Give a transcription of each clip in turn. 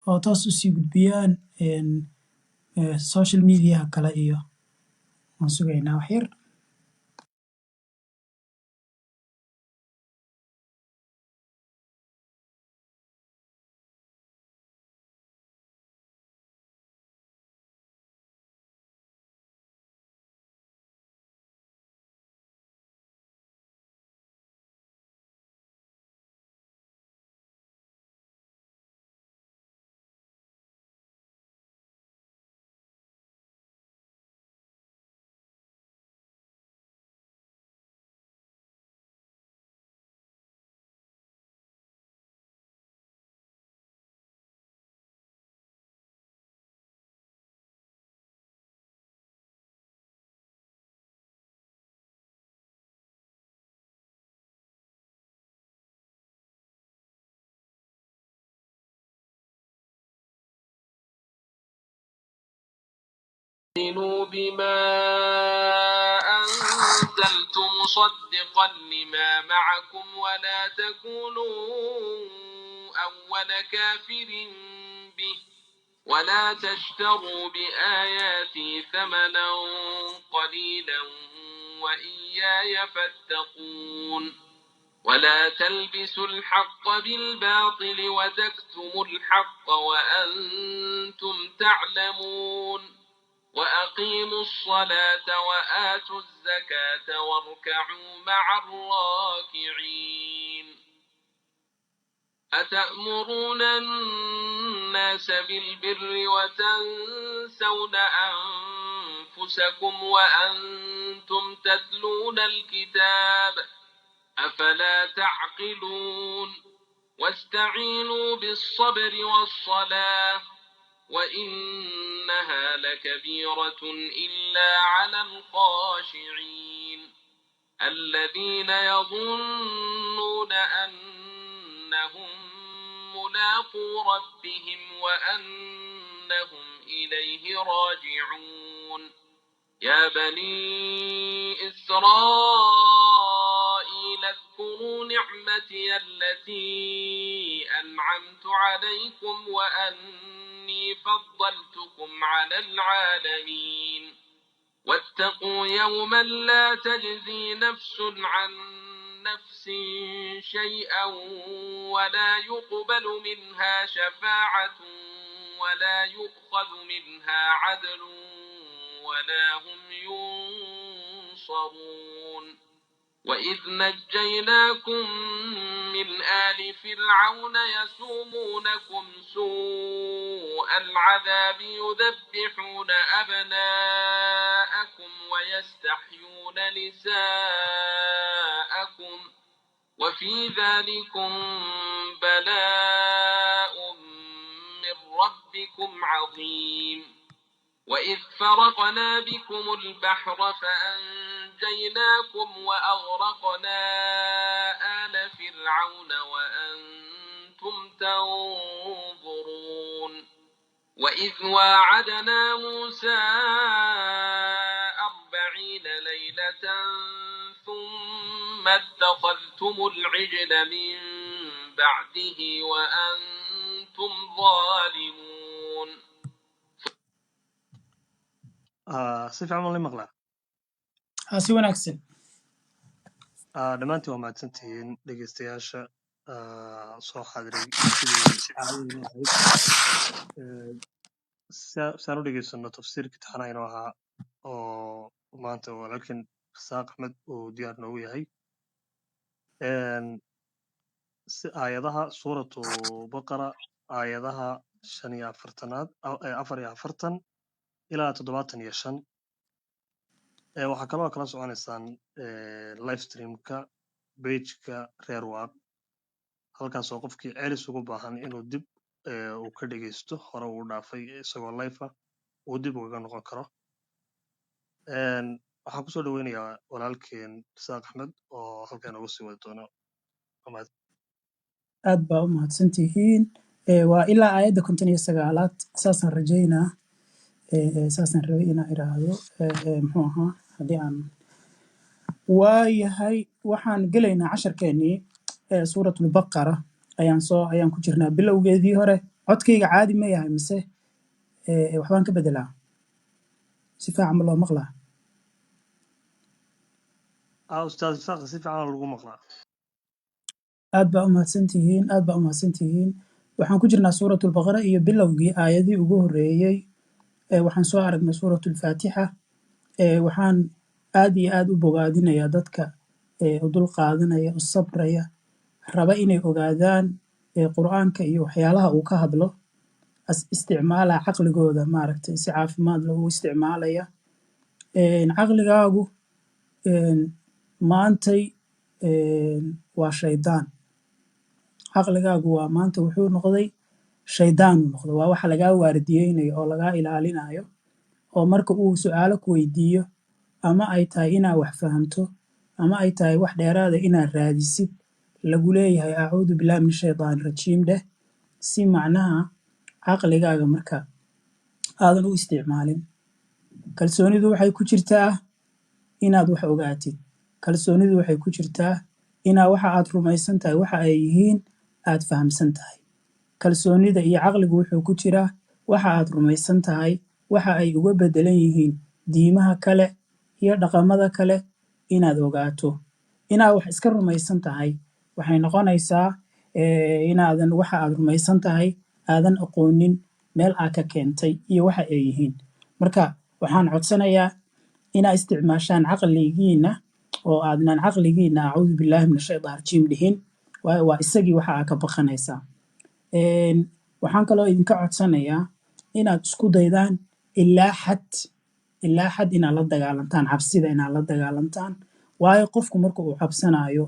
oo toos u sii gudbiyaan social media kale iyo waan sugaynaa wax yar. بما أنزلت مصدقا لما معكم ولا تكونوا أول كافر به ولا تشتروا بآياتي ثمنا قليلا وإياي فاتقون ولا تلبسوا الحق بالباطل وتكتموا الحق وأنتم تعلمون وأقيموا الصلاة وآتوا الزكاة واركعوا مع الراكعين أتأمرون الناس بالبر وتنسون أنفسكم وأنتم تتلون الكتاب أفلا تعقلون واستعينوا بالصبر والصلاة وإنها لكبيرة إلا على الخاشعين الذين يظنون أنهم ملاقو ربهم وأنهم إليه راجعون يا بني إسرائيل اذكروا نعمتي التي أنعمت عليكم وأني فضلتكم على العالمين واتقوا يوما لا تجزي نفس عن نفس شيئا ولا يقبل منها شفاعة ولا يؤخذ منها عدل ولا هم ينصرون وإذ نجيناكم من آل فرعون يسومونكم سوء العذاب يذبحون أبناءكم ويستحيون نساءكم وفي ذلكم بلاء من ربكم عظيم وإذ فرقنا بكم البحر فأنجيناكم وأغرقنا آل فرعون وأنتم تنظرون وإذ واعدنا موسى 40 ليلة ثم اتخذتم العجل من بعده وأنتم ظالمون si fiican oo la maqlaa Si wanaagsan. dhammaantiin waa mahadsantihiin dhegeystayaasha soo xaadiray saan u dhegeysano tafsiirkii taxanaha inoo ahaa oo maanta walaalkan rasaaq axmed uu diyaar noogu yahay aayadaha suuratu baqara aayadaha 45 ilaa 75 waxaa kaloo kala soconaysaan live streamka pageka reer waaq halkaas oo qofkii celis ugu baahan inuu dib uu ka dhegeysto hore uu dhaafay isagoo live ah uu dib ugaga noqon karo waxaan kusoo dhaweynayaa walaalkeen rasaaq axmed oo halkan ugu sii wadi doono aad baa u mahadsantihiin. waa ilaa aayadda 59aad saasaan rajaynaa. saasaan rabay inaan iraahdo muxuu ahaa haddii aan waayahay waxaan gelaynaa casharkeennii suuratulbaqara ayaan ku jirnaa bilowgeedii hore codkayga caadi ma yahay mise waxbaan ka bedelaa si fiican ma loo maqlaa ustaad isaaq si fiican lagu maqlaa aad baa u mahadsantihiin waxaan ku jirnaa suuratulbaqara iyo bilowgii aayadii ugu horreeyey waxaan soo aragnay suuratulfaatixa waxaan aad iyo aad u bogaadinayaa dadka u dul qaadanaya u sabraya raba inay ogaadaan qur'aanka iyo waxyaalaha uu ka hadlo isticmaalaa caqligooda maaragtay si caafimaad leh u isticmaalaya caqligaagu maantay waa shaydaan caqligaagu waa maanta wuxuu noqday shaydaanu noqday waa waxa lagaa waardiyeynayo oo lagaa ilaalinayo oo marka uu su'aalo ku weydiiyo ama ay tahay inaad wax fahamto ama ay tahay wax dheeraada inaad raadisid lagu leeyahay acuudu billahi min shaydaani rajiim dheh si macnaha caqligaaga marka aadan u isticmaalin kalsoonidu waxay ku jirtaa inaad wax ogaatid kalsoonidu waxay ku jirtaa inaa waxa aad rumaysan tahay waxa ay yihiin aad fahamsan tahay kalsoonida iyo caqligu wuxuu ku jiraa waxa aad rumaysan tahay waxa ay uga beddelan yihiin diimaha kale iyo dhaqamada kale inaad ogaato inaad wax iska rumaysan tahay waxay noqonaysaa inaadan waxa aad rumaysan tahay aadan aqoonin meel aad ka keentay iyo waxa ay yihiin marka waxaan codsanayaa inaad isticmaashaan caqligiinna oo aadnan caqligiinna acuudu billaahi min ashaytaan rajiim dhihin waayo waa isagii waxa aad ka baqanaysaa waxaan kaloo idinka codsanayaa inaad isku daydaan ilaa xad inaad la dagaalantaan cabsida inaad la dagaalantaan waayo qofku marka uu cabsanaayo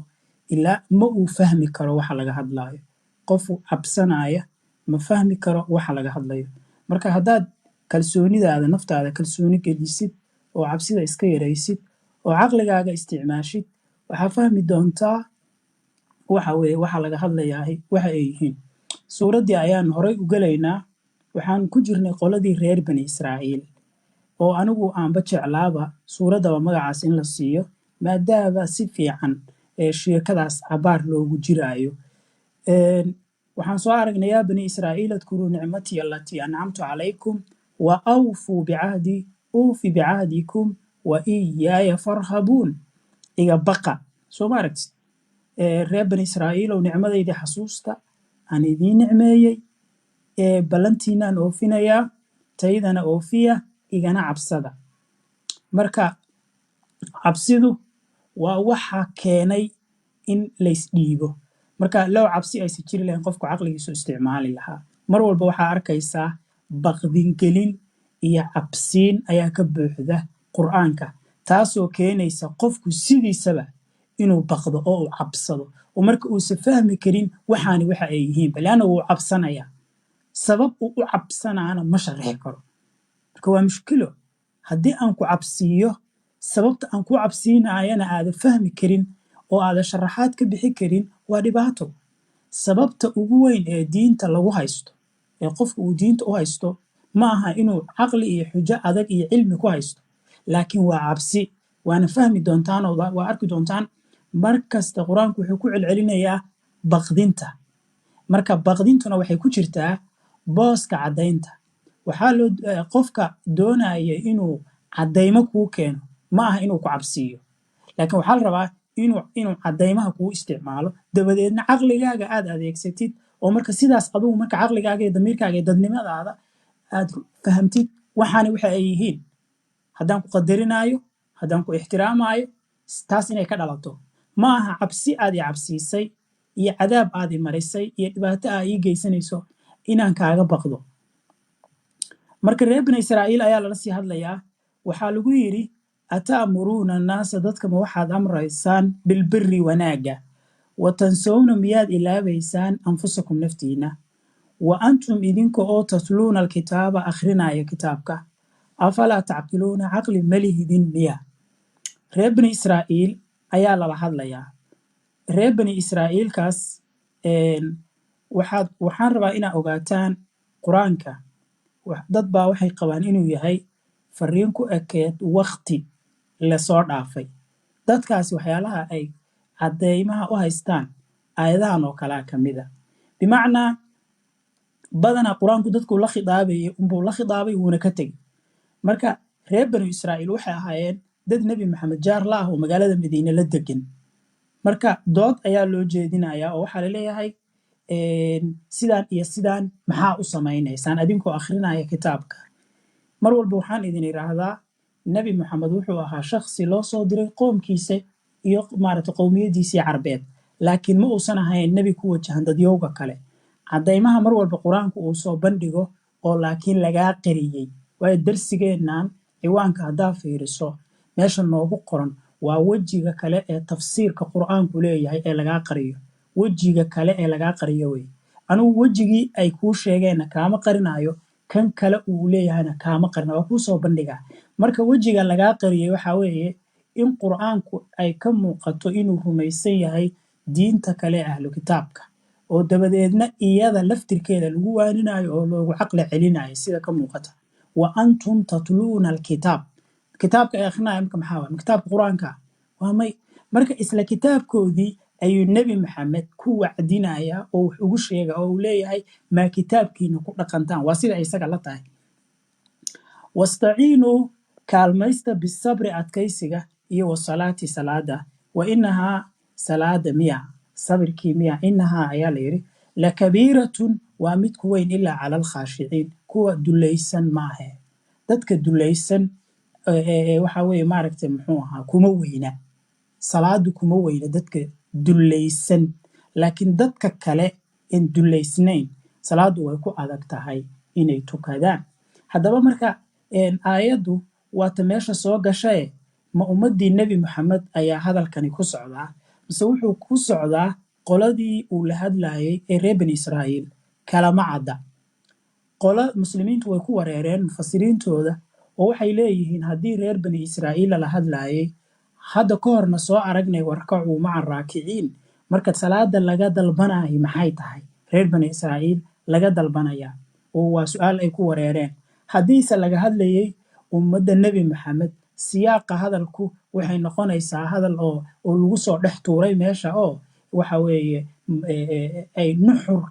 ilaa ma uu fahmi karo waxa laga hadlaayo qofku cabsanaya ma fahmi karo waxa laga hadlayo marka haddaad kalsoonidaada naftaada kalsooni gelisid oo cabsida iska yaraysid oo caqligaaga isticmaashid waxaa fahmi doontaa waxa weye waxa laga hadlayahay waxa ay yihiin suuraddii ayaan horay u gelaynaa waxaan ku jirnay qoladii reer bani israa'iil oo anigu aanba jeclaaba suuraddaba magacaas in la siiyo maadaama si fiican sheekadaas cabaar loogu jiraayo waxaan soo aragnay yaa bani israa'iil adkuruu nicmatii allatii ancamtu calaykum wa awfuu bicahdii uufi bicahdikum wa iyaaya farhabuun iga baqa soo ma aragtid reer bani israa'iilow nicmadaydii xasuusta aan idiin nicmeeyey ballantiinaan oofinayaa taydana oofiya igana cabsada marka cabsidu waa waxa keenay in laysdhiibo marka low cabsi aysa jiri lahayn qofku caqligiisu isticmaali lahaa mar walba waxaa arkaysaa baqdingelin iyo cabsiin ayaa ka buuxda qur'aanka taasoo keenaysa qofku sidiisaba inuu baqdo oo uu cabsado oo marka uusa fahmi karin waxaani waxa ay yihiinba leanna wuu cabsanayaa sabab uu u cabsanaana ma sharaxi karo marka waa mushkilo haddii aan ku cabsiiyo sababta aan ku cabsiinayana aada fahmi karin oo aada sharaxaad ka bixi karin waa dhibaato sababta ugu weyn ee diinta lagu haysto ee qofka uu diinta u haysto ma aha inuu caqli iyo xujo adag iyo cilmi ku haysto laakiin waa cabsi waana fahmi doontaan oo waa arki doontaan mar kasta qur-aanku wuxuu ku celcelinayaa baqdinta marka baqdintuna waxay ku jirtaa booska caddaynta waxaa loo qofka doonaya inuu caddaymo kuu keeno ma aha inuu ku cabsiiyo laakiin waxaa la rabaa inuu caddaymaha kuu isticmaalo dabadeedna caqligaaga aad adeegsatid oo marka sidaas adugu marka caqligaaga iyo damiirkaaga iyo dadnimadaada aad fahamtid waxaani waxa ay yihiin haddaan ku qadarinaayo haddaan ku ixtiraamaayo taas inay ka dhalato ma aha cabsi aad i cabsiisay iyo cadaab aad i marisay iyo dhibaato aa ii geysanayso inaan kaaga baqdo marka reer bani israa'iil ayaa lala sii hadlayaa waxaa lagu yidhi ata'muruuna annaasa dadka ma waxaad amraysaan bilbiri wanaagga wa tansawna miyaad ilaabaysaan anfusakum naftiina wa antum idinka oo tatluuna alkitaaba akhrinaya kitaabka afalaa tacqiluuna caqli malihidin miya reer bani israa'iil ayaa lala hadlayaa reer bani israa'iilkaas waxaan rabaa inaa ogaataan qur-aanka dad baa waxay qabaan inuu yahay fariin ku ekeed wakti lasoo dhaafay dadkaasi waxyaalaha ay caddeymaha u haystaan aayadahan oo kalea ka mida bimacnaa badanaa qur-aanku dadku la khidaabayay unbuu la khidaabay wuuna ka tegey marka reer banu israa'iil waxay ahaayeen dad nebi maxamed jaar la ah oo magaalada madiine la degan marka dood ayaa loo jeedinayaa oo waxaa laleeyahay sidaan iyo sidaan maxaa u samaynaysaan adinkoo akhrinaya kitaabka mar walba waxaan idin idhaahdaa nebi maxamed wuxuu ahaa shakhsi loo soo diray qoomkiisa iyo maaragta qowmiyadiisii carbeed laakiin ma uusan ahayn nebi ku wajahan dadyowga kale caddaymaha mar walba qur-aanku uu soo bandhigo oo laakiin lagaa qariyey waayo darsigeennan ciwaanka haddaa fiiriso meesha noogu qoran waa wejiga kale ee tafsiirka qur-aanku leeyahay ee lagaa qariyo wejiga kale ee lagaa qariyo wey anugu wejigii ay kuu sheegeenna kaama qarinayo kan kale uu leeyahayna kaama qarina waa kuu soo bandhigaa marka wejiga lagaa qariyey waxaa weeye in qur-aanku ay ka muuqato inuu rumaysan yahay diinta kale ee ahlu kitaabka oo dabadeedna iyada laftirkeeda lagu waaninayo oo loogu caqli celinayo sida ka muuqata wa antum tatluuna alkitaab kitaabka ay akhrinayo marka maxaa waay kitaabka qur-aanka waa may marka isla kitaabkoodii ayuu nebi maxamed ku wacdinaya oo wax ugu sheega oo uu leeyahay maa kitaabkiina ku dhaqantaan waa sida isaga la tahay wastaciinuu kaalmaysta bisabri adkaysiga iyo wasalaati salaada wa inahaa salaada miya sabirkii miya inahaa ayaa la yidhi lakabiiratun waa mid ku weyn ilaa cala alkhaashiciin kuwa dulaysan maahe dadka dulaysan waxa weye maaragtay muxuu ahaa kuma weyna salaadu kuma weyna dadka dulaysan laakiin dadka kale en dulaysnayn salaadu way ku adag tahay inay tukadaan haddaba marka aayaddu waata meesha soo gashae ma ummaddii nebi maxamed ayaa hadalkani ku socdaa mise wuxuu ku socdaa qoladii uu la hadlayay ee reer bani israa'iil kalama cadda qola muslimiintu way ku wareereen mufasiriintooda oo waxay leeyihiin haddii reer bani israa'iil la hadlayay hadda ka horna soo aragnay warkacuu maca raakiciin marka salaada laga dalbanayay maxay tahay reer bani israa'iil laga dalbanayaa oo waa su-aal ay ku wareereen haddiise laga hadlayay ummadda nebi maxamed siyaaqa hadalku waxay noqonaysaa hadal oo lagu soo dhex tuuray meesha oo waxa weeye ay nuxur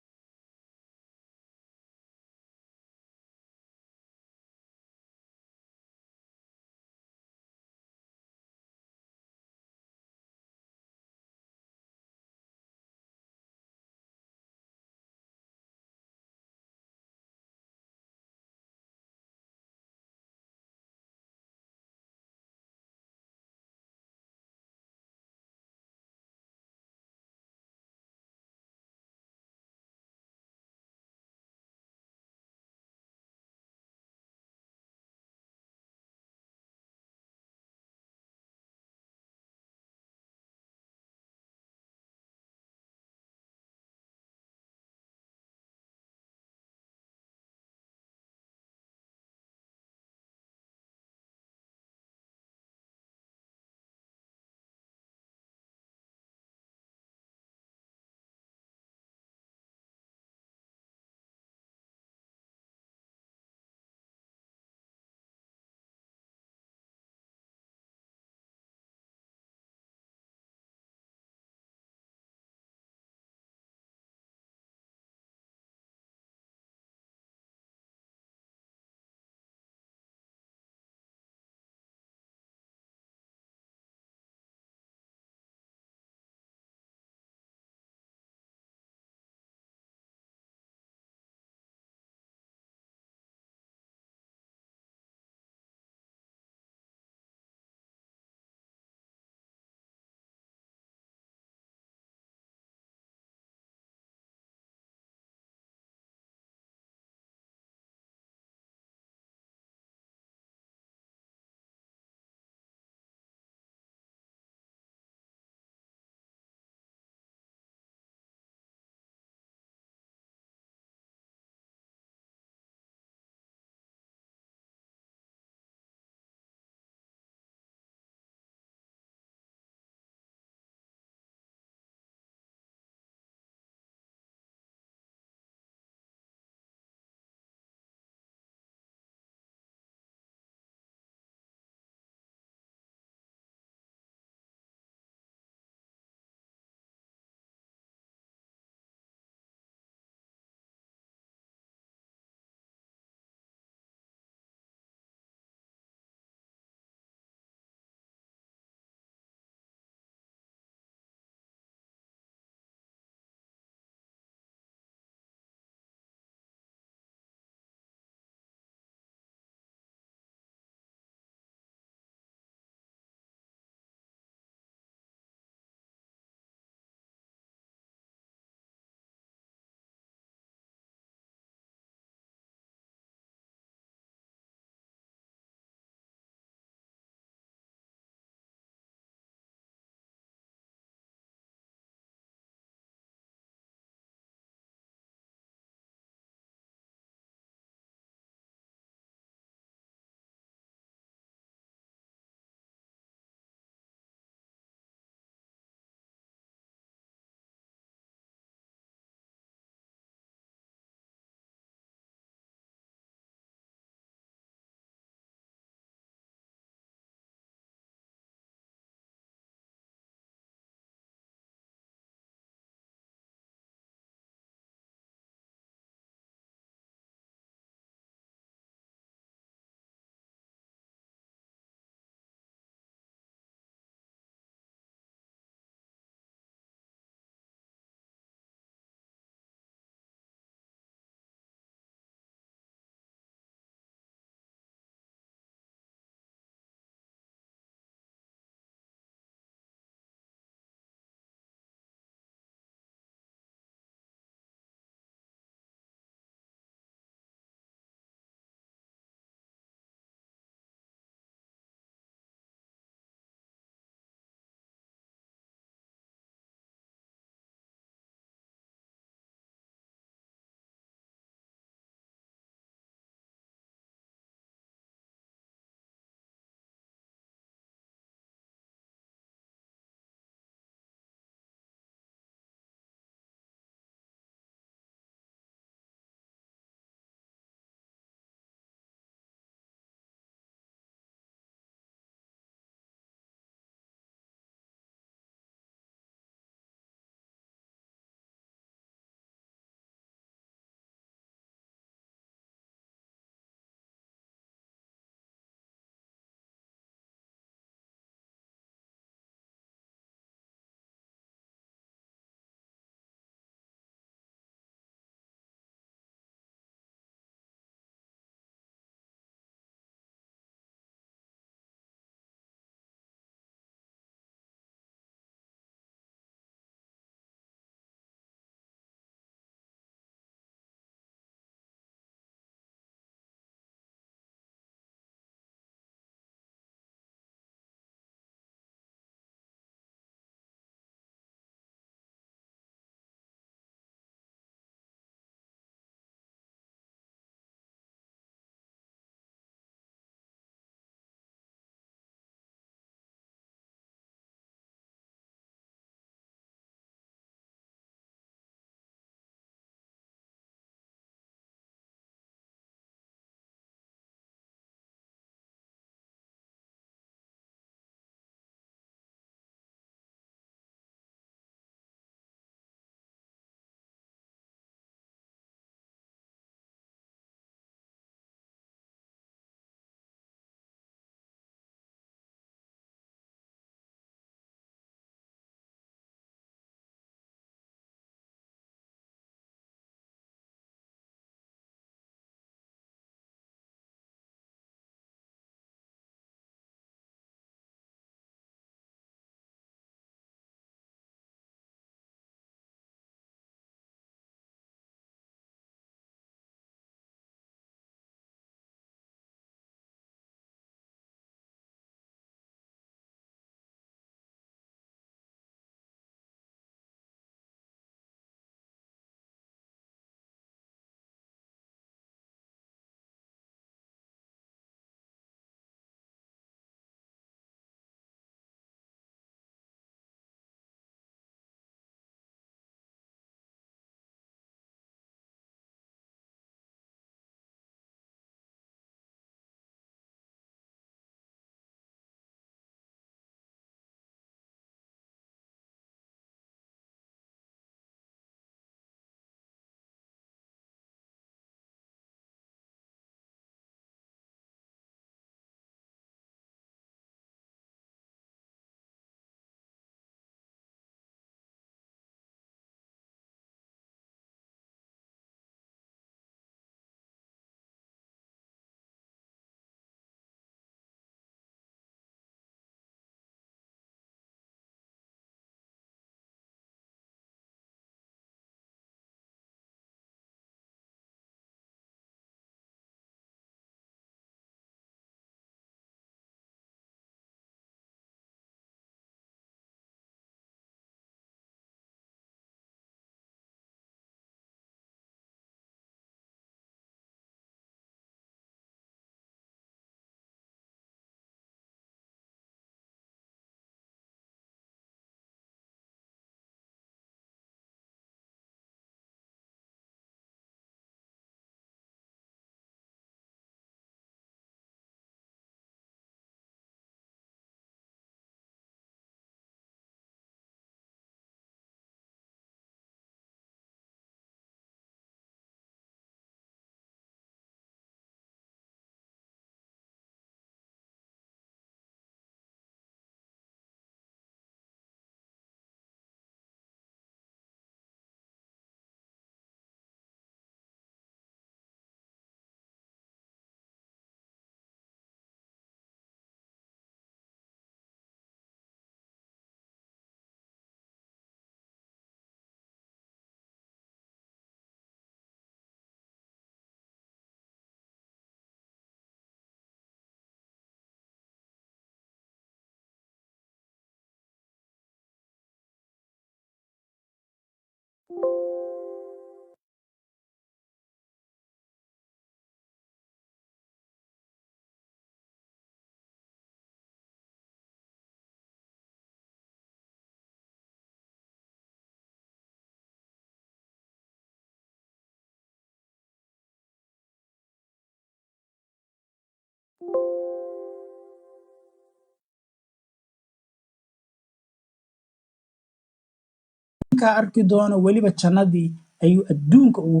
ninkaa arki doono weliba jannadii ayuu adduunka ugu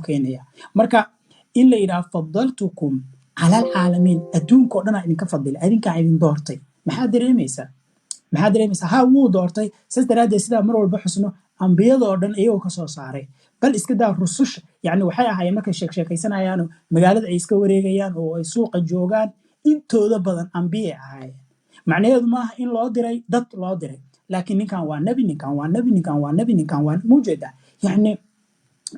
keenaya marka in la yidhaha fadaltukum cala alcaalamiin adduunkao dhanaa idinka fadila adinkaa idin doortay maxaa dareemaysaa ha wuu doortay saas daraaddeed sidaa mar walba xusno ambiyadoo dhan iyagoo ka soo saaray bal iska daa rususha yani waxay ahaayeen markay sheekeysanayaano magaalada ay iska wareegayaan oo ay suuqa joogaan intooda badan ambiyay ahaayeen macnaheedu maaha in loo diray dad loo diray laakiin ninkan waa nebi ninkan waa nebi ninkan waa nebi ninkan waa muujeeda yani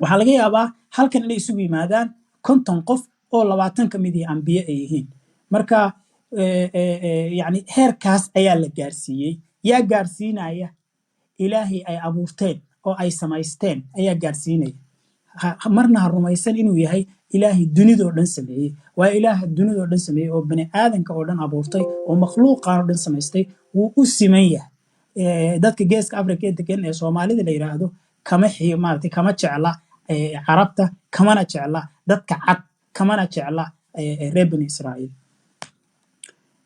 waxaa laga yaabaa halkan inay isugu yimaadaan 50 qof oo 20 ka mid ihi ambiye ay yihiin marka yani heerkaas ayaa la gaarsiiyey yaa gaarsiinaya ilaahay ay abuurteen oo ay samaysteen ayaa gaarsiinaya marna ha rumaysan inuu yahay ilaahay dunidoo dhan sameeyey waa ilaaha dunidoo dhan sameeyey oo bani aadanka oo dhan abuurtay oo makhluuqan oo dhan samaystay wuu u siman yahay dadka geeska afrika ee degan ee soomaalida la yiraahdo kama jecla carabta kamana jecla dadka cad kamana jecla reer bani israa'iil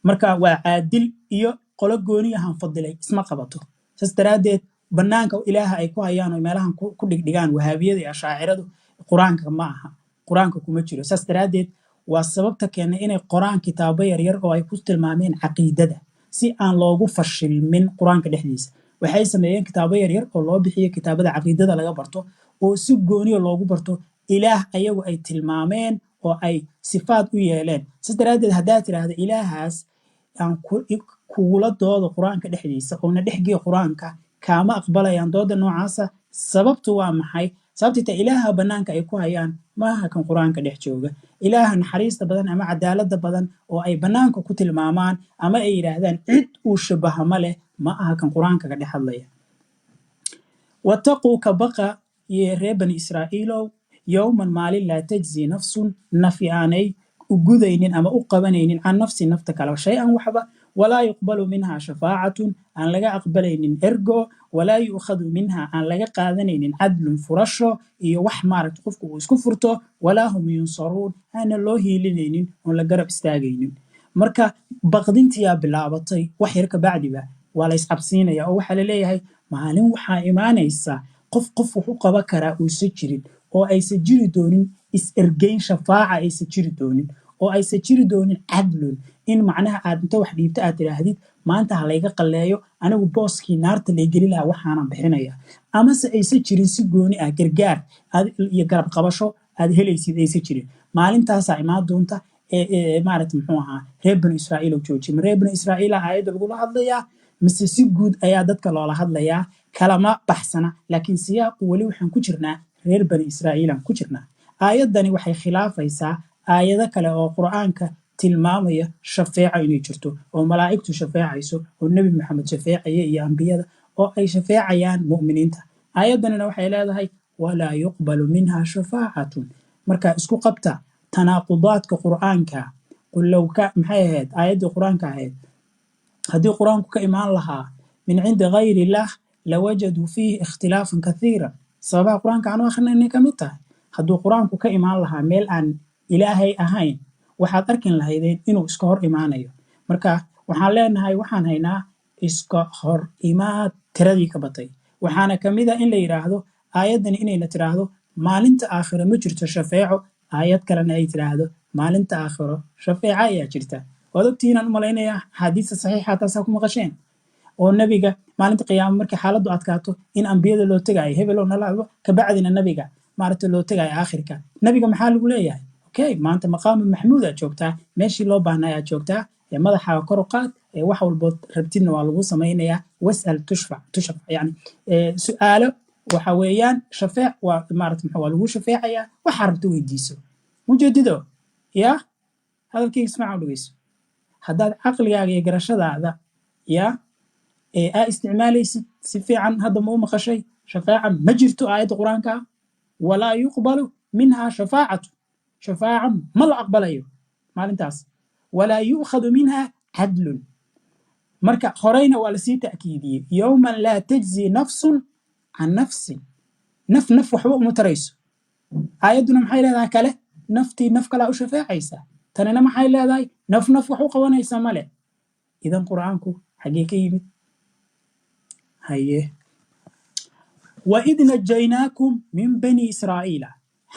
marka waa caadil iyo qolo gooni ahaan fadilay isma qabato saas daraaddeed banaanka ilaaha ay ku hayaan oo meelahan ku dhigdhigaan wahaabiyada iyo ashaaciradu qur-aanka ma aha qur-aanka kuma jiro saas daraaddeed waa sababta keenay inay qoraan kitaabo yaryar oo ay ku tilmaameen caqiidada si aan loogu fashilmin qur-aanka dhexdiisa waxay sameeyeen kitaabo yaryar oo loo bixiyo kitaabada caqiidada laga barto oo si gooniya loogu barto ilaah ayagu ay tilmaameen oo ay sifaad u yeeleen saas daraaddeed haddaad tidhaahda ilaahaas aan kugula doodo qur-aanka dhexdiisa oona dhexgee qur-aanka kaama aqbalayaan dooda noocaasa sababtu waa maxay sababtita ilaaha banaanka ay ku hayaan maaha kan qur-aanka dhex jooga ilaaha naxariista badan ama cadaalada badan oo ay banaanka ku tilmaamaan ama ay yidhaahdaan cid uu shabaha ma leh ma aha kan qur-aanka ka dhex hadlaya wataquu ka baqa iyo reer bani israa'iilow yowman maalin laa tajzi nafsun nafi aanay u gudaynin ama u qabanaynin can nafsi nafta kale shay-an waxba walaa yuqbalu minha shafaacatun aan laga aqbalaynin ergo walaa yu'khadu minha aan laga qaadanaynin cadlun furasho iyo wax maaragta qofku uu isku furto walaa hum yunsaruun aana loo hiilinaynin oon la garab istaagaynin marka baqdintiyaa bilaabatay wax yar ka bacdiba waa la iscabsiinaya oo waxaa la leeyahay maalin waxaa imaanaysa qof wax u qaban karaa uusan jirin oo aysan jiri doonin is-ergeyn shafaaca aysan jiri doonin oo aysan jiri doonin cadlun in macnaha aad inta wax dhiibta aad tidhaahdid maanta ha layga qalleeyo anigu booskii naarta lay geli lahaa waxaanan bixinaya amase aysan jirin si gooni ah gargaar iyo garab qabasho aad helaysid aysan jirin maalintaasaa imaan doonta maaragta muxuu ahaa reer bani israa'iil oo joojima reer bani israa'iila aayadda lagula hadlayaa mise si guud ayaa dadka loola hadlayaa kalama baxsana laakiin siyaaqu weli waxaan ku jirnaa reer bani israa'iilaan ku jirnaa aayaddani waxay khilaafaysaa aayado kale oo qur'aanka tilmaamaya shafeeca inay jirto oo malaa'igtu shafeecayso oo nebi maxamed shafeecaya iyo ambiyada oo ay shafeecayaan mu'miniinta aayaddanina waxay leedahay walaa yuqbalu minha shafaacatun marka isku qabta tanaaqudaadka qur'aanka maxay ahayd aayaddii qur'aanka ahayd haddii qur'aanku ka imaan lahaa min cindi gayri illaah lawajaduu fiihi ikhtilaafan kathiiran sababaha qur'aanka aanu akhrinay ka mid tahay hadduu qur'aanku ka imaan lahaa meel aan ilaahay ahayn waxaad arkin lahaydeen inuu iska hor imaanayo marka waxaan leenahay waxaan haynaa iska hor imaad tiradii ka batay waxaana ka mid a in la yidhaahdo aayaddani inayna tidhaahdo maalinta aakhiro ma jirto shafeeco aayad kalena ay tidhaahdo maalinta aakhiro shafeeca ayaa jirta waad ogtihiinaan u malaynayaa axaadiista saxiixa taasaa ku maqasheen oo nebiga maalinta qiyaama markii xaaladdu adkaato in ambiyada loo tegaayo hebeloo nalaabo kabacdina nabiga maaragta loo tegaayo aakhirka nabiga maxaa lagu leeyahay okay maanta maqaamu maxmuud aad joogtaa meeshii loo baahnay aad joogtaa madaxaaga kor u qaad wax walbood rabtidna waa lagu samaynayaa was'al tushfac yani su'aalo waxa weeyaan shafeec waa maaragta waa lagu shafeecayaa waxaa rabta weydiiso mujeedido yaa hadalkayga ismaaca u dhegeyso haddaad caqligaaga iyo garashadaada yaa aa isticmaalaysid si fiican hadda ma u maqashay shafaaca ma jirto aayadda qur-aanka ah walaa yuqbalu minha shafaacatu shafaaca ma la aqbalayo maalintaas walaa yu'khadu minha cadlun marka horeyna waa lasii ta'kiidiyey yowman laa tajzi nafsun can nafsin naf waxba uma tarayso aayadduna maxay leedahay kale naftii naf kalaa u shafeecaysa tanina maxay leedahay naf wax u qabanaysa male idan qur'aanku xaggee ka yimid haye waid najaynaakum min bani israa'iila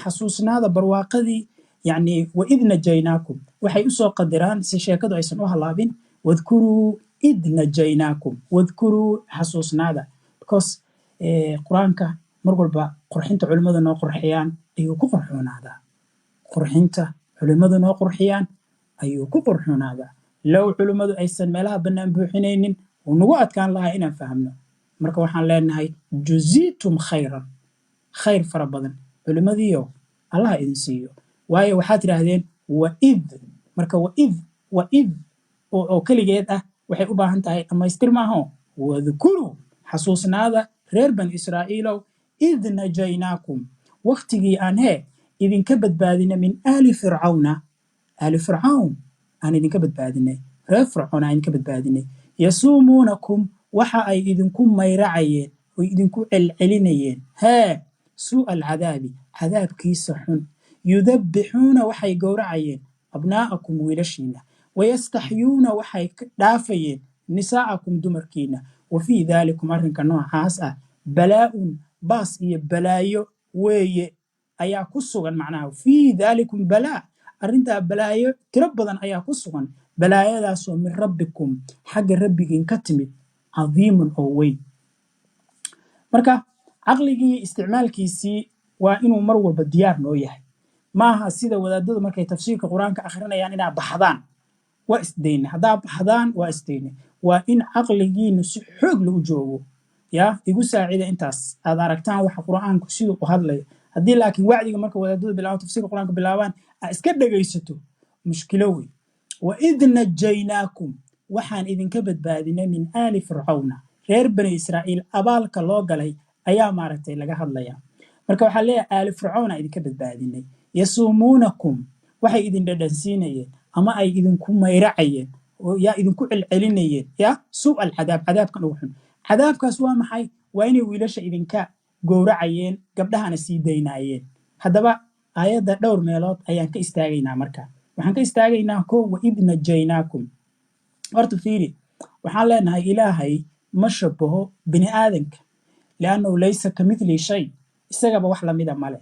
xasuusnaada barwaaqadii yani waid najaynaakum waxay u soo qadiraan si sheekadu aysan u halaabin wadkuruu id najaynaakum wadkuruu xasuusnaada because qur-aanka mar walba qurxinta culimmadu noo qurxiyaan ayuu ku qurxoonaadaa qurxinta culimmadu noo qurxiyaan ayuu ku qurxoonaadaa low culimmadu aysan meelaha bannaan buuxinaynin uu nagu adkaan lahaa inaan fahamno marka waxaan leenahay juziitum khayran khayr fara badan culimmadiiyo allaha idin siiyo waayo waxaad tidhaahdeen waid marka waid oo keligeed ah waxay u baahan tahay dhammaystir maaho wadkuruu xasuusnaada reer bani israa'iilow id najaynaakum waktigii aan idinka badbaadina min aali fircawna aali fircawn aan idinka badbaadinay reer fircoon aan idinka badbaadinay yasuumuunakum waxa ay idinku mayracayeen oy idinku celcelinayeen suu'a alcadaabi cadaabkiisa xun yudabbixuuna waxay gowracayeen abnaa'akum wiilashiina wayastaxyuuna waxay dhaafayeen nisaa'akum dumarkiina wa fii daalikum arrinka noocaas ah balaa'un baas iyo balaayo weeye ayaa ku sugan macnaha fii daalikum balaa arrintaa balaayo tiro badan ayaa ku sugan balaayadaasoo min rabbikum xagga rabbigiin ka timid cadiimun oo weyn marka caqligii isticmaalkiisii waa inuu mar walba diyaar noo yahay maaha sida wadaadadu markay tafsiirka qur-aanka akhrinayaan inaa baxdaan waa isdayne haddaa baxdaan waa isdayne waa in caqligiinu si xoog lagu joogo yaa igu saacida intaas aad aragtaan waxa qur-aanku siduu u hadlayo haddii laakiin wacdiga marka wadaadadu bilaabaan tafsiirka qur-aanka bilaabaan aa iska dhegaysato mushkilo wey waid najaynaakum waxaan idinka badbaadinay min aali fircawna reer bani israa'iil abaalka loo galay ayaa maaragtay laga hadlayaa marka waxaa leeyahay aali fircawna idinka badbaadinay yasuumuunakum waxay idin dhadhansiinayeen ama ay idinku mayracayeen yaa idinku celcelinayeen yaa suu'a alcadaab cadaabkan ugu xun cadaabkaas waa maxay waa inay wiilasha idinka gowracayeen gabdhahana sii daynaayeen haddaba aayadda dhowr meelood ayaan ka istaagaynaa marka waxaan ka istaagaynaa waid najaynaakum horta fiiri waxaan leenahay ilaahay ma shabaho bini aadanka liannahu laysa ka midli shay isagaba wax lamida male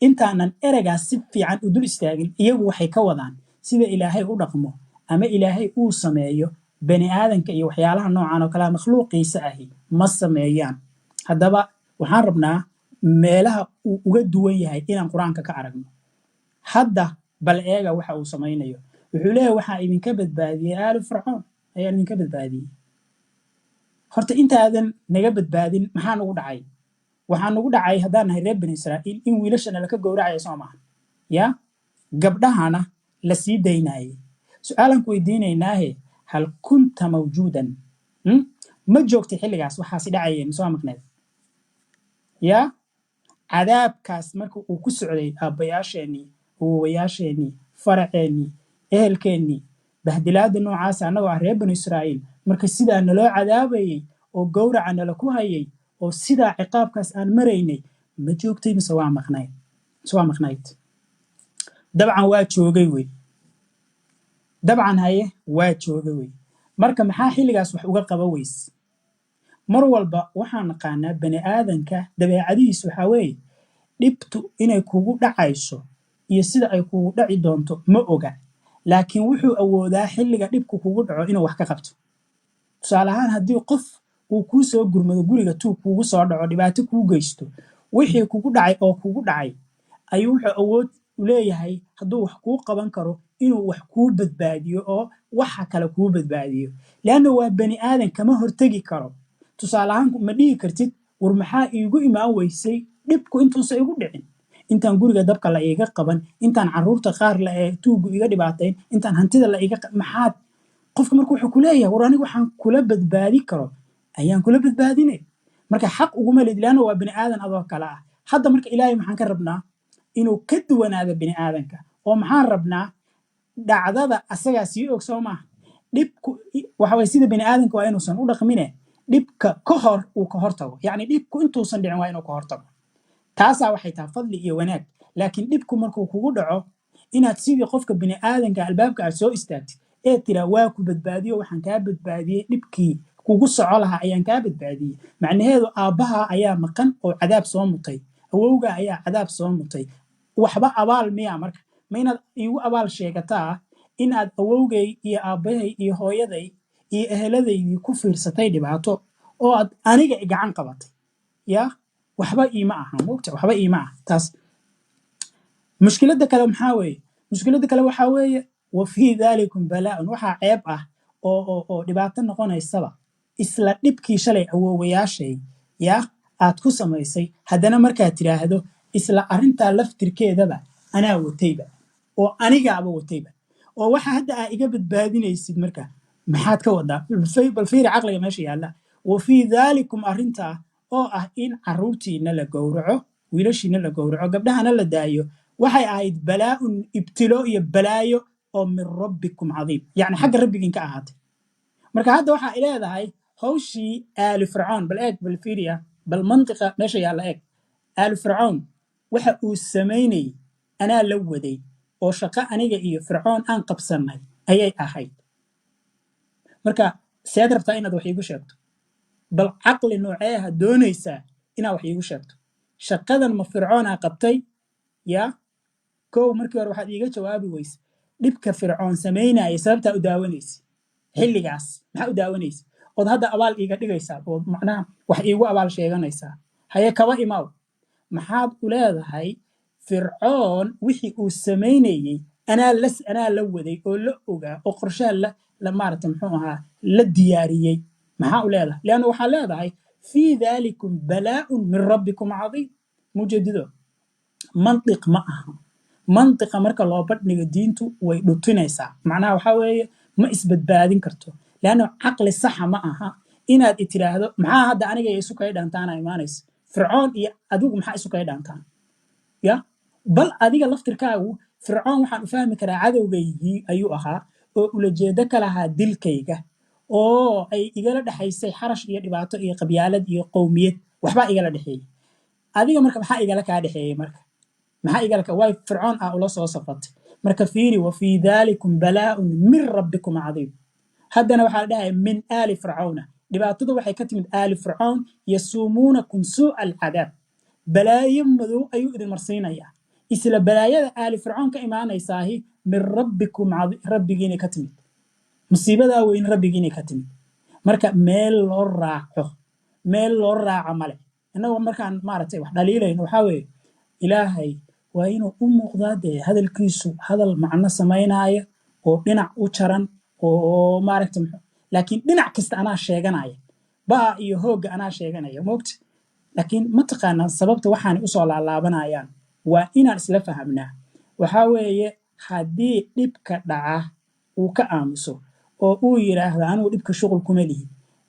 intaanan ereygaas si fiican u dul istaagin iyagu waxay ka wadaan sida ilaahay u dhaqmo ama ilaahay uu sameeyo bani aadanka iyo waxyaalaha noocan oo kalea makhluuqiisa ahi ma sameeyaan haddaba waxaan rabnaa meelaha uu uga duwan yahay inaan qur-aanka ka aragno hadda bal eega waxa uu samaynayo wuxuu leeyahay waxaa idinka badbaadiyey aali fircoon ayaa idinka badbaadiyey horta intaadan naga badbaadin maxaa nagu dhacay waxaa nagu dhacay haddaan nahay reer bani israa'iil in wiilashana laka gowracaya soo maaha yaa gabdhahana la sii daynaayey su-aalaan ku weydiinaynaahe hal kunta mawjuudan ma joogtay xilligaas waxaasi dhacayeen soo maqneed yaa cadaabkaas marka uu ku socday aabbayaasheenii awowayaasheenii faraceennii ehelkeennii bahdilaadda noocaasa annagoo ah reer banu israa'iil marka sidaa naloo cadaabayey oo gowraca nala ku hayay oo sidaa ciqaabkaas aan maraynay ma joogtay mise waa maqnayd dabcan waa joogay wey dabcan haye waa joogay wey marka maxaa xilligaas wax uga qaba weyse mar walba waxaan naqaanaa bani aadanka dabeecadihiis waxaa weeye dhibtu inay kugu dhacayso iyo sida ay kugu dhaci doonto ma oga laakiin wuxuu awoodaa xilliga dhibku kugu dhaco inuu wax ka qabto tusaale ahaan haddii qof uu kuu soo gurmado guriga tuug kuugu soo dhaco dhibaato kuu geysto wixii kugu dhacay oo kugu dhacay ayuu wuxuu awood u leeyahay hadduu wax kuu qaban karo inuu wax kuu badbaadiyo oo waxa kale kuu badbaadiyo leanna waa bani aadan kama hortegi karo tusaale ahaan ma dhihi kartid war maxaa iigu imaan weysay dhibku intuusa igu dhicin intaan guriga dabka la iiga qaban intaan caruurta qaar tuugu iga dhibaatayn intaan hantida la iga maxaad qofka marka wuxuu ku leeyahay war aniga waxaan kula badbaadi karo ayaan kula badbaadinay marka xaq uguma lid laana waa bini aadan adoo kale ah hadda marka ilaahay maxaan ka rabnaa inuu ka duwanaado bini aadanka oo maxaan rabnaa dhacdada asagaa sii og soo maaha dhibku waxa way sida bini aadanka waa inuusan u dhaqmine dhibka ka hor uu ka hortago yacni dhibku intuusan dhicin waa inuu ka hortago taasaa waxay tahay fadli iyo wanaag laakiin dhibku markuu kugu dhaco inaad sidii qofka bini aadanka albaabka aad soo istaagtid ee tiraa waa ku badbaadiyo waxaan kaa badbaadiyey dhibkii kugu soco lahaa ayaan kaa badbaadiyey macnaheedu aabbaha ayaa maqan oo cadaab soo mutay awowga ayaa cadaab soo mutay waxba abaal miya marka ma inaad iigu abaal sheegataa in aad awowgay iyo aabbahay iyo hooyaday iyo eheladaydii ku fiirsatay dhibaato oo aad aniga gacan qabatay yaa waxba iima aha moogta waxba iima ah taas mushkiladda kale maxaa weeye mushkiladda kale waxaa weeye wa fii daalikum balaa-un waxaa ceeb ah oo dhibaato noqonaysaba isla dhibkii shalay awoowayaashay yaa aad ku samaysay haddana markaad tidhaahdo isla arrintaa laftirkeedaba anaa watayba oo anigaaba watayba oo waxa hadda aa iga badbaadinaysid marka maxaad ka wadaa bal fiiri caqliga meesha yaalla wa fii daalikum arrintaa oo ah in carruurtiina la gowraco wiilashiina la gowraco gabdhahana la daayo waxay ahayd balaa-un ibtilo iyo balaayo oo min rabbikum cadiim yacni xagga rabbigiin ka ahaatay marka hadda waxaa leedahay hawshii aali fircoon bal eeg bal fiiriya bal mantiqa meesha yaalla eeg aali fircoon waxa uu samaynayey anaa la waday oo shaqo aniga iyo fircoon aan qabsannay ayay ahayd marka seed rabtaa inaad wax iigu sheegto bal caqli nooceeha doonaysaa inaad wax iigu sheegto shaqadan ma fircoonaa qabtay yaa kow markii hore waxaad iiga jawaabi weyse dhibka fircoon samaynaya sababtaa u daawanaysa xilligaas maxaa u daawanaysa ood hadda abaal iiga dhigaysaa ood macnaha wax iigu abaal sheeganaysaa haye kaba imaaw maxaad u leedahay fircoon wixii uu samaynayey anaa la waday oo la ogaa oo qorshaha la maarata muxuu ahaa la diyaariyey maxaa u leedahay leanna waxaa leedahay fii daalikum balaa-un min rabbikum cadiim mujadido mantiq ma aha mantiqa marka loo badhnigo diintu way dhutinaysaa macnaha waxaa weeye ma isbadbaadin karto leanna caqli saxa ma aha inaad itiraahdo maxaa hadda aniga iyo isu kay dhaantaana imaanaysa fircoon iyo adigu maxaa isu kay dhaantaan ya bal adiga laftirkaagu fircoon waxaan u fahmi karaa cadowgaygii ayuu ahaa oo ulajeedo ka lahaa dilkayga oo ay igala dhexaysay xarash iyo dhibaato iyo qabyaalad iyo qowmiyad waxbaa igala dhexeeyey adiga marka maxaa igala kaa dhexeeyey marka maxaa igala way fircoon ah ula soo safatay marka fiiri wa fii daalikum balaa-un min rabbikum cadiim haddana waxaa la dhahay min aali fircawna dhibaatada waxay ka timid aali fircoon yasuumuunakum suuca alcadaab balaayo madow ayuu idin marsiinayaa isla balaayada aali fircoon ka imaanaysaahi min rabbikum rabbigiinay ka timid musiibadaa weyn rabbigiinay ka timid marka meel loo raaco male innagoo markaan maaragtay wax dhaliilayno waxaa weeye ilaahay waa inuu u muuqdaa dee hadalkiisu hadal macno samaynaya oo dhinac u jaran oo maaragta laakiin dhinac kasta anaa sheeganaya baa iyo hoogga anaa sheeganaya moogta laakiin ma taqaanaan sababta waxaanay usoo laalaabanayaan waa inaan isla fahamnaa waxaa weeye haddii dhibka dhaca uu ka aamuso oo uu yidhaahdo anugu dhibka shuqul kuma lihi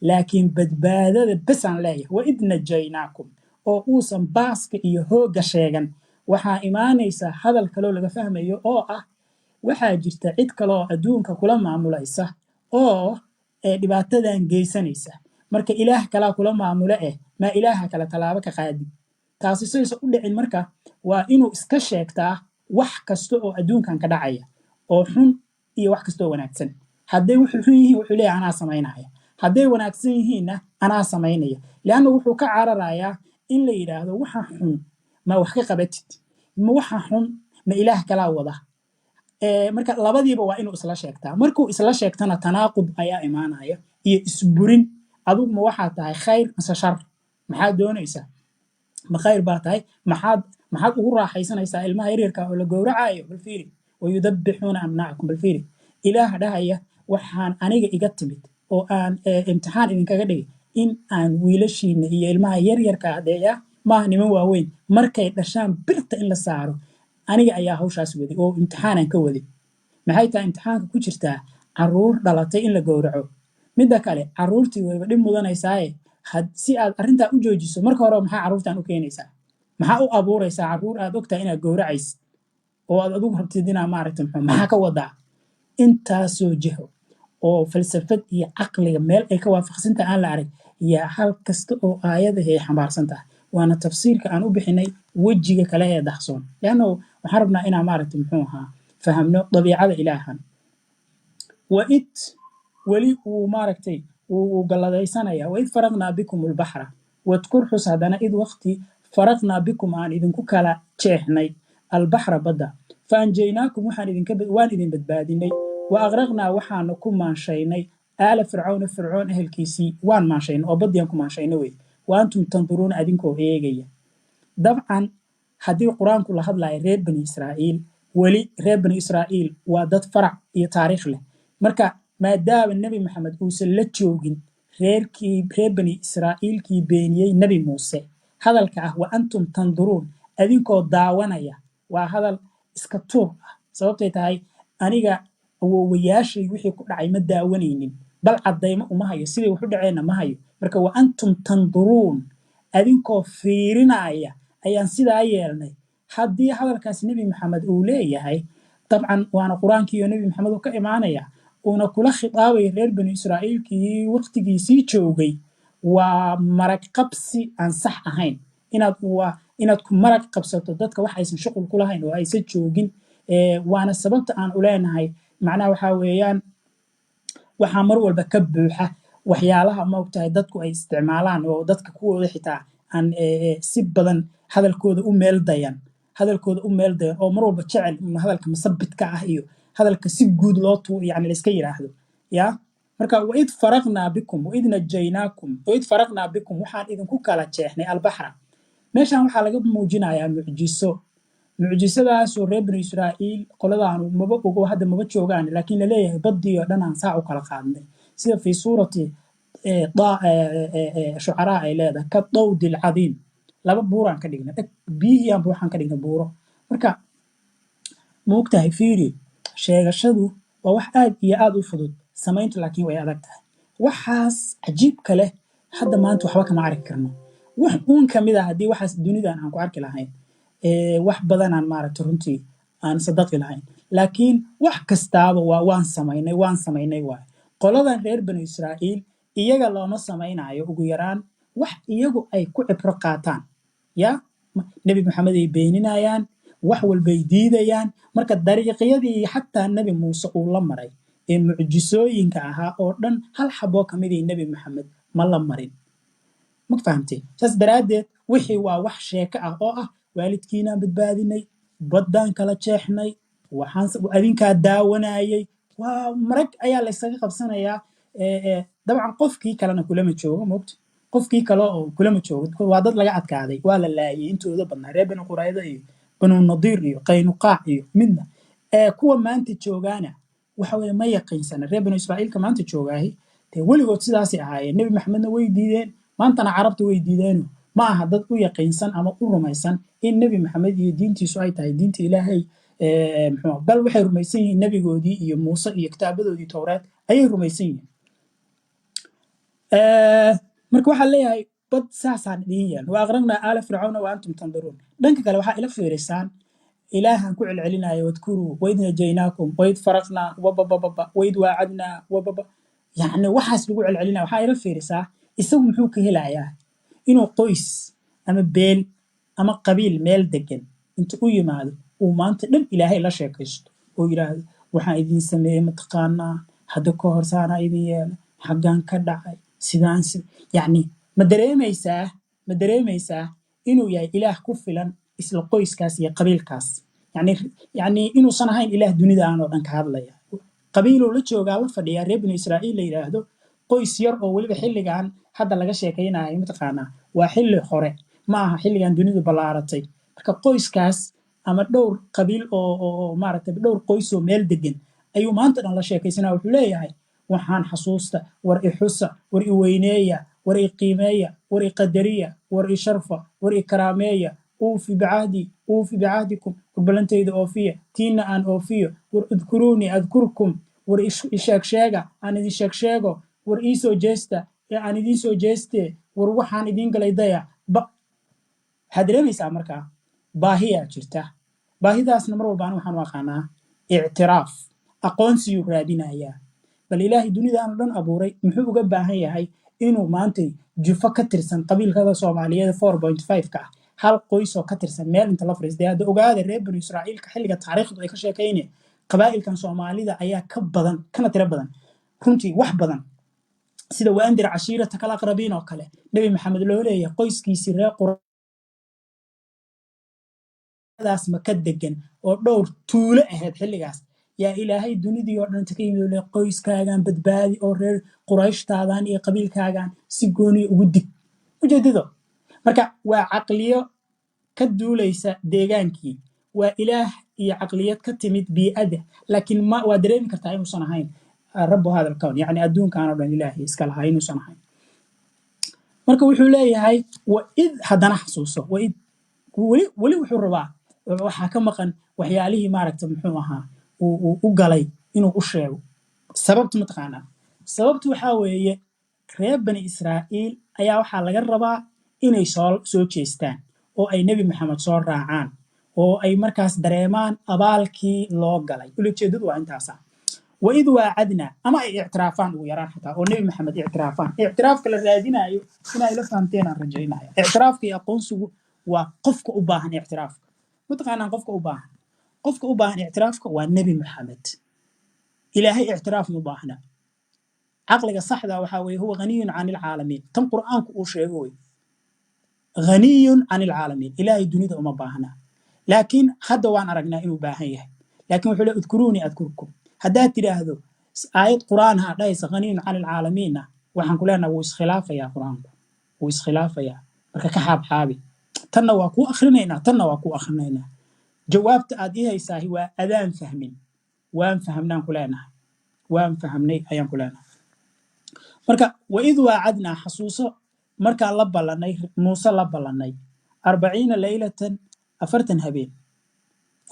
laakiin badbaadada besaan leeyahay wa id najaynaakum oo uusan baaska iyo hoogga sheegan waxaa imaanaysa hadal kaloo laga fahmayo oo ah waxaa jirta cid kaloo adduunka kula maamulaysa oo dhibaatadan geysanaysa marka ilaah kalaa kula maamulo maa ilaaha kale tallaabo ka qaadi taasi saysa u dhicin marka waa inuu iska sheegtaa wax kasta oo adduunkan ka dhacaya oo xun iyo wax kasta oo wanaagsan hadday wuxuu xun yihiin wuxuu leeyahay anaa samaynaya hadday wanaagsan yihiinna anaa samaynaya leanna wuxuu ka cararayaa in la yidhaahdo waxa xun ma wax ka qabatid ma waxa xun ma ilaah kalaa wada marka labadiiba waa inuu isla sheegtaa markuu isla sheegtana tanaaqud ayaa imaanaya iyo isburin adigu ma waxaa tahay khayr mise shar maxaad doonaysaa ma khayr baa tahay maxaad ugu raaxaysanaysaa ilmaha yaryarka oo la gowracayo balfiiri wayudabbixuuna amnaacakum balfiiri ilaah dhahaya waxaan aniga iga timid oo aan imtixaan idinkaga dhigay in aan wiilashiina iyo ilmaha yaryarka adeeya maaha niman waaweyn markay dhashaan birta in la saaro aniga ayaa hawshaas waday oo imtixaanan ka waday maxay tahay imtixaanka ku jirtaa caruur dhalatay in la gowraco midda kale caruurtii wayba dhib mudanaysaaye si aad arrintaa u joojiso marka hore maxaa carruurtan u keenaysaa maxaa u abuuraysaa carruur aad ogtahay inaad gowracaysid oo aad adigu rabtid inaa maaragta maxaa ka wadaa intaasoo jiho oo falsafad iyo caqliga meel ay ka waafaqsanta aan la arag yaa hal kasta oo aayadahi ay xambaarsan tahay waana tafsiirka aan u bixinay wejiga kale ee dahsoon leanno waxaan rabnaa inaa maaragta fahamno dabiicada ilaahan waid weli uu maaragtay uu galladaysanaya waid faraqnaa bikum ulbaxra wadkur xus haddana id waqti faraqnaa bikum aan idinku kala jeexnay albaxra badda faanjaynaakum waan idin badbaadinay wa aqraqnaa waxaanu ku maanshaynay aala fircawna fircoon ehelkiisii waan maanshaynay oo baddiyaan ku maanshaynay wey wa antum tanduruuna adinkoo eegaya dabcan haddii qur-aanku la hadlayo reer bani israa'iil weli reer bani israa'iil waa dad farac iyo taariikh leh marka maadaama nebi maxamed uusan la joogin reer bani israa'iilkii beeniyey nebi muuse hadalka ah wa antum tanduruun adinkoo daawanaya waa hadal iska tuur ah sababtay tahay aniga awoowayaashay wixii ku dhacay ma daawanaynin bal caddaymo uma hayo siday waxu dhaceenna ma hayo marka wa antum tanduruun adinkoo fiirinaya ayaan sidaa yeelnay haddii hadalkaas nebi maxamed uu leeyahay dabcan waana qur-aankiiyo nebi maxamed uu ka imaanaya uuna kula khitaabay reer bani israa'iilkii waqtigiisii joogay waa marag qabsi aan sax ahayn inaad ku marag qabsato dadka wax aysan shuqul ku lahayn oo aysan joogin waana sababta aan u leenahay macnaha waxaa weeyaan waxaa mar walba ka buuxa waxyaalaha maogtahay dadku ay isticmaalaan oo dadka kuwooda xitaa aan si badan hadalkooda u meeldayan oo mar walba jecel hadalka masabidka ah iyo hadalka si guud loo yani layska yidhaahdo ya marka waid faraqnaa bikum waid najaynaakum waid faraqnaa bikum waxaan idinku kala jeexnay albaxra meeshan waxaa laga muujinayaa mucjisadaasoo reer bani israa'iil qoladaanu maba ogo hadda maba joogaan laakiin laleeyahay baddii oo dhan aan saa u kala qaadnay sida fii suurati shucaraa ay leedahay ka dawdi alcadiim laba buuraan ka dhignay biyihiianba waxaan ka dhignay buuro marka maogtahay fiiri sheegashadu waa wax aad iyo aad u fudud samayntu laakiin way adag tahay waxaas cajiibka leh hadda maanta waxba kama arki karno wax uun ka mid ah haddii waxaas dunidan aan ku arki lahayn wax badanaan maaragta runtii aan sadaqi lahayn laakiin wax kastaaba waan samaynay waay qoladan reer bani israa'iil iyaga looma samaynayo ugu yaraan wax iyagu ay ku cibro qaataan ya nebi maxamed ay beeninayaan wax walbay diidayaan marka dariiqyadii xataa nebi muuse uu la maray ee mucjisooyinka ahaa oo dhan hal xaboo ka midii nebi maxamed ma la marin ma fahamtay saas daraaddeed wixii waa wax sheeko ah oo ah waalidkiinaan badbaadinay baddaan kala jeexnay adinkaa daawanayay waa marag ayaa laysaga qabsanayaa dabcan qofkii kalena kulama joogo mogta qofkii kale oo kulama joogo waa dad laga adkaaday waa la laayay intooda badnaa reer bani qurayda iyo banu nadiir iyo qaynuqaac iyo midna kuwa maanta joogaana waxa weye ma yaqiinsana reer bani israa'iilka maanta joogaahi dee weligood sidaasay ahaayeen nebi maxamedna way diideen maantana carabta way diideeno ma aha dad u yaqiinsan ama u rumaysan in nebi maxamed iyo diintiisu ay tahay diinta ilaahay bal waxay rumaysan yihiin nebigoodii iyo muuse iyo kitaabadoodii towreed ayay rumaysan yihiin marka waxaa leeyahay bad saasaan idin yeeln wa aqraqnaa aala fircawna wa antum tanduruun dhanka kale waxaa ila fiirisaan ilaahan ku celcelinaya wadkuruu waid najaynaakum waid faraqnaa wababababa waid waacadnaa wababa yacni waxaas lagu celcelinaya waxaa ila fiirisaa isagu muxuu ka helayaa inuu qoys ama beel ama qabiil meel degan inta u yimaado uu maanta dhan ilaahay la sheekaysto oo yidhaahdo waxaan idin sameeyey mataqaanaa hadda ka hor saanaa idin yeela xaggaan ka dhacay sidaan yacni ma dareemaysaa inuu yahay ilaah ku filan isla qoyskaas iyo qabiilkaas yacni inuusan ahayn ilaah dunida aanoo dhan ka hadlaya qabiiluu la joogaa la fadhiyaa reer bani israa'iil la yidhaahdo qoys yar oo weliba xilligan hadda laga sheekaynayo mataqaanaa waa xilli hore ma aha xilligan dunidu ballaaratay marka qoyskaas ama dhowr qabiil oo maaragtay dhowr qoys oo meel degan ayuu maanta dhan la sheekaysanaya wuxuu leeyahay waxaan xasuusta war i xusa war i weyneeya war i qiimeeya war i qadariya war i sharfa war i karaameeya uufi bicahdikum war ballantayda oofiya tiina aan oofiyo war udkuruuni adkurkum war isheegsheega aan idin sheegsheego war iisoo jeesta aan idiin soo jeestee war waxaan idiin galay dayac waxaad dareemaysaa markaa baahiyaa jirta baahidaasna mar walbaan waxaan u aqaanaa ictiraaf aqoonsiyuu raadinayaa bal ilaahay dunidaanu dhan abuuray muxuu uga baahan yahay inuu maantay jufo ka tirsan qabiilkada soomaaliyeed 4.5 ah hal qoysoo ka tirsan meel inta la fariistay hadda ogaada reer banu israa'iilka xilliga taariikhdu ay ka sheekayneen qabaa'ilkan soomaalida ayaa ka badan kana tiro badan runtii wax badan sida waandir cashiirata kala aqrabiin oo kale nebi maxamed loo leeyahay qoyskiisii reer quradaas maka degan oo dhowr tuulo ahayd xilligaas yaa ilaahay dunidii oo dhan ka yimid le qoyskaagan badbaadi oo reer qurayshtaadaan iyo qabiilkaagan si gooniya ugu dig ujeedado marka waa caqliyo ka duulaysa deegaankii waa ilaah iyo caqliyad ka timid bii'ada laakiin waa dareemi kartaa inuusan ahayn rabbu hada alkown yani adduunkan oo dhan ilaahay iska lahaa inuusan ahayn marka wuxuu leeyahay waid haddana xasuuso waid weli wuxuu rabaa waxaa ka maqan waxyaalihii maaragta muxuu ahaa u galay inuu u sheego sababtu mataqaanaa sababtu waxaa weeye reer bani israa'iil ayaa waxaa laga rabaa inay soo jeestaan oo ay nebi maxamed soo raacaan oo ay markaas dareemaan abaalkii loo galay ulajeedadu waa intaasa waid waacadnaa ama ay ictiraafaan ugu yaraan xataa oo nebi maxamed ictiraafaan ictiraafka la raadinayo inay la fahamteen aan rajaynaya ictiraafka iyo aqoonsigu waa qofka u baahan ictiraafka mataqaanaan qofka u baahan ictiraafka waa nebi maxamed ilaahay ictiraaf ma baahna caqliga saxda waxaa weeye huwa ghaniyun can ilcaalamiin tan qur'aanku uu sheego wey ghaniyun can ilcaalamiin ilaahay dunida uma baahna laakiin hadda waan aragnaa inuu baahan yahay laakiin wuxuu le udkuruunii adkurkum haddaad tidhaahdo aayad qur'aan ha dhahaysa ghaniyun can ilcaalamiinna waxaan ku leenaha wuu iskhilaafayaa qur'aanku wuu iskhilaafayaa marka ka xaabxaabi tanna waa kuu akhrinaynaa tanna waa kuu akhrinaynaa jawaabta aad ii haysaahi waa adaan fahmin waan fahamnaan ku leenahay waan fahamnay ayaan ku leenahay marka waid waacadnaa xasuuso markaan la ballanay muuse la ballanay 40 laylatan 40 habeen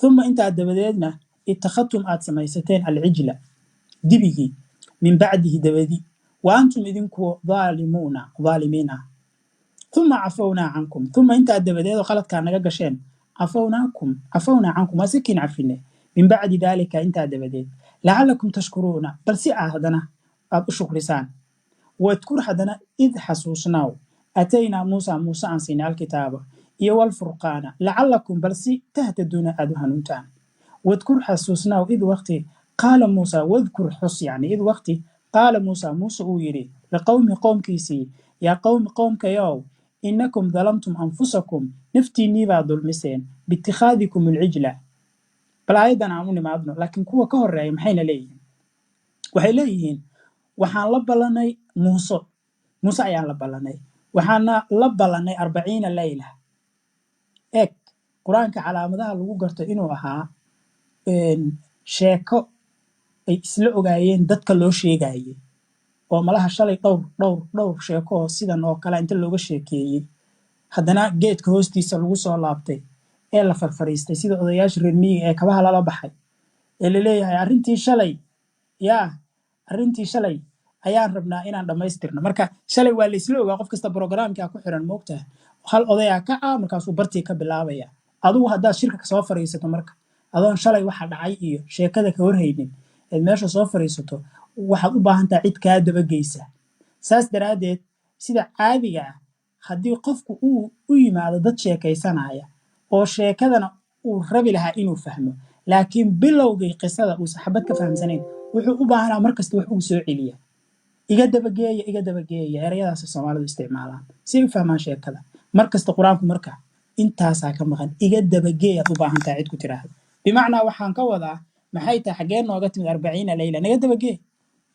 uma intaa dabadeedna ittakhadtum aad samaysateen alcijla dibigii min bacdihi dabadi wa antum idinku dhaalimiin ah uma cafownaa cankum uma intaa dabadeed oo qaladkaa naga gasheen cafownaa cankum waa sikiin cafine min bacdi daalika intaa dabadeed lacalakum tashkuruuna bal si haddana aad u shukrisaan wadkur haddana id xasuusnaaw ataynaa muusa muuse aan siinay alkitaaba iyo walfurqaana lacalakum bal si tahtaduuna aad u hanuuntaan wadkur xasuusnaaw id waqti qaala muusa wadkur xus yani id waqti qaala muusa muuse uu yidhi liqowmi qowmkiisii yaa qowmi qowmkayow inakum dalamtum anfusakum naftiinnii baa dulmiseen biitikhaadikum alcijla bal aayaddan aan u nimaadno laakiin kuwa ka horeeya maxayna leeyihiin waxay leeyihiin waxaan la ballanay muuse ayaan la ballanay waxaana la ballanay 40 layla eeg qur-aanka calaamadaha lagu garto inuu ahaa sheeko ay isla ogaayeen dadka loo sheegayey oo malaha shalay dhowr sheeko oo sidan oo kale inta looga sheekeeyey haddana geedka hoostiisa lagu soo laabtay ee la farfariistay sida odayaasha reer miyiga ee kabaha lala baxay ee la leeyahay arrintii shalay ayaan rabnaa inaan dhammaystirno marka shalay waa la isla ogaa qof kasta brogramkaa ku xiran moogtaha hal odayaa kaca markaasuu bartii ka bilaabaya adugu haddaad shirka kasoo fariisato marka adoon shalay waxa dhacay iyo sheekada ka horhaynin eed meesha soo fariisato waxaad u baahantaa cid kaa dabageysa saas daraaddeed sida caadiga ah haddii qofku uu u yimaado dad sheekaysanaya oo sheekadana uu rabi lahaa inuu fahmo laakiin bilowgay qisada uu saxabad ka fahamsanayn wuxuu u baahanaa markasta wax ugu soo celiya iga dabageeya erayadaas Soomaalidu isticmaalaan si ay u fahmaan sheekada markasta quraanku marka intaasaa ka maqan iga dabageeya u baahan tahay cid ku tiraahdo bimacnaa waxaan ka wadaa maxay tahay xageen nooga timid 40 layla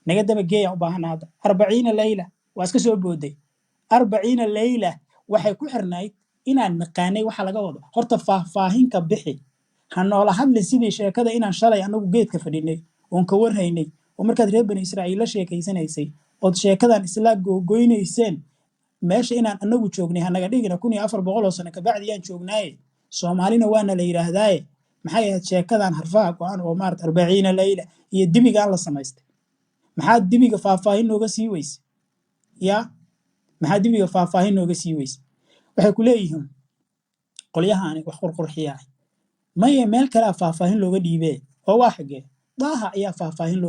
naga dabageeya u baahan hada 40 layla waa iska soo booday 40 layla waxay ku xirnayd inaan naqaanay waxa laga wado horta faahfaahinka bixi ha noola hadlin sidii sheekada inaan shalay anagu geedka fadhinay oon ka warhaynay oo markaad reer bani Israa'iil la sheekaysanaysay oo sheekadan isla goynayseen meesha inaan anagu joognay hanaga dhigina 1400 sano ka bacdi aan joognay Soomaalina waana la yiraahdaaye maxay ahayd sheekadan harfaha go'an oo maart 40 layla iyo dibiga la samaystay maxaa dibiga faahfaahin nooga sii weysay maxaa dibiga faahfaahin nooga sii weyse waxay ku leeyihiin qolyahaani wax qurqurxiyaa maye meel kalea faahfaahin looga dhiibee oo waa xagee daaha ayaa faahfaahin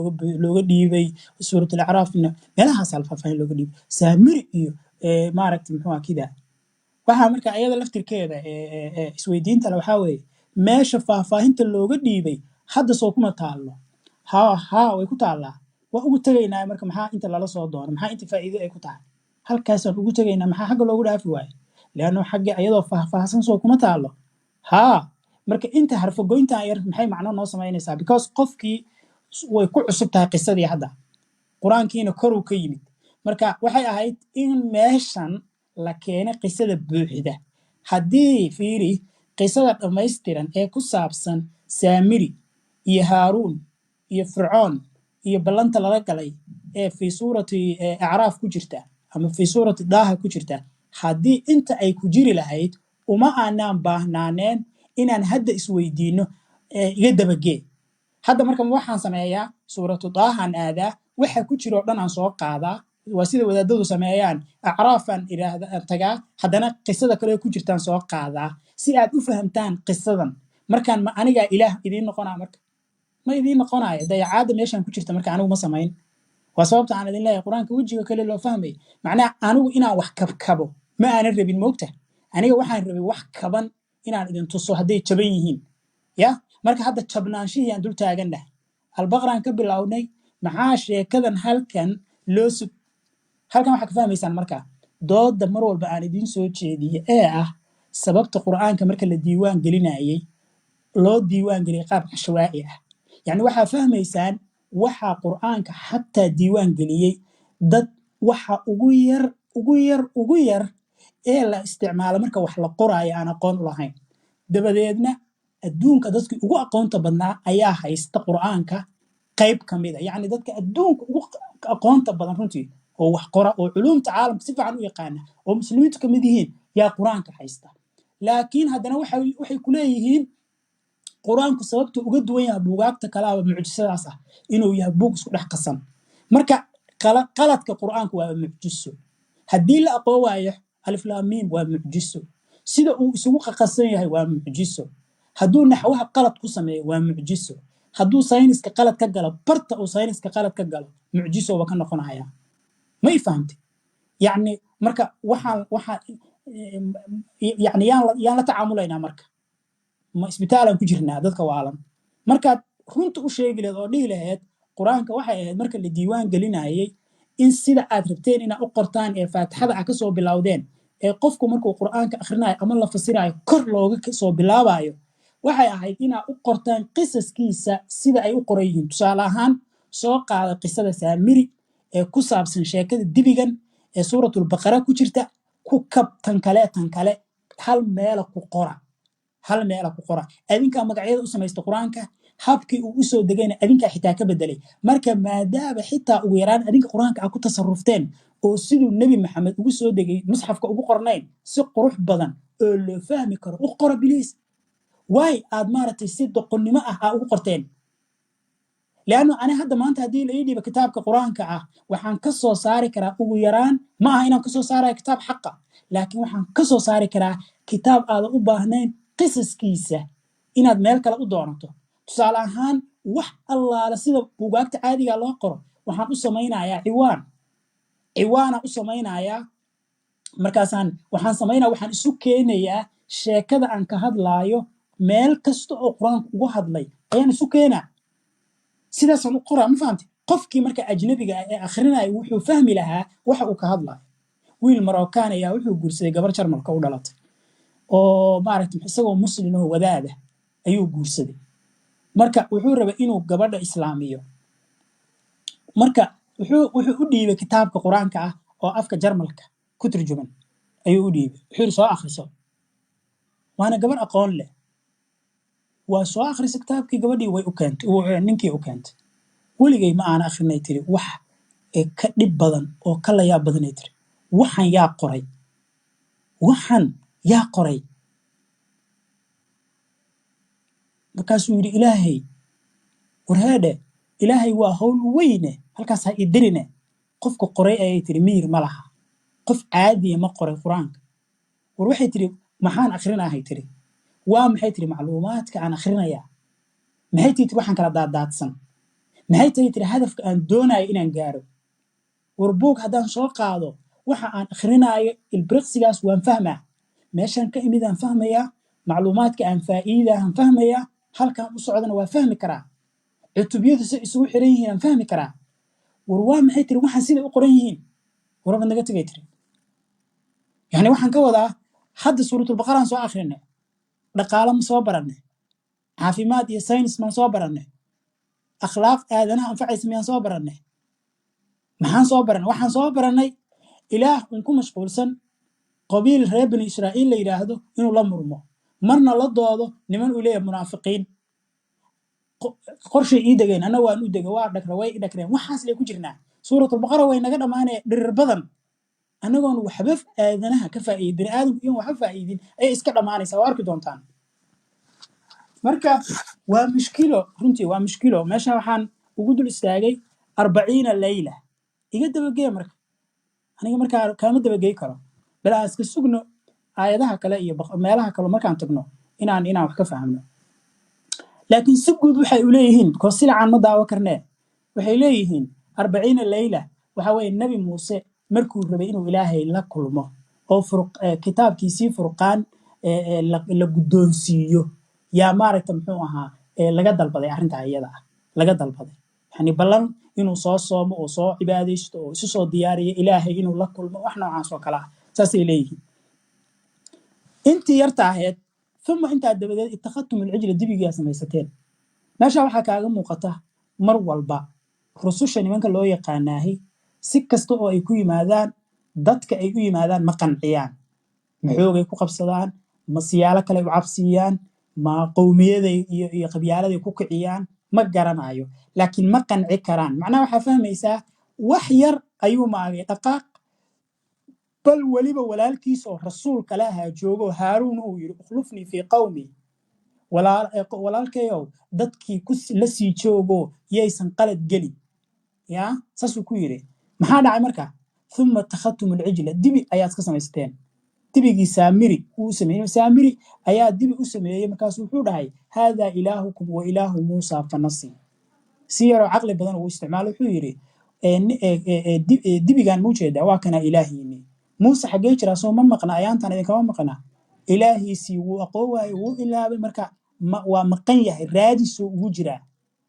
looga dhiibay suuratul acraafna meelahaasaa faahfaahin looga dhiibay saamiri iyo maaragta muxuu kida waxaa marka ayada laftirkeeda isweydiinta le waxaa weeye meesha faahfaahinta looga dhiibay hadda soo kuma taallo haa way ku taallaa waa ugu tegaynaa marka maxaa inta lala soo doono maxaa inta faa'iido ay ku tahay halkaasaan ugu tegaynaa maxaa xagga loogu dhaafi waayo leanno xagga ayadoo faahfaahsan soo kuma taallo haa marka inta harfagoyntan yar maxay macno noo samaynaysaa because qofkii way ku cusub tahay qisadii hadda qur-aankiina koruu ka yimid marka waxay ahayd in meeshan la keenay qisada buuxda haddii fiiri qisada dhammaystiran ee ku saabsan saamiri iyo haaruun iyo fircoon iyo ballanta lala galay ee fii suurati acraaf ku jirta ama fii suurati daaha ku jirta haddii inta ay ku jiri lahayd uma aanaan baahnaaneen inaan hadda isweydiino iga dabagee hadda marka waxaan sameeyaa suuratu daahan aadaa waxa ku jiro dhan aan soo qaadaa waa sida wadaadadu sameeyaan acraafan tagaa haddana qisada kale ku jirtaan soo qaadaa si aad u fahamtaan qisadan markaan ma anigaa ilaah idiin noqonaa marka ma idiin noqonayo dayacaadda meeshaan ku jirta marka anigu ma samayn waa sababta aan idin leeyahay qur-aanka wejiga kale loo fahmay macnaha anigu inaan wax kabkabo ma aanan rabin moogta aniga waxaan rabay wax kaban inaan idin tuso hadday jaban yihiin ya marka hadda jabnaanshihii aan dul taagannahay albaqraan ka bilownay maxaa sheekadan halkan loo sug halkan waxaa ka fahmaysaan marka dooda mar walba aan idiin soo jeediye ee ah sababta qur'aanka marka la diiwaan gelinayay loo diiwaan geliyay qaab cashwaa'i ah yacni waxaa fahmaysaan waxaa qur'aanka xataa diiwaan geliyey dad waxa ugu yar ee la isticmaalo marka wax la qoraayo aan aqoon u lahayn dabadeedna adduunka dadkii ugu aqoonta badnaa ayaa haysta qur'aanka qayb ka mid a yacni dadka adduunka ugu aqoonta badan runtii oo wax qora oo culuumta caalamka si fiican u yaqaana oo muslimiintu ka mid yihiin yaa qur'aanka haysta laakiin haddana waxay ku leeyihiin qur'aanku sababta uga duwan yahay buugaagta kalaaba mucjisadaas ah inuu yahay buug isku dhex qasan marka qaladka qur'aanku waa mucjiso haddii la aqoon waayo alif laam miim waa mucjiso sida uu isugu qaqasan yahay waa mucjiso hadduu naxwaha qalad ku sameeyo waa mucjiso hadduu sayniska qalad ka galo barta uu sayniska qalad ka galo mucjiso waa ka noqonaya ma fahamtay yacni marka waxaan yacni yaan la tacaamulaynaa marka ma isbitaalaan ku jirnaa dadka waalan markaad runta u sheegi lahayd oo dhihi lahayd qur-aanka waxay ahayd marka la diiwaan gelinayay in sida aad rabteen inaad u qortaan ee faatixada aad ka soo bilowdeen ee qofku markuu qur'aanka akhrinayo ama la fasirayo kor looga soo bilaabayo waxay ahayd inaad u qortaan qisaskiisa sida ay u qoran yihiin tusaale ahaan soo qaada qisada saamiri ee ku saabsan sheekada dibigan ee suuratul baqara ku jirta ku kab tan kale hal meela ku qora adinkaa magacyada u samaysta qur-aanka habkii uu u soo degayna adinkaa xitaa ka bedelay marka maadaama xitaa ugu yaraan adinka qur-aanka aad ku tasarufteen oo siduu nebi maxamed ugu soo degay musxafka ugu qornayn si qurux badan oo loo fahmi karo u qora biliis waay aad maaragtay si doqonnimo ah aa ugu qorteen leanno ani hadda maanta haddii la ii dhiibo kitaabka qur-aanka ah waxaan ka soo saari karaa ugu yaraan ma aha inaan kasoo saarayo kitaab xaqa laakiin waxaan ka soo saari karaa kitaab aadan u baahnayn qisaskiisa inaad meel kale u doonato tusaale ahaan wax allaala sida buugaagta caadiga loo qoro waxaan u samaynayaa ciwaanaan u samaynayaa markaasaan waxaan isu keenayaa sheekada aan ka hadlaayo meel kasta oo qur-aanku ugu hadlay ayaan isu keenaa sidaasaan u qoraa ma fahamtay qofkii marka ajnabiga ah ee akhrinayo wuxuu fahmi lahaa waxa uu ka hadlayo wiil marookaan ayaa wuxuu guursaday gabar jarmalka u dhalatay oo maaragtay isagoo muslim oo wadaada ayuu guursaday marka wuxuu rabay inuu gabadha islaamiyo marka wuxuu u dhiibay kitaabka qur-aanka ah oo afka jarmalka ku turjuman ayuu u dhiibay wuxuu yidhi soo akhriso waana gabar aqoon leh waa soo akhrisa kitaabkii gabadhii way u keentay ninkii u keentay weligay ma aana akhrinay tiri wax ka dhib badan oo ka layaab badanay tiri waxan yaa qoray markaasuu yidhi ilaahay warheedhe ilaahay waa howl weyne halkaas ha idirine qofka qoray ayay tiri miyir ma laha qof caadiya ma qoray qur-aanka war waxay tiri maxaan akhrinahay tiri waa maxay tiri macluumaadka aan akhrinayaa maxay tiri waxaan kala daadaadsan maxay tiri hadafka aan doonayo inaan gaaro war buug haddaan soo qaado waxa aan akhrinayo ilbiriqsigaas waan fahmaa meeshaan ka imid aan fahmayaa macluumaadka aan faa'iidaan fahmayaa halkaan u socdana waa fahmi karaa cutubyadu si isugu xiran yihiin aan fahmi karaa war waa maxay tiri waxaan siday u qoran yihiin waraba naga tegay tiri yani waxaan ka wadaa hadda suuratulbaqaraan soo akhrinay dhaqaalo ma soo barannay caafimaad iyo saynis maan soo barannay akhlaaq aadanaha anfacaysa miyaan soo barannay maxaan soo barannay waxaan soo barannay ilaah un ku mashquulsan qabiil reer bani israa'iil la yidhaahdo inuu la murmo marna la doodo niman uu leeyahay munaafiqiin qorshay ii degeen anna waan u dega waa dhagra way i dhagreen waxaas lee ku jirnaa suuratulbaqara way naga dhammaanaya dhirir badan annagoon waxba aadanaha ka faa'iidin bini aadamku iyon waxba faa'iidin ayay iska dhammaanaysaa waa arki doontaan marka waa mushkilo runtii waa mushkilo meesha waxaan ugu dul istaagay 40 layla iga dabagee marka aniga markaa kaama dabagey karo bal aan iska sugno aayadaha kale iyo meelaha kale markaan tagno inaan wax ka fahamno laakiin si guud waxay u leeyihiin ko silacaan ma daawo karnee waxay leeyihiin 40 layla waxa weeye nabi muuse markuu rabay inuu ilaahay la kulmo oo kitaabkiisii furqaan la guddoonsiiyo yaa maaragta muxuu ahaa laga dalbaday arrintaa iyada ah laga dalbaday yani ballan inuu soo soomo oo soo cibaadaysto oo isu soo diyaariyo ilaahay inuu la kulmo wax noocaas oo kale ah saasay leeyihiin intii yarta ahayd uma intaa dabadeed ittakhadtum alcijla dibigaa samaysateen meesha waxaa kaaga muuqata mar walba rususha nimanka loo yaqaanaahi si kasta oo ay ku yimaadaan dadka ay u yimaadaan ma qanciyaan maxoogay ku qabsadaan ma siyaalo kale u cabsiiyaan ma qowmiyaday iyo qabyaaladay ku kiciyaan ma garanayo laakiin ma qanci karaan macnaha waxaa fahmaysaa wax yar ayuu maagay dhaqaaq bal weliba walaalkiis oo rasuul kale ahaa joogo haaruun uu yidhi ukhlufnii fii qawmi walaalkayow dadkii la sii joogo yaysan qalad gelin yaa saasuu ku yidhi maxaa dhacay marka uma ittakhadtum alcijla dibi ayaad ka samaysteen dibigii saamiri uu sameeyey saamiri ayaa dibi u sameeyey markaasuu wuxuu dhahay haadaa ilaahukum wa ilaahu muusa fanasi si yaroo caqli badan uu isticmaalo wuxuu yidhi dibigan muu jeedaa waa kana ilaahiini muuse xaggee jiraa soo ma maqna ayaantan idinkama maqna ilaahiisii wuu aqoon waayey wuu ilaabay marka waa maqan yahay raadisuu ugu jiraa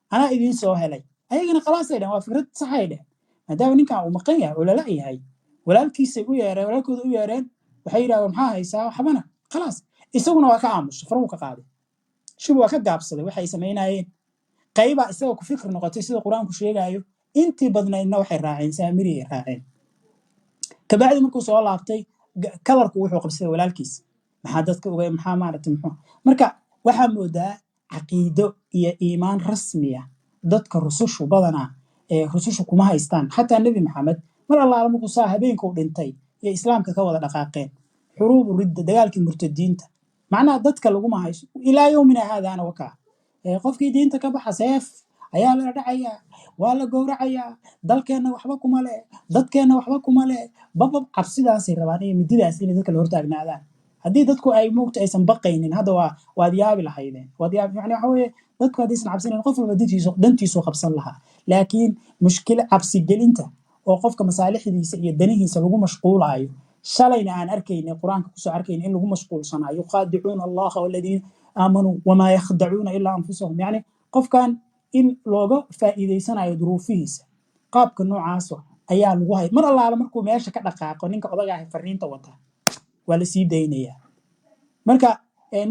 anaa idiin soo helay ayagana khalaasay dhehen waa fikrad saxay dhehen maadaama ninkan uu maqan yahay oo lala yahay walaalkiisay u yeereen walaalkooda u yeereen waxay yidhahdeen maxaa haysaa waxbana khalaas isaguna waa ka aamusay faruu ka qaaday shub waa ka gaabsaday waxay samaynayeen qaybaa isagoo ku fikir noqotay sida qur-aanku sheegaayo intii badnaydna waxay raaceen saamiri ay raaceen kabacdi markuu soo laabtay kalarku wuxuu qabsaday walaalkiis maxaa dadka ogay maxaa maaragtay muxuu marka waxaa moodaa caqiido iyo iimaan rasmiya dadka rusushu badanaa rusushu kuma haystaan xataa nebi maxamed mar allaala markuu saa habeenkuu dhintay iyo islaamka ka wada dhaqaaqeen xuruubu ridda dagaalkii murtadiinta macnaha dadka laguma hayso ilaa yowmina haadaana wakaa qofkii diinta ka baxa seef ayaa la dhacayaa waa la gowracayaa dalkeenna waxba kuma leh dadkeenna waxba kuma leh babab cabsidaasay rabaan iyo mididaas inay dadka la hortaagnaadaan haddii dadku ay moogta aysan baqaynin hadda waad yaabi lahaydeen yani waxa weeye dadku haddaysan cabsanayn qof walba dantiisu qabsan lahaa laakiin mushkila cabsigelinta oo qofka masaalixdiisa iyo danihiisa lagu mashquulaayo shalayna aan arkayna qur-aanka kusoo arkayna in lagu mashquulsanaayo yuqaadicuuna allaha waladiina aamanuu wamaa yakhdacuuna ilaa anfusahum yani qofkan in looga faa'iidaysanayo duruufihiisa qaabka noocaasa ayaa lagu hay mar allaala markuu meesha ka dhaqaaqo ninka odagaahay fariinta wata waa la sii daynayaa marka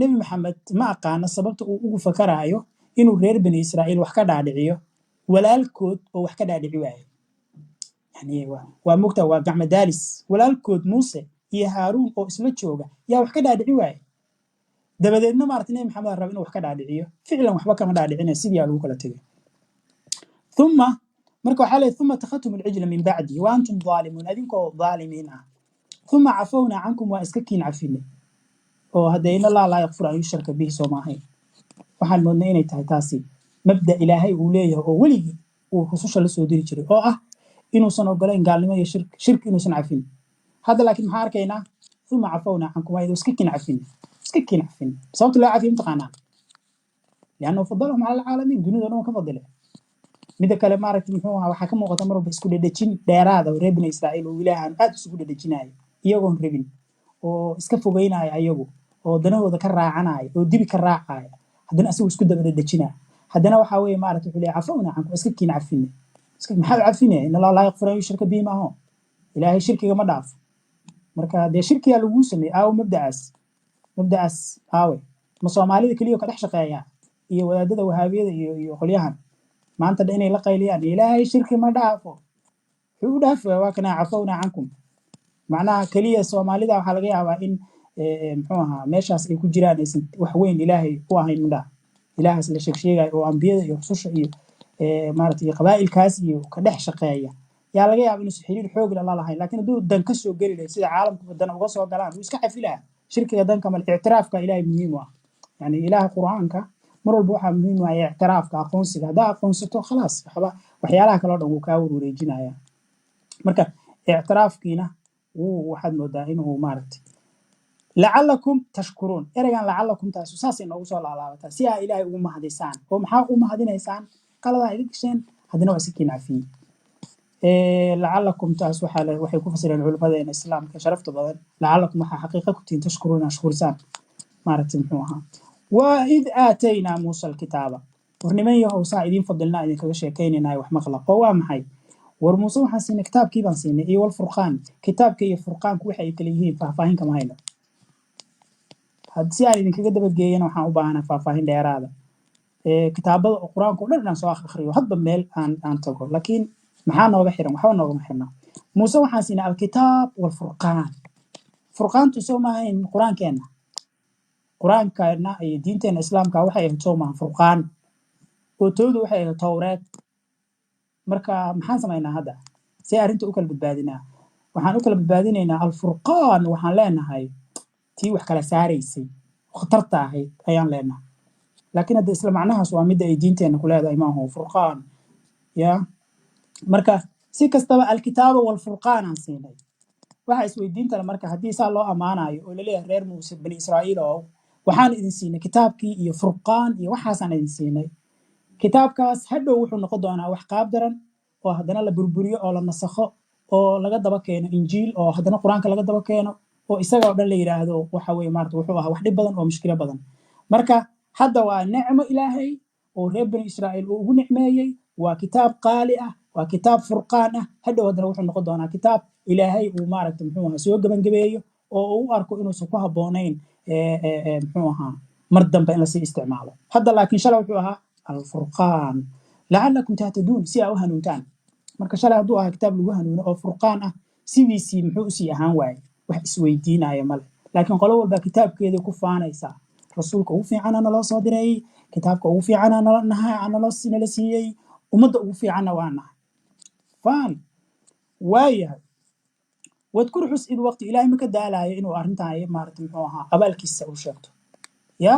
nebi maxamed ma aqaana sababta uu ugu fakaraayo inuu reer bani israa'iil wax ka dhaadhiciyo walaalkood oo wax ka dhaadhici waayo yani waa mugta waa gacmo daalis walaalkood muuse iyo haaruun oo isla jooga yaa wax ka dhaadhici waaye dabadeedna maaragtay nebi maxamed raba inuu wax ka dhaadhiciyo ficlan waxba kama dhaadhicina sidii lagu kala tegay uma marka waxaa leeyahay uma ittakhadtum alcijla min bacdi wa antum zaalimuun adinkoo zaalimiin ah uma cafownaa cankum waa iska kiin cafinay oo haddee in allah laa yakfur an yushraka bihi soo maahayn waxaan moodnay inay tahay taasi mabda ilaahay uu leeyahay oo weligii uu rususha la soo diri jiray oo ah inuusan ogolayn gaalnimo iyo shirki inuusan cafin هذا لكن محاركينا ثم عفونا عنكم وإذا سككين عفين صوت لا عفين تقانا لأنه فضلهم على العالمين دون ذنوب كفضله ماذا كلام مارك محوها وحكموا قتمروا بسكول دجين ديرادا وربنا إسرائيل وإلهان آد سكول دجيناي يجون ربين oo iska fogeynaya ayagu oo danahooda ka raacanaya oo dibi ka raacaya haddana asagu isku daba dadajinaa haddana waxa weeye maaragtay wuxuu leeyahay cafawna canku iska kiin cafine iska maxaa cafine in allah laa yaqfuru an yushraka bihi maaho ilaahay shirkiga ma dhaafo marka dee shirkiga lagu sameeyay aawo mabdacaas aawe ma soomaalida keliya ka dhex shaqeeya iyo wadaadada wahaabiyada iyo qolyahan maanta dha inay la qayliyaan ilaahay shirki ma dhaafo wuxuu u dhaafaya waa kana cafawna cankum معناها كلية سوماليدا waxaa laga yaabaa in muxuu ahaa meeshaas ay ku jiraan aysan wax weyn ilaahay ku ahayn midha ilaahaas la sheegay oo ambiyada iyo rususha iyo maaragtay qabaa'ilkaas iyo ka dhex shaqeeya yaa laga yaabaa inuu xiriir xoog la lahayn laakiin haduu dan ka soo gali sida caalamku dan uga soo galaan uu iska cafilaa shirkiga danka mal i'tiraafka ilaahay muhiim ah yani ilaaha quraanka mar walba waxa muhiim ah i'tiraafka aqoonsiga hadaa aqoonsato khalaas waxyaalaha kale oo dhan uu ka wareejinaya marka i'tiraafkiina waxaad moodaa inuu maaragtay lacalakum tashkuruun eraygan lacalakum taas saasay noogu soo laalaabataa si aa ilaahay ugu mahadisaan oo maxaa u mahadinaysaan qaladaa idin gasheen haddana waa sikiin cafiye lacalakum taas waxay ku fasireen culimadeena islaamka sharafta badan lacalakum waxaa xaqiiqa ku tihiin tashkuruun ashkursaan maaragtay muxuu ahaa waa id aataynaa muusa alkitaaba warniman yahow saa idiin fadilnaa idinkaga sheekaynaynaa wax maqla oo waa maxay ورموسى waxaan siinay kitaabkii baan siinay iyo wal furqaan kitaabka iyo furqaanku waxa ay kala yihiin faahfaahin kama hayno hadii aan idinkaga daba geeyana waxaan u baahanahay faahfaahin dheeraada kitaabada quraanka oo dhan soo akhriyo hadba meel aan tago laakiin maxaa nooga xiran waxba nooga xirna muuse waxaan siinay alkitaab wal furqaan furqaantu soo maahayn quraankeena iyo diinteena islaamka waxay ahayd soo maahan furqaan oo toodu waxay ahayd tawreed marka maxaan sameynaa hadda si arinta u kala badbaadinaa waxaan u kala badbaadinaynaa alfurqaan waxaan leenahay tii wax kala saaraysay khatarta ahayd ayaan leenahay laakiin hadda isla macnahaas waa mid ay diinteena ku leedahay maaha furqaan ya marka si kastaba alkitaaba wal furqaan aan siinay waxa isweydiinta marka haddii saa loo amaanayo oo la leeyahay reer muuse bani israa'iil oo waxaan idin siinay kitaabkii iyo furqaan iyo waxaasaan idin siinay kitaabkaas hadhow wuxuu noqon doonaa wax qaab daran oo haddana la burburiyo oo la nasakho oo laga daba keeno injiil oo haddana quraanka laga daba keeno oo isaga oo dhan la yiraahdo waxa weeye maarta wuxuu ahaa wax dhib badan oo mushkil badan marka hadda waa nicmo ilaahay oo reer bani israa'iil uu ugu nicmeeyay waa kitaab qaali ah waa kitaab furqaan ah hadhow haddana wuxuu noqon doonaa kitaab ilaahay uu maaragtay muxuu ahaa soo gabangabeeyo oo uu u arko inuusan ku habboonayn muxuu ahaa mar dambe in la sii isticmaalo hadda laakiin shalay wuxuu ahaa الفرقان لعلكم تهتدون سي او هنونتان marka shalay haduu ahaa kitaab lagu hanuuno oo furqaan ah sidiisii muxuu sii ahaan waayay wax isweydiinaya male laakiin qolo walba kitaabkeeda ku faanaysa rasuulka ugu fiican ana loo soo diray kitaabka ugu fiican ana loo siiyay ummadda ugu fiican waa nahay faan waaya wadkur xus id waqti ilaahay ma ka daalayo inuu arintan ay maartay muxuu ahaa abaalkiisa u sheegto ya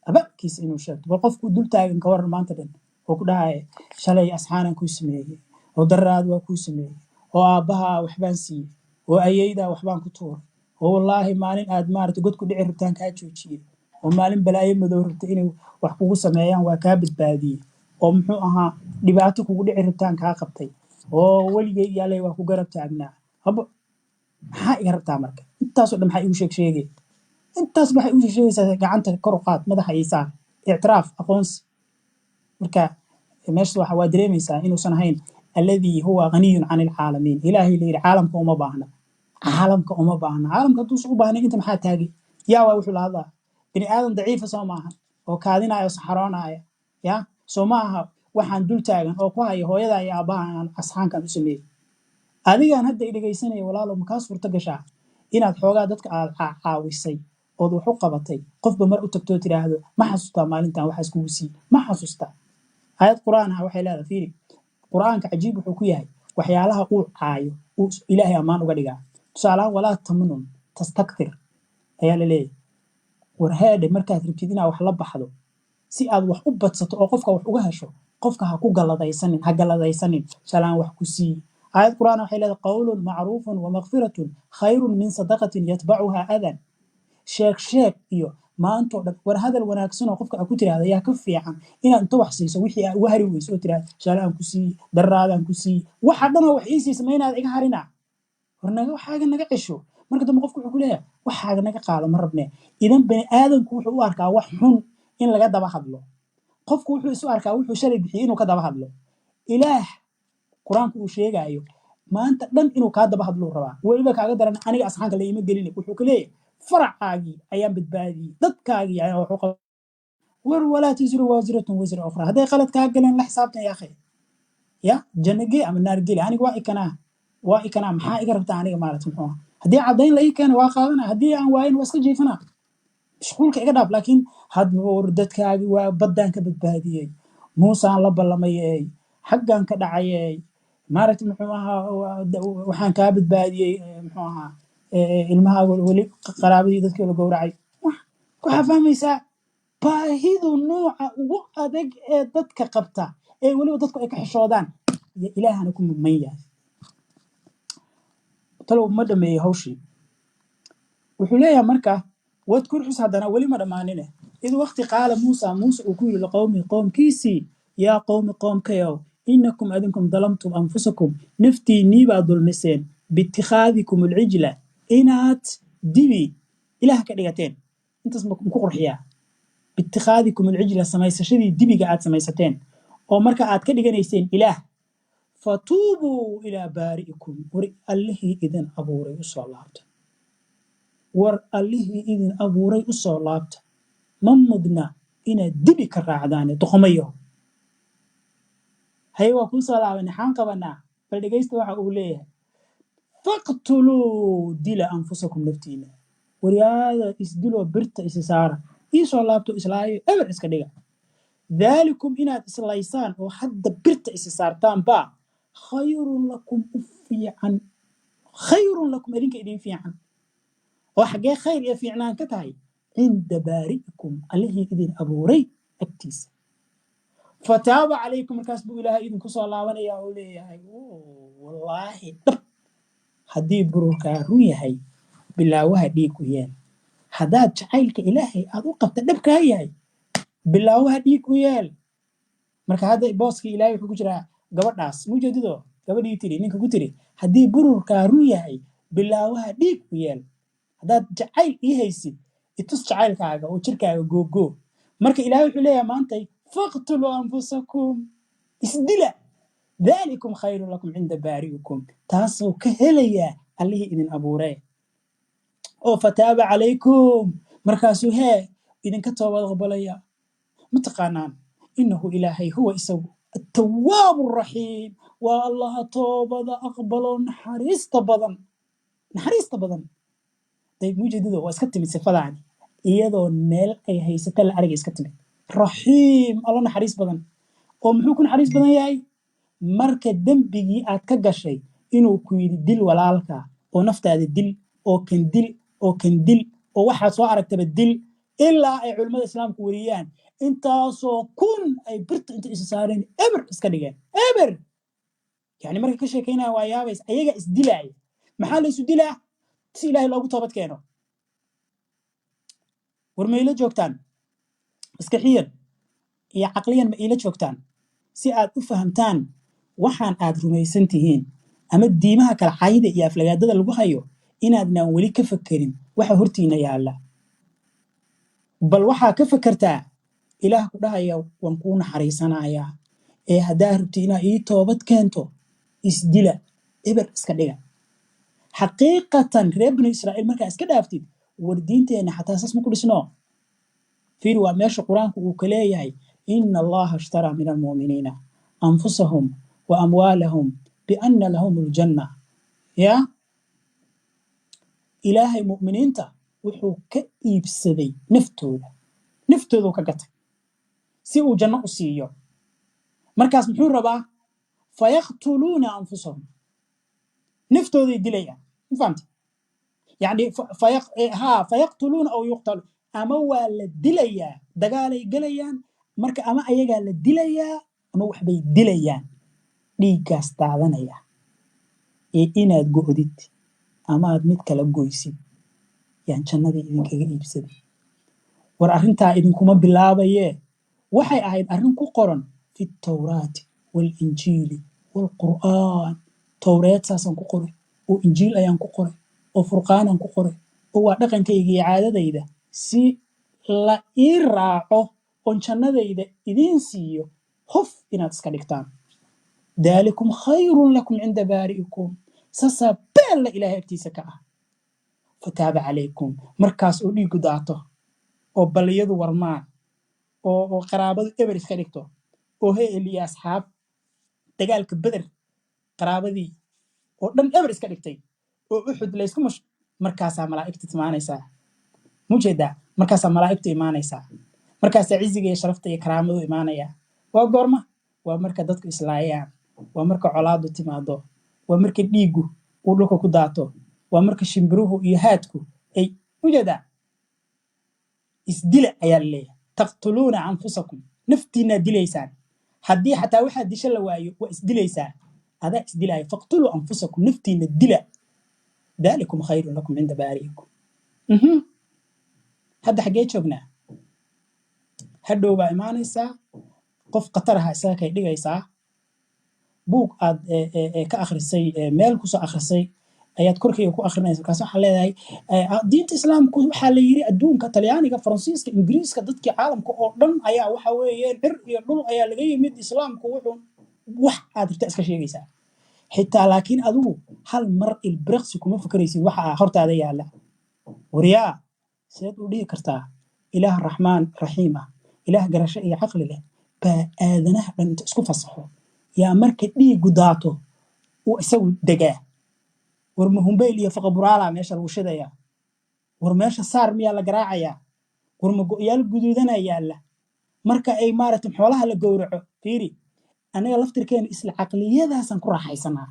abaalkiisa inuu sheegto bal qofku dul taagan ka waran maanta dhan oo ku dhahay shalay asxaanan ku sameeyay oo daraad waa ku sameeyay oo aabaha waxbaan siiyay oo ayeyda waxbaan ku tuuray oo wallaahi maalin aad maartay god ku dhici rabtaan ka joojiyay oo maalin balaayo madow rabtay inay wax kugu sameeyaan waa ka badbaadiyay oo muxuu ahaa dhibaato kugu dhici rabtaan ka qabtay oo waligay yaalay waa ku garab taagnaa haba maxaa iga rabtaa marka intaas oo dhan maxaa igu sheegay intaas waxay u sheegaysaa gacanta kor u qaad madaxa iisaa i'tiraaf aqoonsi marka meesha waxa dareemaysaa inuusan ahayn alladhi huwa ghaniyun 'anil 'alamin ilaahi leeyahay caalamka uma baahna caalamka tuu u baahnay inta maxaa taagay yaa waa wuxuu lahada bini aadan daciif soo maaha oo kaadinaayo saxaroonaya ya soo maaha waxaan dul taagan oo ku hayo hooyada iyo aabaha aan asxaankan u sameeyay adigaan hadda dhageysanay walaalo ma ka suurta gashaa inaad xoogaa dadka aad caawisay oo wax u qabatay qofba mar u tagto tiraahdo ma xasuustaa maalintan waxaas kugu sii ma xasuustaa ayad quraan ah waxay leedahay fiiri quraanka cajiib wuxuu ku yahay waxyaalaha uu caayo uu ilaahay amaan uga dhigaa tusaalaha walaa tamnun tastakthir ayaa la leeyahay warheede markaad rabtid inaad wax la baxdo si aad wax u badsato oo qofka wax uga hesho qofka ha ku galadaysanin salaan wax ku sii آية القرآن وحيلة قول معروف ومغفرة خير من صدقة يتبعها أذى sheeg iyo maanta oo dhan war hadal wanaagsan oo qofka ku tiraahdo ayaa ka fiican inaad inta wax siiso wixii aad uga hari weyso oo tiraahdo shaalaan ku sii darraadaan ku sii waxa dhan oo wax ii siisa ma inaad iga harina warnaga waxaaga naga cisho marka dambe qofku wuxuu ku leeyahay waxaaga naga qaado ma rabne idan bani aadamku wuxuu u arkaa wax xun in laga daba hadlo qofku wuxuu isu arkaa wuxuu shalay bixiyay inuu ka daba hadlo ilaah quraanku uu sheegayo maanta dhan inuu ka daba hadlo rabaa waliba kaaga daran aniga asxaanka la ima gelin wuxuu ku leeyahay فرعاقي أيام بدبادي ضدكاقي يعني وحقوق ولا تزر وازرة وزر أخرى هذا قالت كاقلين لحسابتنا يا أخي يا جنقي أم النار قيلي أنا واي كنا محا إقرب تاني مالت محوها هدي عدين لأي كان واقعنا هدي عن واين واسكجي فنا شغولك إقرب لكن هاد وردتكاقي وبدان كبدبادي موسى لبا لمي حقا كدعي مارت محوها وحان كابدبادي محوها ilmaha wali qaraabadii dadkii la gowracay waxa fahmaysaa baahidu nooca ugu adag ee dadka qabta ee waliba dadku ay ka xishoodaan ilaahana ku mudman yahay talow ma dhameeyay hawshii wuxuu leeyahay marka wadkur xus haddana weli ma dhammaanine id waqti qaala muusa uu ku yidhi liqowmi qoomkiisii yaa qowmi qoomkayow inakum adinkum dalamtum anfusakum naftiinnii baa dulmiseen biitikhaadikum alcijla inaad dibi ilaah ka dhigateen intaas ma ku qurxiyaa biitikhaadikum alcijla samaysashadii dibiga aad samaysateen oo marka aad ka dhiganayseen ilaah fatuubuu ilaa baari'ikum war allihii idin abuuray u soo laabta war allihii idin abuuray u soo laabta ma mudna inaad dibi ka raacdaane doqomayo haye waa kuu soo laabanay xaan qabanaa bal dhegaysta waxa uu leeyahay فاقتلوا دل أنفسكم نفتينا ورياضة إسدلوا برت إسسارة إيسو الله بتو إسلاي أمر إسكديغا ذلكم إنات إسلايسان وحد برت إسسارتان با خير لكم أفيعا خير لكم إذنك إذن فيعا وحقا خير يفيعنان كتاي عند بارئكم عليه إذن أبوري أكتيس فتاب عليكم الكاسب إله إذن كسو الله وانا يا أولي والله طب haddii bururkaa run yahay bilaawaha dhiig u yeel haddaad jacaylka ilaahay aad u qabta dhabkaa yahay bilaawaha dhiig u yeel marka hadda booskii ilaahay wuxuu ku jiraa gabadhaas mujeedido gabadhii tiri ninka ku tiri haddii bururkaa run yahay bilaawaha dhiig u yeel haddaad jacayl ii haysid itus jacaylkaaga oo jirkaaga googoo marka ilaahay wuxuu leeyahay maantay faqtuluu anfusakum isdila ذلكم خير لكم عند بارئكم تاسو كهليا عليه إذن أبوري أو فتاب عليكم مركاسو هي إذن كتوب الغبليا متقانان إنه إلهي هو إسو التواب الرحيم والله توبة أقبل نحريس طبضا طيب موجد ذو واسكتمي سفلاني إيادو ميل أي هي ستال أرقى اسكتمي رحيم الله نحريس بضن ومحوكو نحريس بضن ياي marka dembigii aad ka gashay inuu ku yidhi dil walaalka oo naftaada dil oo kan dil oo waxaad soo aragtaba dil ilaa ay culimmada islaamku wariyaan intaasoo kun ay birta inta isa saareen eber iska dhigeen eber yani marka ka sheekaynaya waa yaabays ayaga isdilaaya maxaa la isu dilaa si ilaahay loogu toobad keeno war ma ila joogtaan maskaxiyan iyo caqliyan ma ila joogtaan si aad u fahamtaan waxaan aad rumaysan tihiin ama diimaha kala cayda iyo aflagaadada lagu hayo inaadnaan weli ka fakerin waxa hortiina yaalla bal waxaa ka fakertaa ilaah ku dhahaya waan kuu naxariisanayaa ee haddaa rabti inaa ii toobad keento isdila eber iska dhiga xaqiiqatan reer bani israa'iil markaa iska dhaaftid war diinteenna xataa saas ma ku dhisno fiir waa meesha qur-aanku uu ka leeyahay ina allaha ishtaraa min almu'miniina anfusahum wa amwaalahum bianna lahum aljanna ya ilaahay mu'miniinta wuxuu ka iibsaday naftooduu ka gatay si uu janno u siiyo markaas muxuu rabaa fayaqtuluuna anfusahum naftooday dilayaan ma fahamta yani fayaqtuluuna aw yuqtalu ama waa la dilayaa dagaalay gelayaan marka ama ayagaa la dilayaa ama waxbay dilayaan dhiiggaas daadanaya iyo inaad go'did ama aad mid kala goysid yaan jannadii idinkaga iibsaday. war arrintaa idinkuma bilaabayee waxay ahayd arrin ku qoran fi tawraati walinjiili waalqur'aan. towreed saasaan ku qoray, oo injiil ayaan ku qoray, oo furqaanaan ku qoray, oo waa dhaqankayga iyo caadadayda si la ii raaco oon jannadayda idiin siiyo hof inaad iska dhigtaan. daalikum khayrun lakum cinda baari'ikum, saasaa beella ilaahay agtiisa ka ah. fataaba calaykum, markaas oo dhiigu daato oo balliyadu warmaan oo qaraabadu eber iska dhigto oo heel iyo asxaab dagaalka beder qaraabadii oo dhan eber iska dhigtay oo uxud laysku markaasaa malaa'igta imaanaysaa. mujeedaa markaasaa malaa'igtu imaanaysaa, markaasaa ciziga iyo sharafta iyo karaamadu imaanaya. waa goorma? waa marka dadku islaayaan, waa marka colaadu timaado, waa marka dhiigu uu dhulka ku daato, waa marka shimbiruhu iyo haadku ay mujeedaa isdila ayaa laleeyahay. taqtuluuna anfusakum, naftiinaa dilaysaan. haddii xataa waxaa disho la waayo waa isdilaysaa, adaa isdilaayo. faqtuluu anfusakum, naftiina dila. daalikum khayrun lakum cinda baari'ikum. hadda xaggee joognaa? hadhow baa imaanaysaa, qof khatar aha isaga kay dhigaysaa. buug aad ka akhrisay, meel kusoo akhrisay ayaad korkayga ku akhrinaysa. markaas waxaa leedahay diinta islaamku waxaa la yiri adduunka, talyaaniga, faransiiska, ingiriiska, dadkii caalamka oo dhan ayaa waxa weeyeen cir iyo dhul ayaa laga yimid. islaamku wuxuu wax aad rabta iska sheegaysaa. xitaa laakiin adigu hal mar ilbiriqsi kuma fikraysid waxa hortaada yaalla. waryaa sidaad u dhihi kartaa ilaah raxmaan raxiim ah, ilaah garasho iyo caqli leh baa aadanaha dhan inta isku fasaxo yaa marka dhiigu daato uu isagu degaa. war mahumbayl iyo faqaburaala meesha lagu shidayaa? war meesha saar miyaa la garaacayaa? war ma go'yaal guduudana yaalla? marka ay maaragtay xoolaha la gowraco, fiiri anaga laftirkeenu isla caqliyadaasaan ku raaxaysanaa.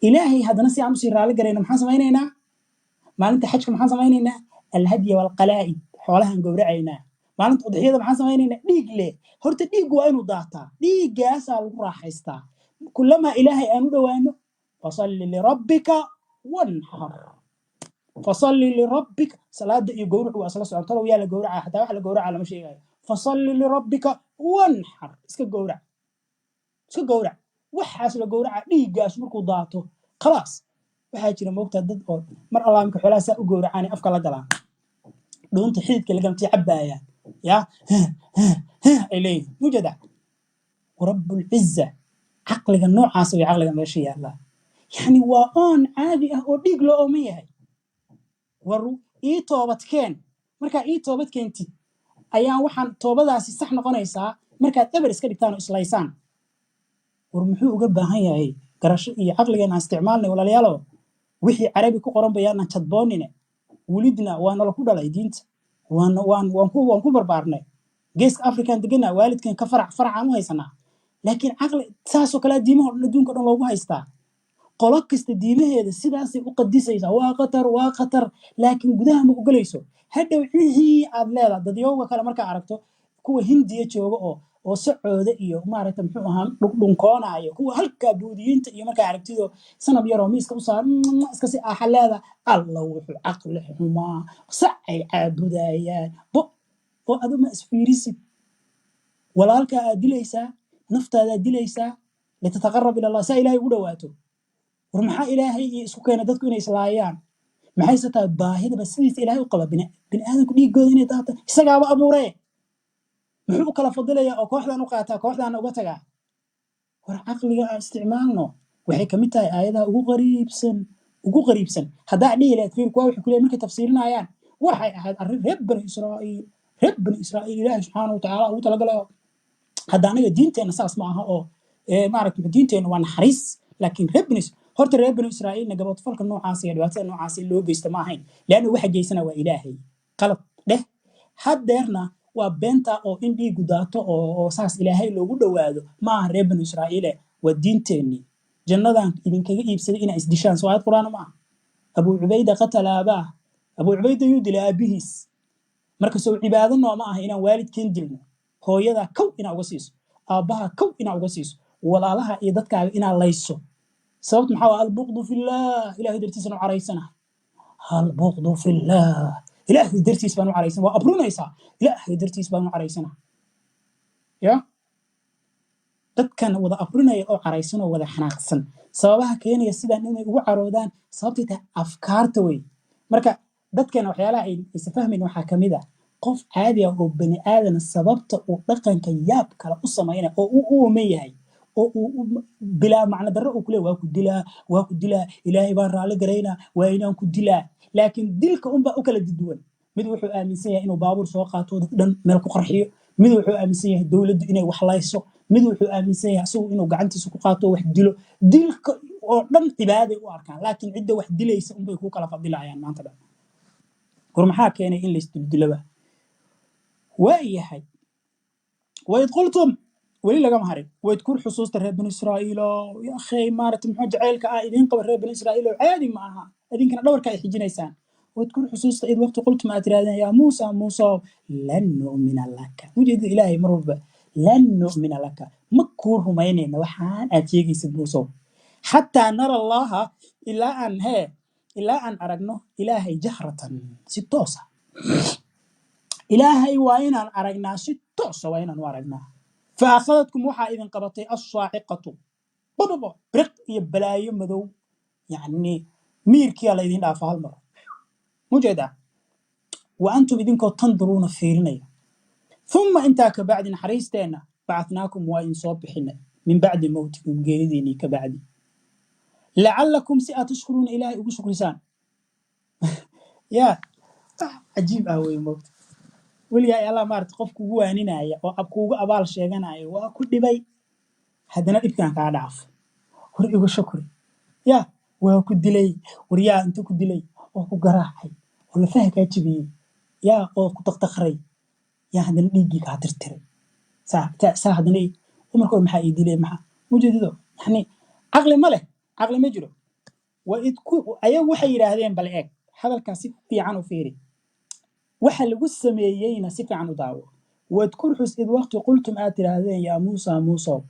ilaahay haddana si aan usii raali garayna maxaan samaynaynaa? maalinta xajka maxaan samaynaynaa? alhadya waalqalaa'id, xoolahaan gowracaynaa. maalinta udxiyada maxaan samaynaynaa? dhiig leh. horta dhiiggu waa inuu daataa, dhiiggaasaa lagu raaxaystaa. kulamaa ilaahay aan u dhowaano fasalli lirabbika wanxar. fasalli lirabbika, salaada iyo gowracu waa isla socon. talow yaa la gowracaa? xataa wax la gowracaa lama sheegayo. fasalli lirabbika wanxar, iska gowrac, iska gowrac. waxaas la gowraca dhiiggaas markuu daato khalaas. waxaa jira moogtaa dad oo mar allaa marka xoolaha saa u gowracaanay afka la galaan, dhuunta xididka lagamtii cabbaayaan, yaa ay leeyihin. mujada warabbulciza caqliga noocaas way caqliga meesha yaallaa. yani waa oon caadi ah oo dhiig loo ooman yahay. war ii toobadkeen. markaa ii toobad keentid ayaan waxaan toobadaasi sax noqonaysaa markaad eber iska dhigtaan oo islaysaan. war muxuu uga baahan yahay garasho iyo caqligeena aan isticmaalnay walaalayaalow? wixii carabi ku qoran bayaanan jadboonine. welidna waa nala ku dhalay diinta, waan ku barbaarnay. geeska afrikaan deganaa, waalidkan ka faracaan u haysanaa. laakiin caqli saasoo kalea diimaha dhan adduunka dhan loogu haystaa. qolo kasta diimaheeda sidaasay u qadisaysaa. waa khatar, laakiin gudaha ma ogolayso. hadhow wixii aad leedahay dadyowga kale markaa aragto, kuwa hindiya jooga oo socooda iyo maaragta muxuu ahaa dhunkoonaayo, kuwa halkaa buudiyiinta iyo markaa aragtido sanab yaroo miiska u saar iska si aaxa leeda. alla wuxuu caqli xumaa, sacay caabudayaan. oo aduma isfiirisid, walaalkaa aad dilaysaa, naftaadaa dilaysaa litataqarab ila allah, saa ilaahay ugu dhawaato. war maxaa ilaahay iyo isku keena dadku inay islaayaan? maxayse tahay baahidaba sidiisa ilaahay u qaba bini aadamku dhiiggooda inay daata isagaaba abuuree. muxuu u kala fadilayaa oo kooxdan u qaataa kooxdaana uga tagaa? war caqliga aan isticmaalno. waxay ka mid tahay aayadaha ugu qariibsan. haddaa dhihi lahayd fiir kuwa waxay ku leeyihin markay tafsiirinayaan waxay ahayd arrin reer bani israa'iil ilaahay subxaana wa tacaala ugu talagalayo. hadda anaga diinteenna saas ma aha oo maaragta diinteenna waa naxariis. laakiin horta reer bani israa'iilna gaboodfalka noocaas iyo dhibaatada noocaas loo geysta ma ahayn, leanna waxa geysana waa ilaahay. qalad dheh. haddeerna waa beenta oo in dhiigu daato oo saas ilaahay loogu dhowaado ma aha reer bani israa'iile. waa diinteennii. jannadan idinkaga iibsaday inaa isdishaan. soo aayad qur'aan ma aha. abuu cubayda qatala abaah. abuu cubayda yuu dilay aabihiis. marka soo cibaado nooma aha inaan waalidkeen dilno. hooyadaa kow inaa uga siiso, aabbaha kow inaa uga siiso, walaalaha iyo dadkaaga inaa layso. sababta maxaa waa albuqdu fillah ilaahay dartiisana u caraysana albuqdu fillah ilaahay dartiis baan u caraysana waa abrunaysaa ilaahay dartiis baan u caraysana ya dadkan wada afrinaya oo caraysan oo wada xanaaqsan sababaha keenaya sidaan inay ugu caroodaan sababtay tahay afkaarta wey marka dadkana waxyaalaha ay isa fahmayn waxaa ka mid ah qof caadi ah oo bani aadana sababta uu dhaqanka yaab kale u samaynaya oo uu uuman yahay oo uu bilaa macno darro uu kule waa ku dilaa ilaahay baan raalli garaynaa waa inaan ku dilaa laakiin dilka unbaa u kala duwan mid wuxuu aaminsan yahay inuu baabuur soo qaato dad dhan meel ku qarxiyo mid wuxuu aaminsan yahay dowladdu inay wax layso mid wuxuu aaminsan yahay isagu inuu gacantiisa ku qaato wax dilo dilka oo dhan cibaaday u arkaan laakiin cidda wax dilaysa unbay ku kala fadilayaan maanta dhan war maxaa keenay in laysdildilaba waa yahay waid qultum weli lagama harin waid kur xusuusta reer bani israa'iilo ya akhay maaragtay muxuu jacaylka ah idiin qaba reer bani israa'iilo caadi ma aha idinkana dhabarka ay xijinaysaan waid kur xusuusta id waqti qultum aad tirahdeen yaa muusa muusa lan nu'mina laka ujeeda ilaahay mar walba lan nu'mina laka ma kuu rumaynayna waxaan aad sheegaysid muusow xataa nara allaha ilaa aan aragno ilaahay jahratan si toosa ilaahay waa inaan aragnaa si toosa waa inaan u aragnaa fa akhadadkum waxaa idin qabatay assaaciqatu bababo briq iyo balaayo madow yacni miirkiyaa la idin dhaafa hal mar mujeedaa wa antum idinkoo tanduruuna fiirinaya uma intaa ka bacdi naxariisteenna bacatnaakum waa idin soo bixinay min bacdi mowtikum geeridiinii ka bacdi lacalakum si aad tashkuruuna ilaahay ugu shukrisaan yaa cajiib ah wey moogta weligaa allah maarata qof kugu waaninaya oo kuugu abaal sheeganaya waa ku dhibay haddana dhibkan kaa dhaafo war igu shukri yaa waa ku dilay war yaa inta ku dilay oo ku garaacay oo lafaha kaa jebiyey yaa oo ku taktakray yaa haddana dhiiggii kaa tirtiray saa haddana umarka hore maxaa ii dilay maxaa mujeedido yani caqli ma leh caqli ma jiro ayagu waxay yidhaahdeen bal eeg hadalkaa si fiican u fiiri waxa lagu sameeyeyna si fiican u daawo wadkur xus id waqti qultum aad tidhaahdeen yaa muusa muusow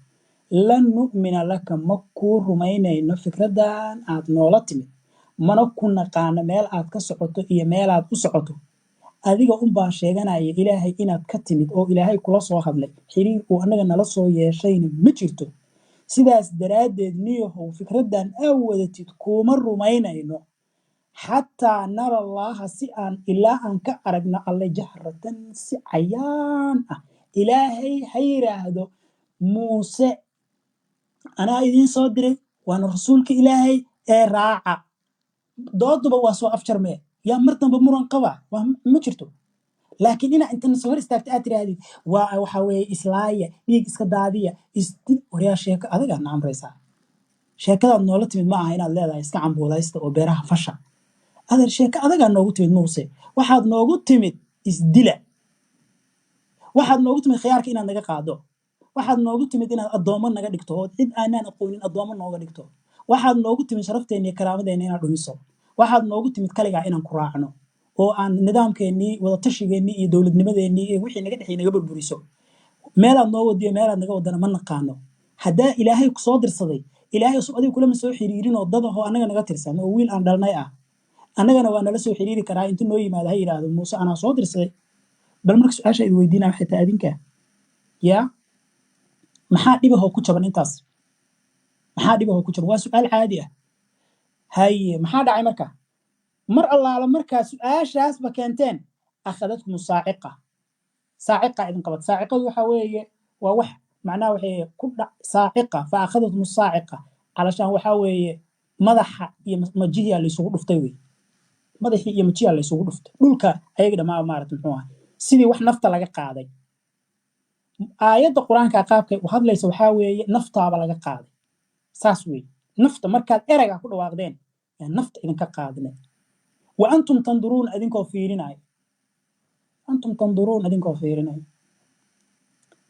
lan nu'mina laka ma kuu rumaynayno fikradan aad noola timid mana ku naqaano meel aad ka socoto iyo meel aad u socoto adiga unbaa sheeganaya ilaahay inaad ka timid oo ilaahay kula soo hadlay xiriir uu annaga nala soo yeeshayna ma jirto sidaas daraaddeed niyahow fikradan aa wadatid kuuma rumaynayno xataa nara allaha si aan ilaa aan ka aragno alle jahratan si cayaan ah ilaahay ha yiraahdo muuse anaa idiin soo diray waana rasuulka ilaahay ee raaca dooduba waa soo afjarmee yaa mar damba muran qaba waa ma jirto laakiin inaa intana soo hor istaagta aad tirahdid waxaa weeye islaaya dhiig iska daadiya isdil waryaa sheeko adagaa na amraysaa sheekadaad noola timid ma aha inaad leedahay iska cambuulaysta oo beeraha fasha adeer sheeko adagaa noogu timid muuse waxaad noogu timid isdila waxaad noogu timid khiyaarka inaad naga qaado waxaad noogu timid inaad addoommo naga dhigto oo cid aanaan aqoonin addoommo nooga dhigto waxaad noogu timid sharafteena iyo karaamadeenna inaad dhumiso waxaad noogu timid kaligaa inaan ku raacno oo aan nidaamkeennii wadatashigeennii iyo dowladnimadeennii iyo wixii naga dhexay naga burburiso meelaad noo wadiyo meelaad naga wadana ma naqaano haddaa ilaahay ku soo dirsaday ilaahay soo adiga kulama soo xiriirin oo dad ahoo annaga naga tirsan oo wiil aan dhalnay ah annagana waa nala soo xiriiri karaa inta noo yimaada ha yidhaahdo muuse anaa soo dirsaday bal marka su-aasha idi weydiinaa waxay tahay adinka yaa maxaa dhibahoo ku jaban intaas maxaa dhibahoo ku jaban waa su-aal caadi ah haye maxaa dhacay marka mar allaala markaa su-aashaasba keenteen akhadadkum saaciqa idin qabat saaciqadu waxaa weeye waa wax macnaha waxay ku dhac saaciqa fa akhadadkum saaciqa calashaan waxaa weeye madaxa iyo majihiyaa laysugu dhuftay wey madaxii iyo majiyaa laysugu dhuftay dhulka ayaga dhammaa maarata muxuu ahay sidii wax nafta laga qaaday aayadda qur-aanka qaabkay u hadlaysa waxaa weeye naftaaba laga qaaday saas weeye nafta markaad eraygaa ku dhawaaqdeen yaa nafta idinka qaadnay wa antum tanduruun idinkoo fiirinayo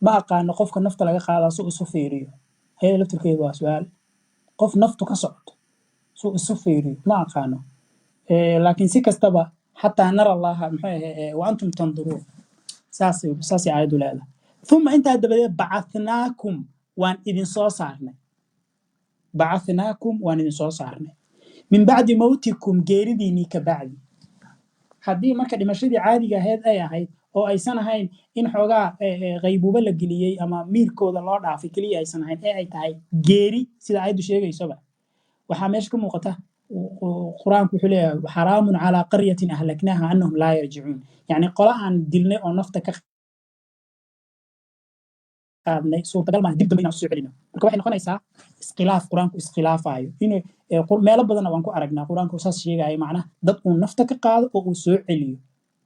ma aqaano qofka nafta laga qaadaa suu isu fiiriyo ayada laftirkeedu waa su-aal qof naftu ka socoto suu isu fiiriyo ma aqaano laakiin si kastaba xataa nara allaha muxuu ahe wa antum tanduruun saasay aayaddu leedahay uma intaa dabadeed bacathnaakum waan idin soo saarnay bacathnaakum waan idin soo saarnay min bacdi mawtikum geeridiinnii ka bacdi haddii marka dhimashadii caadiga ahayd ay ahayd oo aysan ahayn in xoogaa qaybuubo la geliyey ama miirkooda loo dhaafay keliya aysan ahayn ee ay tahay geeri sida ayaddu sheegaysoba waxaa meesha ka muuqata qur-aanku wuxuu leeyahay xaraamun calaa qaryatin ahlaknaaha annahum laa yarjicuun yacni qola aan dilnay oo nafta ka qaadnay suurtagal maaha dib dambe inaan usoo celino marka waxay noqonaysaa iskhilaaf qur-aanku iskhilaafayo inuu meelo badanna waan ku aragnaa qur-aanku saas sheegayo macnaha dad uu nafta ka qaado oo uu soo celiyo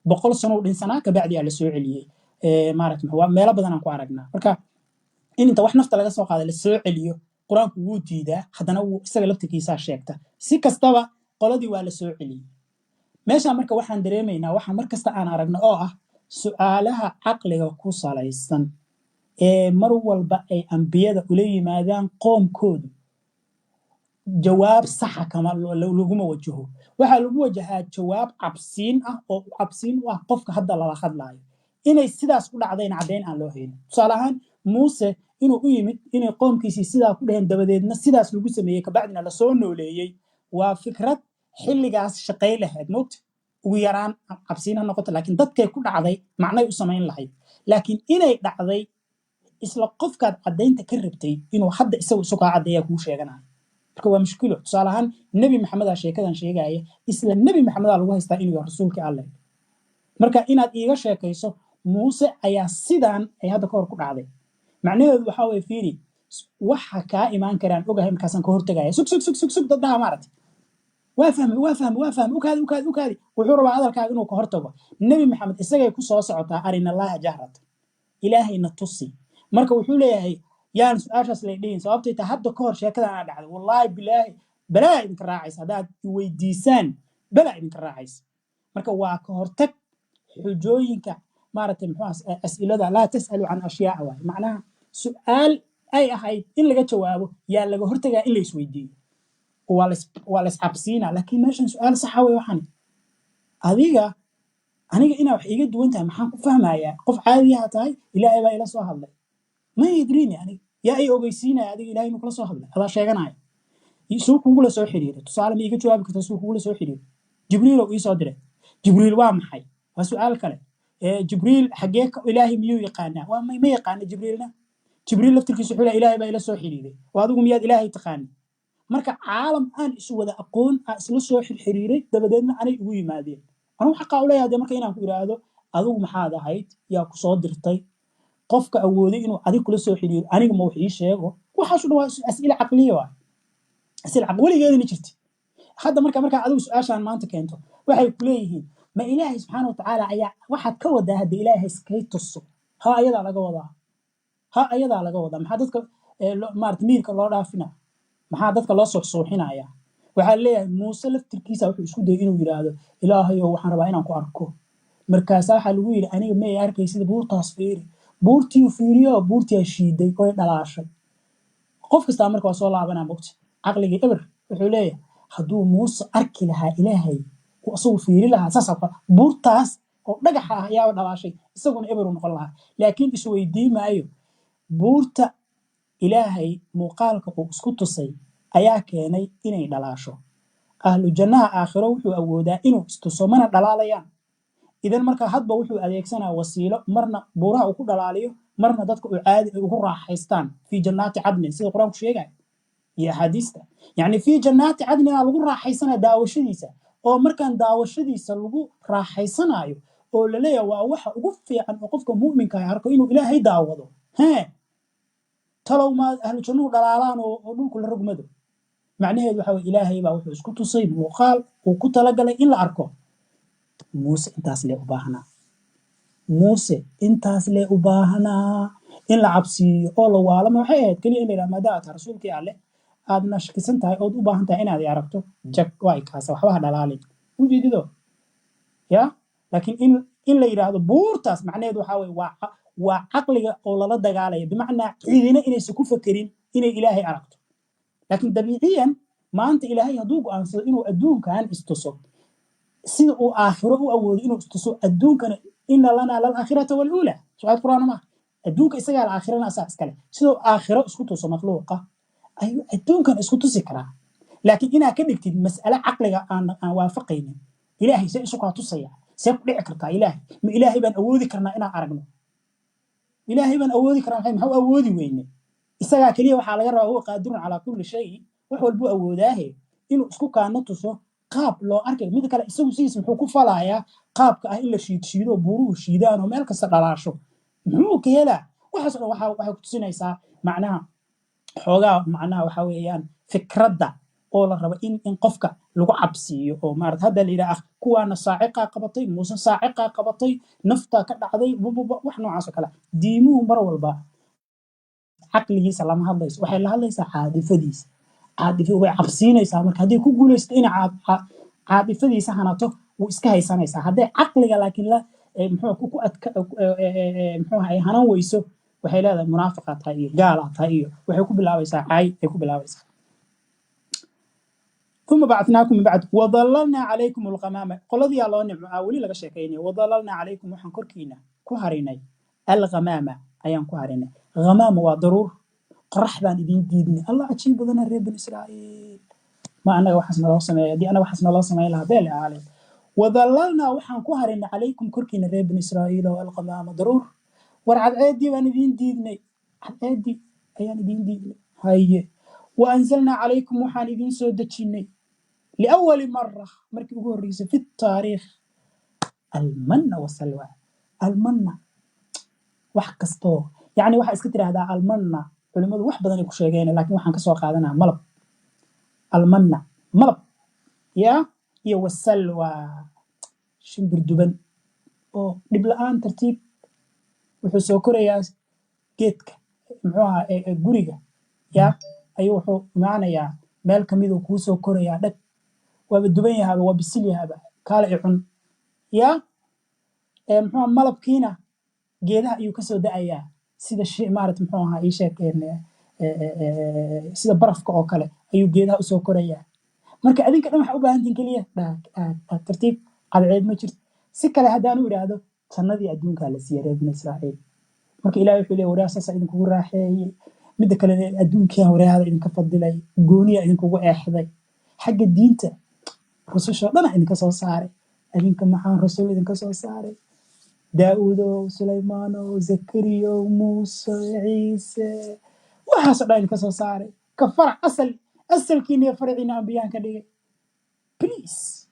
100 sano uu dhinsanaa kabacdi aa la soo celiyey maaragta meelo badan aan ku aragnaa marka in inta wax nafta laga soo qaado la soo celiyo qur-aanku wuu diidaa haddana wuu isaga laftigiisaa sheegta si kastaba qoladii waa la soo celiyey meeshaan marka waxaan dareemaynaa waxa mar kasta aan aragno oo ah su'aalaha caqliga ku salaysan ee mar walba ay ambiyada ula yimaadaan qoomkoodu jawaab saxa kama laguma wajaho waxaa lagu wajahaa jawaab cabsiin ah oo cabsiin u ah qofka hadda lala hadlaayo inay sidaas u dhacdayna caddayn aan loo haynin tusaale ahaan muuse inuu u yimid inay qoomkiisii sidaa ku dhaheen dabadeedna sidaas lagu sameeyey kabacdina lasoo nooleeyey waa fikrad xilligaas shaqay lahayd moogta ugu yaraan cabsiin ha noqoto laakiin dadkay ku dhacday macnay u samayn lahayd laakiin inay dhacday isla qofkaad caddaynta ka rabtay inuu hadda isagu isu kaa caddeeyaa kuu sheeganayo marka waa mushkilo tusaale ahaan nebi maxamedaa sheekadan sheegaya isla nebi maxamedaa lagu haystaa inuu yahay rasuulkii alleh marka inaad iiga sheekayso muuse ayaa sidaan ay hadda ka hor ku dhacday macnaheedu waxaa weye fiiri waxa kaa imaan karaan ogahay markaasaan ka hortagaya sug daddaha maaragtay waa fahmi ukaadi wuxuu rabaa hadalkaaga inuu ka hortago nebi maxamed isagay ku soo socotaa arinallaaha jahrata ilaahayna tusi marka wuxuu leeyahay yaan su-aashaas lay dhihin sababtay taa hadda ka hor sheekadan aa dhacday wallaahi bilaahi balaa idinka raacaysa haddaad weydiisaan balaa idinka raacaysa marka waa ka hortag xujooyinka maaragtay muxuu as'ilada laa tas'alu can ashyaa waay macnaha su'aal ay ahayd in laga jawaabo yaa laga hortagaa in la isweydiiyo waa la iscabsiinaa laakiin meeshan su'aal saxa wey waxaan aniga inaa wax iiga duwan tahay maxaan ku fahmayaa qof caadiyaha tahay ilaahay baa ila soo hadlay ma yadriini aniga yaa ay ogeysiinaya adiga ilaahay inuu kula soo hadlay adaa sheeganaya suu kugula soo xiriiray tusaale ma iiga jawaabi karta suu kugula soo xiriiray jibriilow ii soo diray jibriil waa maxay waa su'aal kale jibriil xaggee ilaahay miyuu yaqaanaa waa ma yaqaana jibriilna jibriil laftirkiisu wuxuu leeyahay ilaahay baa ila soo xiriiray oo adigu miyaad ilaahay taqaani marka caalam aan isu wada aqoon aan isla soo xiriiray dabadeedna anay ugu yimaadeen anuu xaqaa u leeyahay marka inaan ku iraahdo adigu maxaad ahayd yaa ku soo dirtay qofka awooday inuu adig kula soo xiriiro aniga ma wax ii sheego waxaas waa as'ila caqliya waa as'ila weligeedina jirti hadda marka adigu su'aashaan maanta keento waxay ku leeyihiin ma ilaahay subxaanahu wa tacaala ayaa waxaad ka wadaa hadda ilaahay iskay tuso ha ayadaa laga wadaa maxaa dadka maarata miirka loo dhaafina maxaa dadka loo suuxinaya waxaa leeyahay muuse laftirkiisa wuxuu isku dayay inuu yiraahdo ilaahayow waxaan rabaa inaan ku arko markaasaa waxaa lagu yidhi aniga ma ay arkaysid buurtaas fiiri buurtii fiiriyo buurtii shiiday oo dhalaashay qof kasta marka waa soo laabanaa mogta caqligii eber wuxuu leeyahay hadduu muuse arki lahaa ilaahay uu asagu fiiri lahaa saasa buurtaas oo dhagaxa ah ayaa dhalaashay isaguna eber u noqon lahaa laakiin isweydiin maayo buurta ilaahay muuqaalka uu isku tusay ayaa keenay inay dhalaasho ahlu jannaha aakhiro wuxuu awoodaa inuu istuso mana dhalaalayaan idan marka hadba wuxuu adeegsanaa wasiilo marna buuraha uu ku dhalaaliyo marna dadka uu caadi ugu raaxaystaan fi jannaati cadnin sida quraanku sheegay iyo ahadiista yani fi jannaati cadnin lagu raaxaysana daawashadiisa oo markaan daawashadiisa lagu raaxaysanayo oo la leeyahay waa waxa ugu fiican oo qofka muuminka ah arko inuu ilaahay daawado talow ma ahlu jannuhu dhalaalaan oo dhulku la rogmado macnaheedu waxa weeye ilaahay baa wuxuu isku tusay muuqaal uu ku talagalay in la arko muuse intaas lee u baahanaa in la cabsiiyo oo la waalama waxay ahayd keliya in la yidhaha maadaama aad rasuulkii alleh aadna shakisan tahay ood u baahan tahay inaad aragto jag waa ikaasa waxba ha dhalaalin ujeedido ya laakiin in la yidhaahdo buurtaas macnaheedu waxaa weye waa caqliga oo lala dagaalaya bimacnaa ciidina inaysan ku fakerin inay ilaahay aragto laakiin dabiiciyan maanta ilaahay hadduu go'aansado inuu adduunkan istuso sida uu aakhiro u awoodo inuu istuso adduunkana inna lanaa lalaaakhirata waluula su'aal qur'aan ma adduunka isagaa la aakhirana asaa iskale sidoo aakhiro isku tuso makhluuqa ayuu adduunkan isku tusi karaa laakiin inaad ka dhigtid mas'ale caqliga aan waafaqaynin ilaahay see isu kaa tusaya see ku dhici kartaa ilaahay ma ilaahay baan awoodi karnaa inaan aragno ilaahay baan awoodi karnaa maxaa awoodi weyne isagaa keliya waxaa laga rabaa huwa qaadirun calaa kulli shay wax walbuu awoodaahe inuu isku kaana tuso qaab loo arkay mid kale isagu sidiisa muxuu ku falayaa qaabka ah in la shiidshiido buuruhu shiidaan oo meel kasta dhalaasho muxuu ka helaa waxaas oo waxay ku tusinaysaa macnaha xoogaa macnaha waxa weeyaan fikradda oo la rabo in qofka lagu cabsiiyo oo maarad hadda la yiraahdo kuwaana saaciqa qabatay muusan saaciqa qabatay nafta ka dhacday wax noocaas oo kale diimuhu mar walba caqligiisa lama hadlayso waxay la hadlaysaa caadifadiisa caadifo way cabsiinaysaa marka haddii ku guulaysto in caadifadiisa hanato wuu iska haysanaysaa haddii caqliga laakiin la muxuu ku muxuu ay hanan weyso waxay leedahay munaafiqa tahay iyo gaala tahay iyo waxay ku bilaabaysaa caay ay ku bilaabaysaa ثم بعثناكم من بعد وظللنا عليكم الغمامة قلدي الله نعم أولي لك شيكيني وظللنا عليكم وحن كركينا كهريني الغمامة أيام كهريني غمامة وضرور قرح بان دين ديدني الله عجيب ذنا الرب بن إسرائيل ما أنا وحسن الله سمايا دي أنا وحسن الله سمايا لها بالي عالي وظللنا وحن كهريني عليكم كركينا الرب بن إسرائيل والغمامة ضرور ورعد عادي وان دين ديدني عادي أيام دين ديدني هاي وأنزلنا عليكم وحن دين سودتشيني لأول مرة مركب يقول رئيس في التاريخ المن والسلوى المن وحكستو يعني واحد اسكتر هذا المن علماء واحد بدنا يكون شيئين لكن واحد كسوق هذا ملب المن ملب يا والسلوى شنبر دبن أو نبلان ترتيب وحسوا كوريا جيتك معها جوريجا أيوه معنا يا مال كميدو كوسو كوريا دك وبدبن يهابا وبسل يهابا كالا يعن يا محمد ملب كينا جيدها أيو كسو دايا سيدا الشيء مارت محمد إيشاك سيدا برفك أو كلا أيو جيدها أسو كوريا مركا أذين كنا محبوبة هانتين كليا ترتيب قاد عيد ما جرت سكا لهدانو إرادو سندي أدون كالا سيارة ابن إسرائيل مركا إلهي يحولي وراسا سعيدن كو راحي مدى كلا أدون كيها وريها إذن كفضلي قونيا إذن كو إحضي حق الدين تا رسول شرطنا إذن كسو ساري إذن كمحان رسول إذن كسو ساري داود وسليمان وزكريا وموسى وعيسى وحاسب إذن كسو ساري كفرع أصل كيني فرعنا أنبيان كدي بليز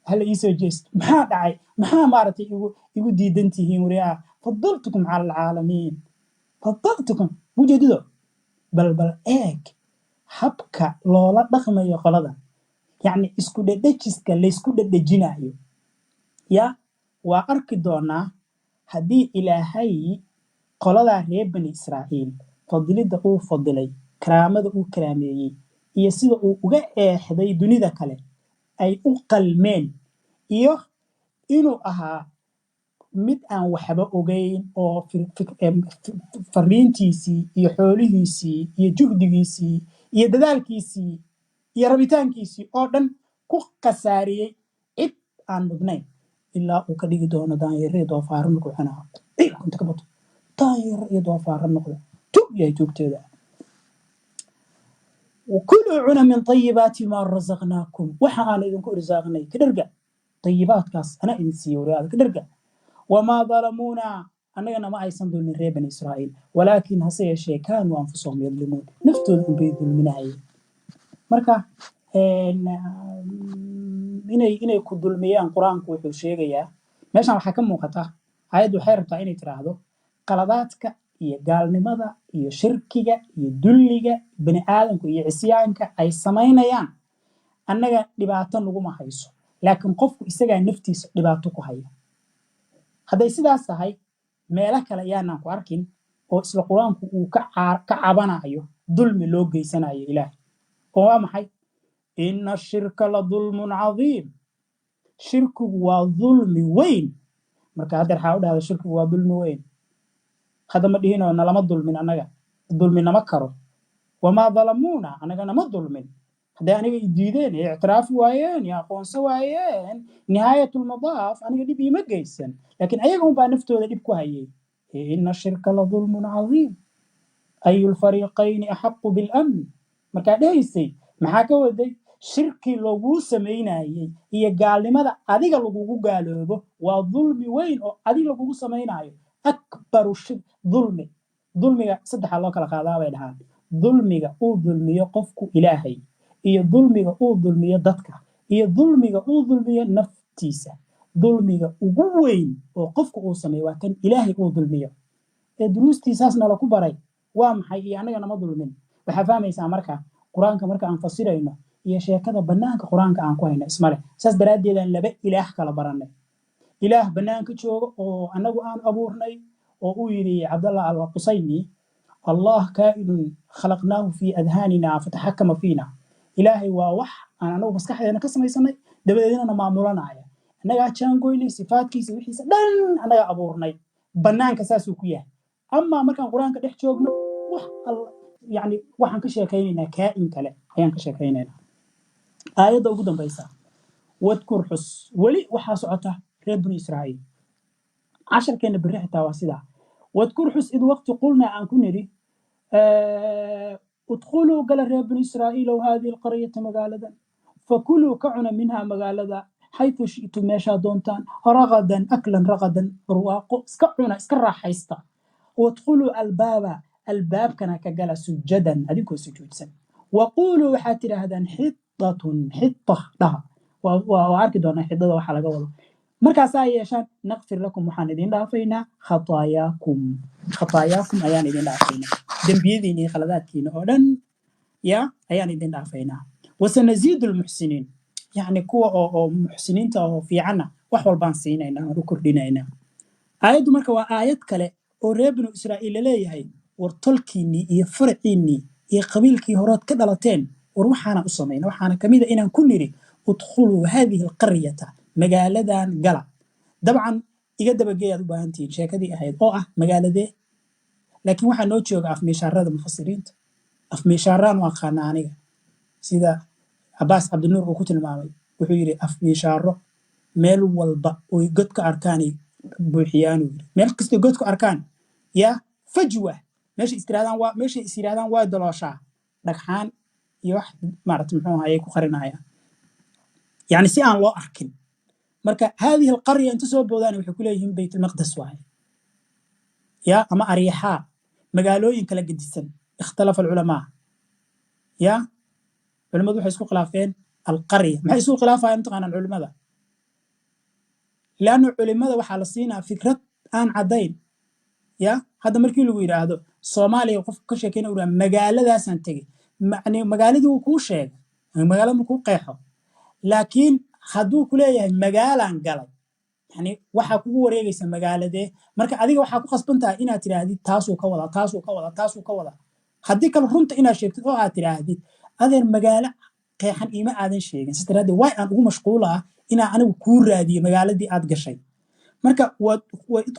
هلا يسو جيست محا دعي محا مارتي يقو ديدنتي وريها فضلتكم على العالمين فضلتكم وجدوا بل إيك habka loola dhaqmayo qolada yani isku dhadhajiska la isku dhadhajinayo ya waa arki doonaa haddii ilaahay qolada reer bani Israa'iil fadilida uu fadilay karaamada uu karaameeyey iyo sida uu uga eexday dunida kale ay u qalmeen iyo inuu ahaa mid aan waxba ogeyn oo fariintiisii iyo xoolihiisii iyo juhdigiisii iyo dadaalkiisii iyo rabitaankiisii oo dhan ku qasaariyey cid aan mudnayn ilaa uu ka dhigi doono daanyare iyo doofaaro markuu cunaa inta ka bato daanyare iyo doofaaro noqda tug yahay tuugteeda وكلوا عنا من طيبات ما رزقناكم وحنا إذن كل رزقناي كدرجة طيبات كاس أنا إنسي ورياض كدرجة وما ظلمونا أنا ما أيسن من ريب بني إسرائيل ولكن هسي شيء كانوا أنفسهم يظلمون نفتون بيظلمناي مركا إني كدل ميان قرآن كويحو شيء ماشان حكم مقطع هايدو حيرتا إني تراهدو قلباتك iyo gaalnimada iyo shirkiga iyo dulliga bani aadamku iyo cisyaanka ay sameynayaan annaga dhibaato nagu ma hayso laakiin qofku isaga naftiisa dhibaato ku haya haday sidaas tahay meela kale yaanaan ku arkin oo isla quraanku uu ka cabanayo dulmi loo geysanayo ilaahay oo waa maxay inna shirka la dulmun cadiim shirkigu waa dulmi weyn marka hadda waxa u dhahdo shirkigu waa dulmi weyn هذا ما دهينه أنا لما ظلمين أنا ظلمين ما كرو وما ظلمونا أنا ما ظلمين هذا أنا جديدين اعتراف وعيان يا أخوان سوايان نهاية المضاف أنا قدي بيما جيسن لكن أيهم بنفتوا ذي بكوهي إن الشرك لظلم عظيم أي الفريقين أحق بالأمن markaa dhehaysay maxaa ka waday shirki laguu samaynayey iyo gaalnimada adiga lagugu gaaloobo waa dulmi weyn oo adiga lagugu samaynayo akbaru dulmiga saddexaa loo kala qaadaa bay dhahaan dulmiga uu dulmiyo qofku ilaahay iyo dulmiga uu dulmiyo dadka iyo dulmiga uu dulmiyo naftiisa dulmiga ugu weyn oo qofku uu sameeyo waa kan ilaahay uu dulmiyo ee duruustiisaasna laku baray waa maxay iyo annaga nama dulmin waxaa fahmaysaa marka qur-aanka marka aan fasirayno iyo sheekada bannaanka qur-aanka aan ku hayno ismale saas daraaddeedaan laba ilaah kala barannay ilaah bannaanka jooga oo annagu aan abuurnay oo uu yidhi cabdallah alqusaymi allah kaa'inun khalaqnaahu fii adhaanina fataxakama fiina ilaahay waa wax aan anagu maskaxdeena ka samaysanay dabadeedna maamulanaya annagaa jaangoynay sifaadkiisa wixiisa dhan annagaa abuurnay bannaanka saasuu ku yahay amaa markaan qur-aanka dhex joogno yani waxaan ka sheekaynaynaa kaa'in kale ayaan ka sheekaynaynaa aayadda ugu dambaysa wadkur xus weli waxaa socota reer bani israa'iil casharkeenna berri xitaa waa sidaa wadkur xus id waqti qulnaa aan ku nidhi udkhuluu gala reer bani israa'iilow haadihi alqaryata magaaladan fakuluu ka cuna minhaa magaalada xaytu shi'tum meeshaa doontaan ragadan aklan ragadan barwaaqo iska cuna iska raaxaysta wadkhuluu albaaba albaabkana ka gala sujadan adinkoo sujuudsan waquuluu waxaad tidhaahdaan xitatun xita dhaha waa arki doonaa xidada waxaa laga wado markaasaa yeeshaan naqfir lakum waxaan idin dhaafaynaa khataayakum ayaan idin dhaafaynaa dembiyadiina iyo khaladaadkiina oo dhan ayaan idin dhaafaynaa wasanasiidu lmuxsiniin yacni kuwa oo muxsiniinta oo fiicanna wax walbaan siinaynaa aan u kordhinaynaa aayaddu marka waa aayad kale oo reer binu israa'iil laleeyahay war tolkiinnii iyo faraciinnii iyo qabiilkii horood ka dhalateen war waxaana u samayna waxaana ka mid a inaan ku nidhi udkhuluu haadihi alqaryata magaaladan gala dabcan iga dabageeyaad u baahantihiin sheekadii ahayd oo ah magaaladee laakiin waxaa noo jooga afmiishaarada mufasiriinta afmiishaaraan u aqaana aniga sida cabaas cabdinuur uu ku tilmaamay wuxuu yidhi afmiishaaro meel walba oy god ka arkaanay buuxiyaanuu yidhi meel kastoo god ku arkaan fajwa meesha is yidhahdaan waa dalooshaa dhagxaan iyo wax maarata muxuu ayay ku qarinayaan yani si aan loo arkin marka haadihi alqarya inta soo boodaan waxay ku leeyihiin baytulmaqdes waaye ama aryaxaa magaalooyin kala gedisan ikhtalafa alculamaa culimmadu waxay isku khilaafeen alqarya maxay isku khilaafayaan mataqaanaan culimmada leanna culimmada waxaa la siinaa fikrad aan caddayn hadda markii lagu yidhaahdo soomaaliya qofku ka sheekayna u magaaladaasaan tegey magaaladii wuu kuu sheegay magaalada ma kuu qeexo laakiin hadduu ku leeyahay magaalaan galay yani waxaa kugu wareegaysa magaaladee marka adiga waxaa ku khasban tahay inaad tidhaahdid taasuu ka wadaa taasuu ka wadaa haddii kale runta inaad sheegtid oo aad tidhaahdid adeer magaalo qeexan iima aadan sheegin si daraaddeed waay aan ugu mashquulaa inaa anigu kuu raadiyo magaaladii aad gashay marka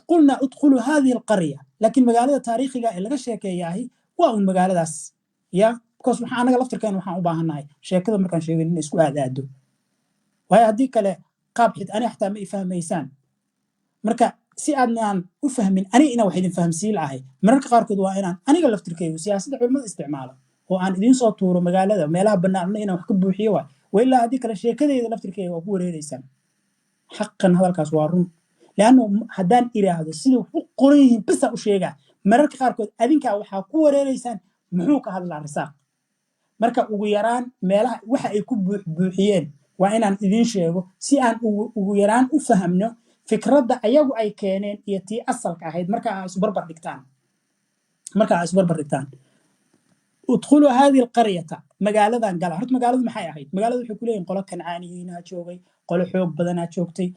qulnaa udkhuluu haadihi alqarya laakiin magaalada taariikhiga ee laga sheekeeyahay waa un magaaladaas bcause waxaa anaga laftirkeena waxaan u baahannahay sheekada markaan sheegin in isku aadaado waayo haddii kale qaab ani xataa ma ifahmaysaan marka si aadnaan u fahmin aniga inaan wax idin fahamsiin lahay mararka qaarkood waa inaan aniga laftirkeygu siyaasadda culimmada isticmaalo oo aan idiin soo tuuro magaalada meelaha bannaanna inaan wax ka buuxiyo waay wailaa haddii kale sheekadeyda laftirkeyga waa ku wareereysaan xaqan hadalkaas waa run leannu haddaan iraahdo sida wax u qoran yihiin bisa u sheegaa mararka qaarkood adinkaa waxaa ku wareereysaan muxuu ka hadlaa risaaq marka ugu yaraan meelaha waxa ay ku buuxiyeen waa inaan idiin sheego si aan ugu yaraan u fahamno fikradda ayagu ay keeneen iyo tii asalka ahayd marka aa isbarbar dhigtaan udkhuluu haadihi alqaryata magaaladan gala horta magaaladu maxay ahayd magaaladu waxay ku leeyihin qolo kancaaniyiinaa joogay qolo xoog badanaa joogtay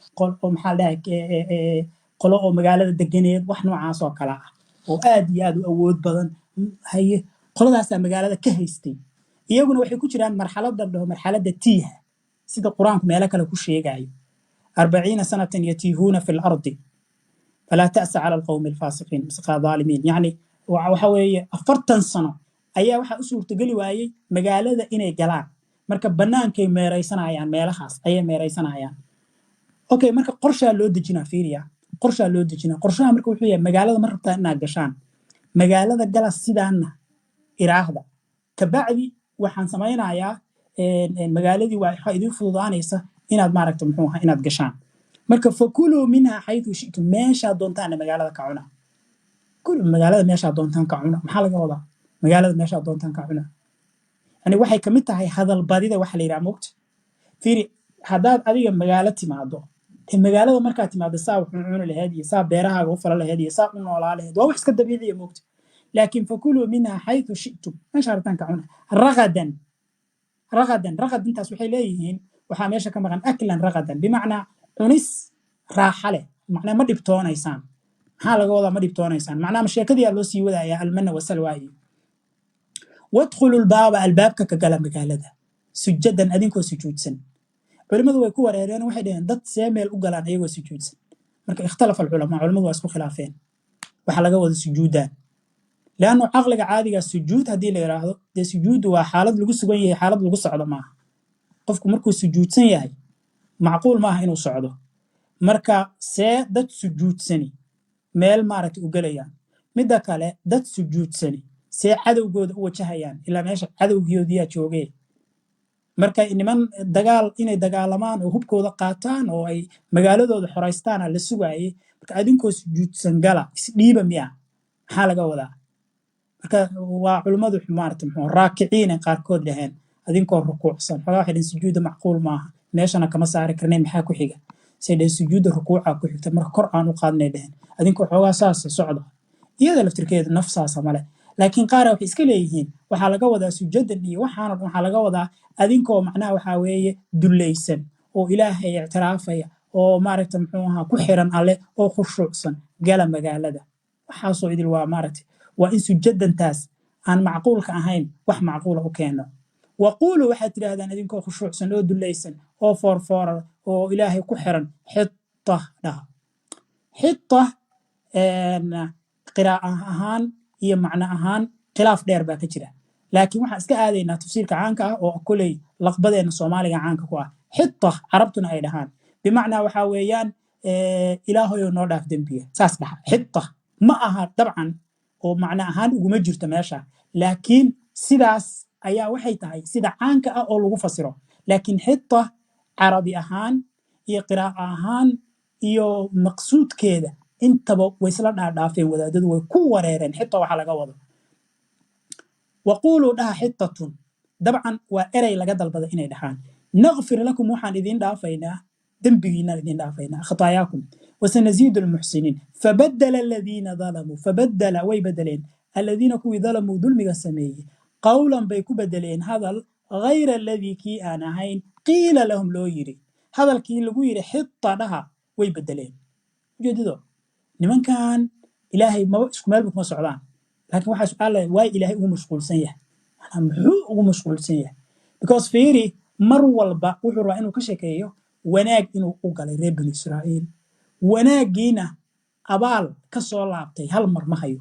qolo oo magaalada deganeed wax noocaas oo kale ah oo aad iyo aad u awood badan haye qoladaasaa magaalada ka haystay iyaguna waxay ku jiraan marxaladda dhaho marxaladda tiiha sida qur-aanku meelo kale ku sheegayo 40 sanatan yatiihuuna fi lardi falaa ta'sa cala alqawmi alfaasiqiin misqaa dhaalimiin yacni waxa weeye 40 sano ayaa waxaa u suurtageli waayey magaalada inay galaan marka bannaankay meeraysanayaan meelahaas ayay meeraysanayaan okay marka qorshaa loo dejinaa fiiriya qorshaha marka wuxuu yahay magaalada ma rabtaa inaad gashaan magaalada gala sidaana iraahda kabacdi waxaan samaynayaa magaaladii waxaa idin fududaanaysa inaad maaragta muxuu ahaa inaad gashaan marka fakuluu minha xaytu shi'tum meeshaad doontaana magaalada ka cuna magaalada meeshaad doontaan ka cuna maxaa laga wadaa magaalada meeshaad doontaan ka cuna yani waxay kamid tahay hadal badida waxa la yidhaha mogta fiiri haddaad adiga magaalo timaado magaalada markaad timaado saa wuxuu cuni lahayd iyo saa beerahaaga u fala lahayd iyo saa u noolaa lahayd waa wax iska dabiiciya mogta laakiin fakuluu minha xaytu shi'tum meesha rabtaan ka cuna ragadan ragad intaas waxay leeyihiin waxaa meesha ka maqan aklan ragadan bimacnaa cunis raaxa leh macnaa ma dhibtoonaysaan maxaa laga wadaa ma dhibtoonaysaan macnaa sheekadii loo sii wadayaa almanna wasalwaayi wadkhulu lbaaba albaabka ka gala magaalada sujadan adinkoo sujuudsan culimadu way ku wareereen waxay dhaheen dad see meel u galaan ayagoo sujuudsan marka ikhtalafa alculamaa culimadu waa isku khilaafeen waxa laga wada sujuudaan laanno caqliga caadiga sujuud haddii la yidhaahdo dee sujuuddu waa xaalad lagu sugan yahay xaalad lagu socdo maaha qofku markuu sujuudsan yahay macquul maaha inuu socdo marka see dad sujuudsani meel maaragta u gelayaan midda kale dad sujuudsani see cadowgooda u wajahayaan ilaa meesha cadowgoodiyaa joogee marka niman dagaal inay dagaalamaan oo hubkooda qaataan oo ay magaaladooda xoraystaan la sugaayay marka adinkoo sujuudsan gala isdhiiba miya maxaa laga wadaa marka waa culimmadu maaragta muxuu raakiciin qaarkood dhaheen adinkoo rukuucsan xogaa waxay dhaheen sujuudda macquul maaha meeshana kama saari karnay maxaa ku xiga say dhaheen sujuudda rukuuca ku xigta marka kor aan u qaadnay dhaheen adinkoo xoogaa saasa socda iyada laftirkeedu nafsaasa male laakiin qaar waxay iska leeyihiin waxaa laga wadaa sujadan iyo waxaana waxaa laga wadaa adinkoo macnaha waxaa weeye dullaysan oo ilaahay ictiraafaya oo maaragta muxuu ahaa ku xiran alle oo khushuucsan gala magaalada waxaasoo idil waa maaragta waa in sujadantaas aan macquulka ahayn wax macquula u keeno waquuluu waxaad tidhaahdaan idinkoo khushuucsan oo dullaysan oo foorfoora oo ilaahay ku xiran xita dhaha xita qiraa'a ahaan iyo macno ahaan khilaaf dheer baa ka jira laakiin waxaan iska aadaynaa tafsiirka caanka ah oo koley laqbadeena soomaaliga caanka ku ah xita carabtuna ay dhahaan bimacnaa waxaa weeyaan ilaahoyoo noo dhaaf dembiga saas dhaha xita ma aha dabcan oo macno ahaan uguma jirto meesha laakiin sidaas ayaa waxay tahay sida caanka ah oo lagu fasiro laakiin xita carabi ahaan iyo qiraa'a ahaan iyo maqsuudkeeda intaba way isla dhaadhaafeen wadaadadu way ku wareereen xita waxa laga wado waquuluu dhaha xitatun dabcan waa erey laga dalbada inay dhahaan naqfir lakum waxaan idiin dhaafaynaa dembigiinaan idiin dhaafaynaa khataayakum wasanaziidu lmuxsiniin fabadala aladiina dalamuu fabadala way bedeleen aladiina kuwii dalamuu dulmiga sameeyey qawlan bay ku bedeleen hadal gayra aladii kii aan ahayn qiila lahum loo yiri hadalkii lagu yiri xita dhaha way bedeleen ujeedido nimankan ilaahay maba isku meelba kuma socdaan laakiin waxaa su-aal waay ilaahay ugu mashquulsan yahay muxuu ugu mashquulsan yahay because fiiri mar walba wuxuu rabaa inuu ka sheekeeyo wanaag inuu u galay reer bani israa'iil wanaaggiina abaal ka soo laabtay hal mar ma hayo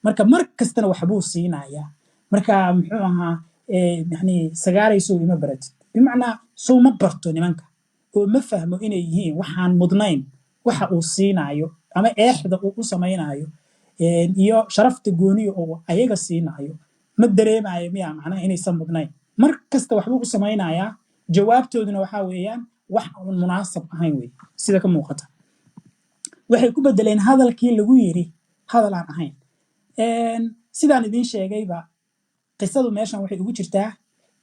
marka mar kastana waxbuu siinayaa marka muxuu ahaa yani sagaaraysow ima baratid bimacnaa sow ma barto nimanka oo ma fahmo inay yihiin waxaan mudnayn waxa uu siinaayo ama eexda uu u samaynayo iyo sharafta gooniya oo ayaga siinaayo ma dareemayo miya macnaha inaysan mudnayn mar kasta waxbuu u samaynayaa jawaabtooduna waxaa weeyaan wax aan munaasab ahayn wey sida ka muuqata waxay ku bedeleen hadalkii lagu yiri hadal aan ahayn sidaan idiin sheegayba qisadu meeshan waxay ugu jirtaa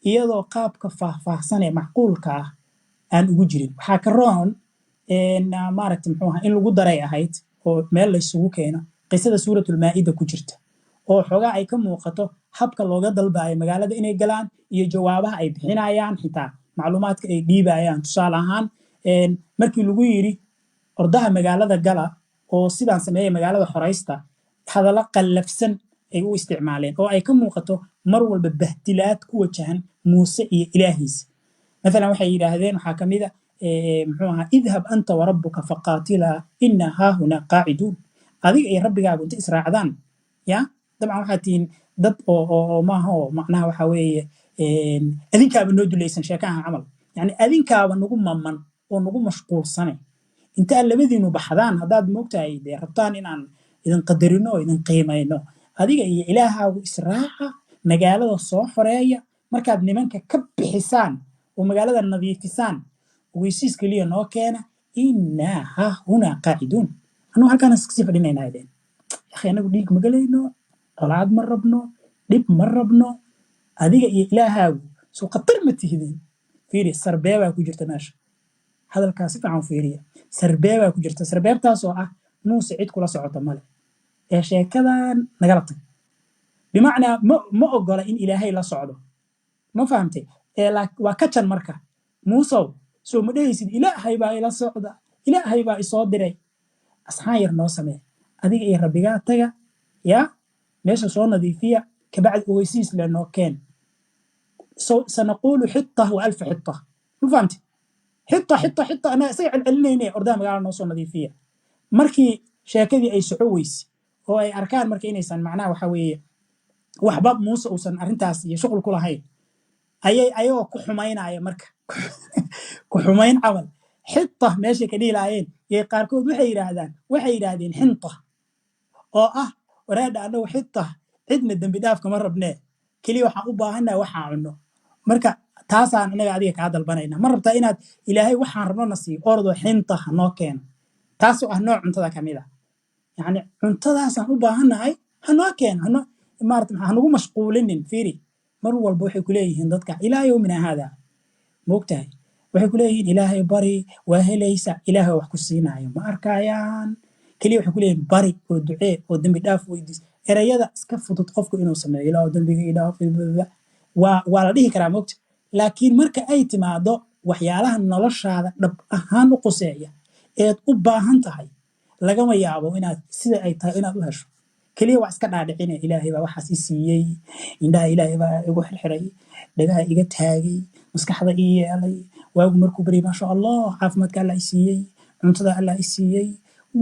iyadoo qaabka faahfaahsan ee macquulka ah aan ugu jirin waxaa ka roon maaragta muxuu ahaa in lagu daray ahayd oo meel laysugu keeno qisada suuratulmaa'ida ku jirta oo xoogaa ay ka muuqato habka looga dalbaayo magaalada inay galaan iyo jawaabaha ay bixinayaan xitaa macluumaadka ay dhiibayaan tusaale ahaan markii lagu yiri ordaha magaalada gala oo sidaan sameeyay magaalada xoraysta hadallo qallafsan ay u isticmaaleen oo ay ka muuqato mar walba bahdilaad ku wajahan muuse iyo ilaahiisa مثلا waxay yiraahdeen waxa kamida muxuu ahaa idhab anta wa rabbuka faqatila inna ha huna qaacidun adiga iyo rabbigaagu inta israacdaan ya dabcan waxa tiin dad oo ma aha macnaha waxa weeye adinkaaba noo dulaysan sheekaha camal yani adinkaaba nagu mamman oo nagu mashquulsanay inta labadiinu baxdaan hadaad moogtahay de rabtaan inaan idin qadarino idin qiimayno adiga iyo ilaahaagu israaca magaalada soo xoreeya markaad nimanka ka bixisaan oo magaalada nadiifisaan ogeysiis keliya noo keena innaa ha hunaa qaaciduun anuu halkaan iskasii fadhinaynaa ideen akhi anagu dhiig ma galayno colaad ma rabno dhib ma rabno adiga iyo ilaahaagu soo khatar ma tihidin fiiri sarbee baa ku jirta meesha hadalkaa si fiican fiiriya sarbee baa ku jirta sarbeebtaasoo ah muuse cid kula socota male ee sheekadan nagala tag bimacnaa ma ogola in ilaahay la socdo ma fahamtay waa ka jan marka muusow soo ma dhehaysid ilaahay baa ila socda ilaahay baa isoo diray asxaan yar noo samee adiga iyo rabbigaa taga yaa meesha soo nadiifiya kabacdi ogeysiis le noo keen sanaquulu xita wa alfa xita ma fahamtay xita anaa isaga celcelinayne ordaha magaala noo soo nadiifiya markii sheekadii ay soco weyse oo ay arkaan marka inaysan macnaha waxa weeye waxba muuse uusan arrintaas iyo shuqul ku lahayn ayagoo ku xumaynaya marka ku xumayn camal xita meeshay ka dhihi lahaayeen yay qaarkood waxay yidhaahdeen xinta oo ah waraadha annagu xita cidna dembi dhaaf kama rabnee keliya waxaan u baahannaha waxaan cunno marka taasaan anaga adiga kaa dalbanayna ma rabtaa inaad ilaahay waxaan rabno na siiyo ordoo xinta hanoo keeno taasoo ah nooc cuntada ka mid a yacni cuntadaasaan u baahannahay hanoo keeno maarata hanugu mashquulinin fiiri mar walba waxay ku leeyihiin dadka ilaa yowmina haada moogtahay waxay ku leeyihiin ilaahay bari waa helaysa ilaahay wax ku siinaayo ma arkayaan keliya waxay ku leeyihiin bari oo ducee oo dembi dhaaf weydiis erayada iska fudud qofku inuu sameeyo ilaa dembiga idhaaf waa la dhihi karaa moogta laakiin marka ay timaado waxyaalaha noloshaada dhab ahaan u quseeya eed u baahan tahay lagama yaabo inaad sida ay tahay inaad u hesho keliya waa iska dhaadhicine ilaahay baa waxaas i siiyey indhaha ilaahay baa igu xirxiray dhagaha iga taagay maskaxda ii yeelay waagu markuu baryay maasha allah caafimaadka allah i siiyey cuntada allah i siiyey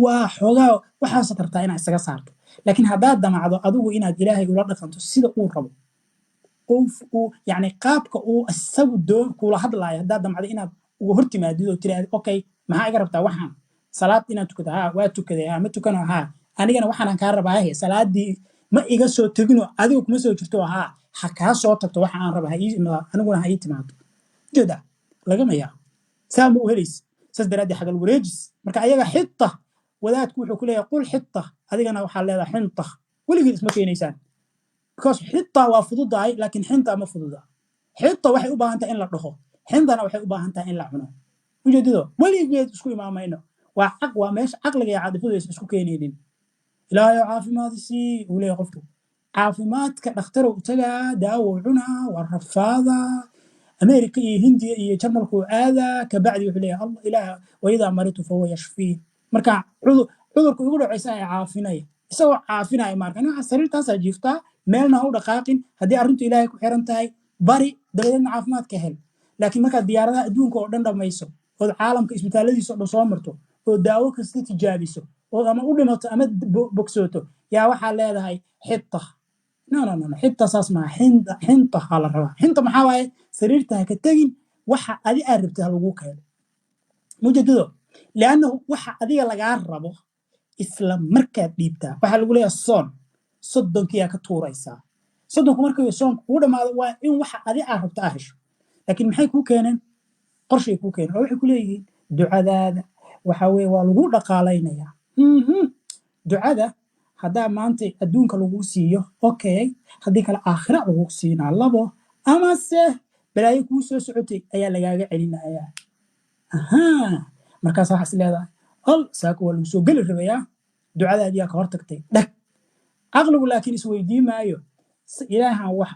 waa xoogaa waxaasad rabtaa inaad isaga saarto laakiin haddaad damacdo adigu inaad ilaahay ula dhaqanto sida uu rabo yani qaabka uu isagu kula hadlaayo haddaad damacdo inaad uga hortimaadid oo tiraahdo okay maxaa iga rabtaa waxaan salaad inaad tukato haa waa tukaday haa ma tukano haa anigana waxaanan kaa rabaahe salaadii ma iga soo tegino adiga kuma soo jirto haa ha kaa soo tagto waxa aan raba aniguna ha ii timaado jeeda lagama yaabo saa ma u helaysa saas daraaddeed xagal wareejis marka ayaga xita wadaadku wuxuu ku leeyahay qul xita adigana waxaa leedahay xinta weligeed isma keenaysaan because xita waa fududahay laakiin xinta ma fududa xita waxay u baahan tahay in la dhaho xintana waxay u baahan tahay in la cuno ujeedado weligeed isku imaamayno waa meesha caqliga iyo caadifadu aysan isku keenaynin ilaahay caafimaad isii uu leeyahay qofku caafimaadka dhakhtarow tagaa daawo cunaa waa rafaadaa ameerika iyo hindiya iyo jarmalku aadaa kabacdi wuxuu leeyahay allah ilaah waidaa maritu fahuwa yashfiin marka cudurku igu dhacaysa ay caafinaya isagoo caafinaya marka waxa sariirtaasaa jiiftaa meelna ha u dhaqaaqin haddii arrintu ilaahay ku xiran tahay bari dabadeedna caafimaadka hel laakiin markaad diyaaradaha adduunka oo dhan dhammayso ood caalamka isbitaalladiisa oo dhan soo marto oo daawo kasta tijaabiso oo ama u dhimato ama bogsooto yaa waxaa leedahay xita no xita saas maaha xinta haa la rabaa xinta maxaa waaye sariirta ha ka tegin waxa adi aad rabtay ha lagu keeno mujadado liannahu waxa adiga lagaa rabo isla markaad dhiibtaa waxaa lagu leeyahay soddonkiyaa ka tuuraysaa soddonku markii soonku kuu dhammaado waa in waxa adi aad rabta aa hesho laakiin maxay kuu keeneen qorshay kuu keeneen oo waxay ku leeyihiin ducadaada waxa weye waa lagu dhaqaalaynayaa ducada haddaa maanta adduunka lagu siiyo okay haddii kale aakhira lagu siinaa labo amase balaayo kuu soo socotay ayaa lagaaga celinayaa markaas waxaas leedahay saaka waa lagu soo geli rabayaa ducadaadiyaa ka hortagtay dhag caqligu laakiin isweydii maayo ilaahan wax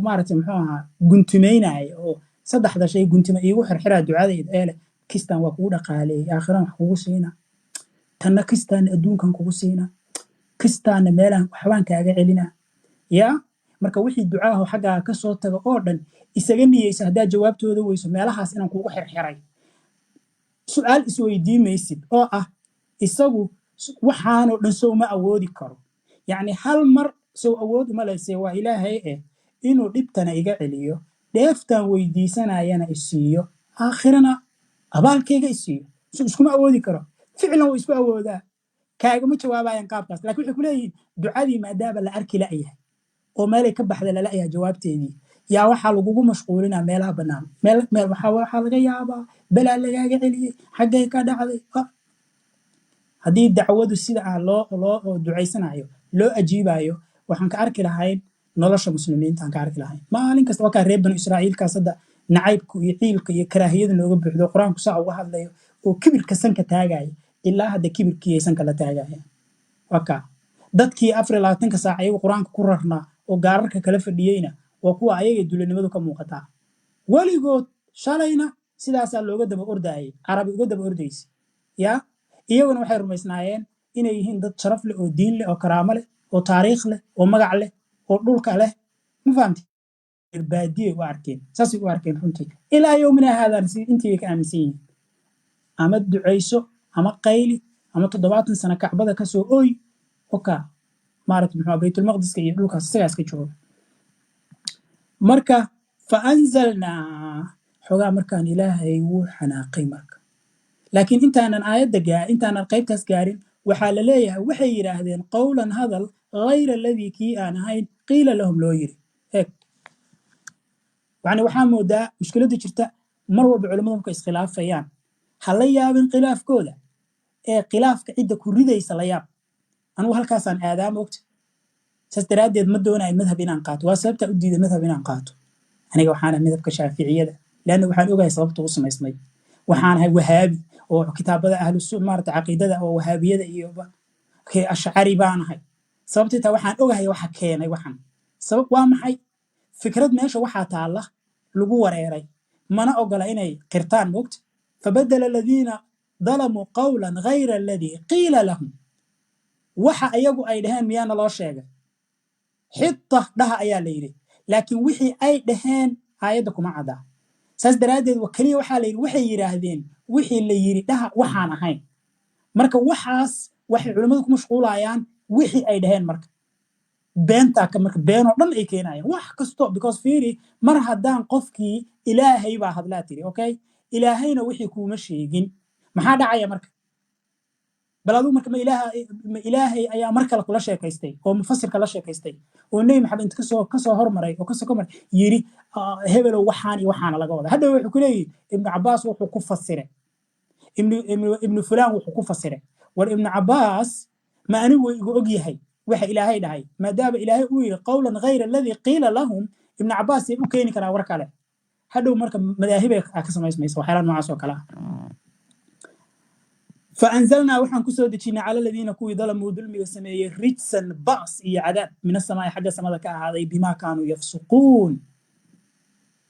maaragtay muxuu ahaa guntumaynaya oo saddexda shay guntuma iigu xirxiraa ducadayda eele kistaan waa kugu dhaqaaleeyey aakhiran wax kugu siina tanna kistaana adduunkan kugu siina kistaana meelahan waxbaan kaaga celina yaa marka wixii ducaaho xaggaaga ka soo taga oo dhan isaga niyeysa haddaad jawaabtooda weyso meelahaas inaan kugu xirxiray su'aal isweydii maysid oo ah isagu waxaanoo dhan sow ma awoodi karo yacni hal mar sow awood uma leyse waa ilaahay inuu dhibtana iga celiyo dheeftaan weydiisanayana isiiyo aakhirana abaalkayga isiiyo so iskuma awoodi karo ficlan way isku awoodaa kaagama jawaabayaan qaabkaas laakiin waxay ku leeyihiin ducadii maadaama la arki la'yahay oo meelay ka baxda la la'yahay jawaabteedii yaa waxaa lagugu mashquulinaa meelaha bannaan meel waxaa laga yaabaa balaa lagaaga celiyey xaggay ka dhacday haddii dacwadu sida aan loo ducaysanayo loo ajiibayo waxaan ka arki lahayn nolosha muslimiinta aan ka arki lahayn maalin kasta wakaa reer banu israa'iilkaas hadda nacaybku iyo ciilka iyo karaahiyada nooga buuxdo qur-aanku saa uga hadlayo oo kibirka sanka taagaya ilaa hadda kibirkii sanka la taagaya wakaa dadkii 24 saac ayagu qur-aanka ku rarnaa oo gaararka kala fadhiyeyna waa kuwa ayaga dulanimadu ka muuqataa weligood shalayna sidaasaa looga daba ordayay carabi uga daba ordaysa yaa iyaguna waxay rumaysnaayeen inay yihiin dad sharaf leh oo diin leh oo karaamo leh oo taariikh leh oo magac leh oo dhulka leh ma fahamti baadiyay u arkeen saasay u arkeen runtii ilaa yowmina haadaan si intii bay ka aaminsan yihiin ama ducayso ama qayli ama 70 sano kacbada ka soo ooy oka maaragtay muxuu baytulmaqdiska iyo dhulkaas isagaas ka jooga marka fa anzalnaa xogaa markaan ilaahay wuu xanaaqay marka laakiin intaanan qaybtaas gaarin waxaa la leeyahay waxay yidhaahdeen qowlan hadal hayra aladii kii aan ahayn qiila lahum loo yiri eeg yani waxaa moodaa mushkiladda jirta mar walba culimmadu marka iskhilaafayaan ha la yaabin khilaafkooda ee khilaafka cidda ku ridaysa la yaab anugu halkaasaan aadaa moogta saas daraaddeed ma doonayo madhab inaan qaato waa sababtaa u diiday madhab inaan qaato aniga waxaana midabka shaaficiyada leanna waxaan ogahay sababta u samaysmay waxaan ahay wahaabi oo kitaabada maarata caqiidada oo wahaabiyada iyo ashcari baan ahay sababtay taa waxaan ogahay waxa keenay waxan sabab waa maxay fikrad meesha waxaa taalla lagu wareeray mana ogola inay qirtaan moogta fabadala aladiina dalamuu qawlan hayra aladii qiila lahum waxa ayagu ay dhaheen miyaana loo sheegay xita dhaha ayaa la yidhi laakiin wixii ay dhaheen aayadda kuma caddaa saas daraaddeed keliya waxaa la yidhi waxay yidhaahdeen wixii la yidhi dhaha waxaan ahayn marka waxaas waxay culimmadu ku mashquulayaan wixii ay dhaheen marka beentaa marka beenoo dhan ay keenayaan wax kasto because fiiri mar haddaan qofkii ilaahay baa hadlaa tiri okay ilaahayna wixii kuuma sheegin maxaa dhacaya marka bal aduu marka ma ilaahay ayaa mar kale kula sheekaystay oo mufasirka la sheekaystay oo nebi maxamed inta kasoo hormaray oo kasoo kamar yiri hebelow waxaan iyo waxaana laga wada hadda wuxuu ku leeyahay ibnu cabaas wuxuu ku fasiray ibnu fulaan wuxuu ku fasiray war ibnu cabaas ma anigu igu og yahay waxa ilaahay dhahay maadaama ilaahay uu yiri qawlan ghayra alladhi qila lahum ibnu cabaas ay u keeni karaa war kale hadhow marka madaahibay ka samaysmayso waxyaalaha noocaas oo kale ah فأنزلنا وحن كسو دجينا على الذين كوي ظلموا ظلمي وسميه رجسا بأس إيا عذاب من السماء حق السماء هذا بما كانوا يفسقون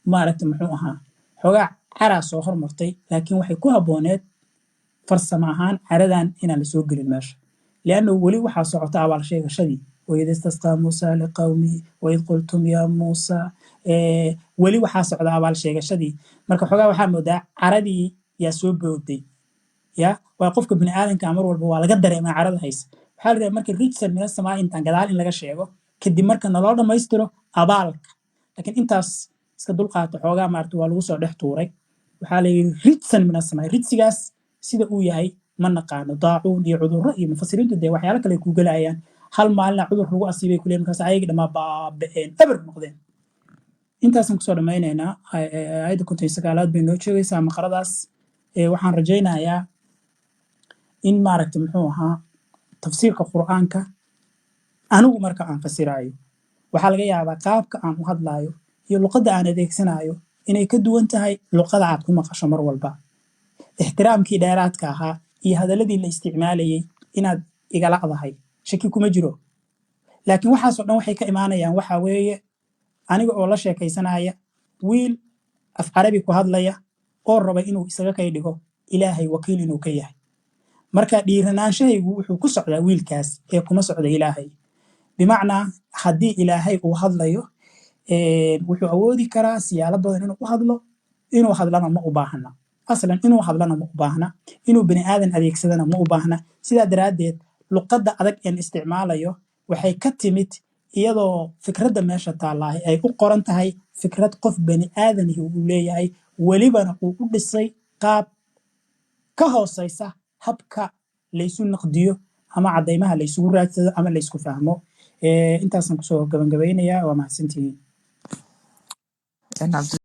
ما رأت محوها حقا عرى صهر مرتي لكن وحي كوها بونات فرسماهان عردان إنا لسوق للماشي لأنه ولي وحا صعطا على شيء شديد وإذا استسقى موسى لقومه وإذ قلتم يا موسى ولي وحا صعطا على شيء شديد مركا حقا وحا مودا عردي يسوب بودي يا وقفك بني آدم كامر والبو على قدر ما عرض هيس حال مركي ريتشن من السماء انت قدال ان laga sheego kadib marka naloo dhameystiro abaalka laakiin intaas iska dul qaato xoogaa maartu waa lagu soo dhex tuuray waxa la yiri ricsan min as-samaa ricsigaas sida uu yahay ma naqaano daacuun iyo cudurro iyo mufasiriintu de waxyaalo kale ku galayaan hal maalin cudur lagu asiibay kulay markaas ayaga dhama baabeen eber noqdeen intaasan ku soo dhameynayna ayada 19 bay noo sheegaysaa maqaradaas waxaan rajaynayaa in maaragtay muxuu ahaa tafsiirka qur'aanka anigu marka aan fasiraayo waxaa laga yaabaa qaabka aan u hadlaayo iyo luqadda aan adeegsanayo inay ka duwan tahay luqada aad ku maqasho mar walba ixtiraamkii dheeraadka ahaa iyo hadalladii la isticmaalayay inaad igala adahay shaki kuma jiro laakiin waxaasoo dhan waxay ka imaanayaan waxaa weeye aniga oo la sheekaysanaya wiil af carabi ku hadlaya oo raba inuu isaga kay dhigo ilaahay wakiil inuu ka yahay marka dhiiranaanshahaygu wuxuu ku socdaa wiilkaas ee kuma socda ilaahay bimacnaa haddii ilaahay uu hadlayo wuxuu awoodi karaa siyaalo badan inuu hadlana ma u baahna aslan inuu hadlana ma u baahna inuu bani aadan adeegsadana ma u baahna sidaa daraaddeed luqadda adag een isticmaalayo waxay ka timid iyadoo fikradda meesha taallaahay ay u qoran tahay fikrad qof bani aadanihi uu leeyahay welibana uu u dhisay qaab ka hoosaysa habka laysu naqdiyo ama caddaymaha laysugu raadsado ama laysku fahmo intaasan kusoo gabangabeynayaa waa mahadsantihiin Cabdi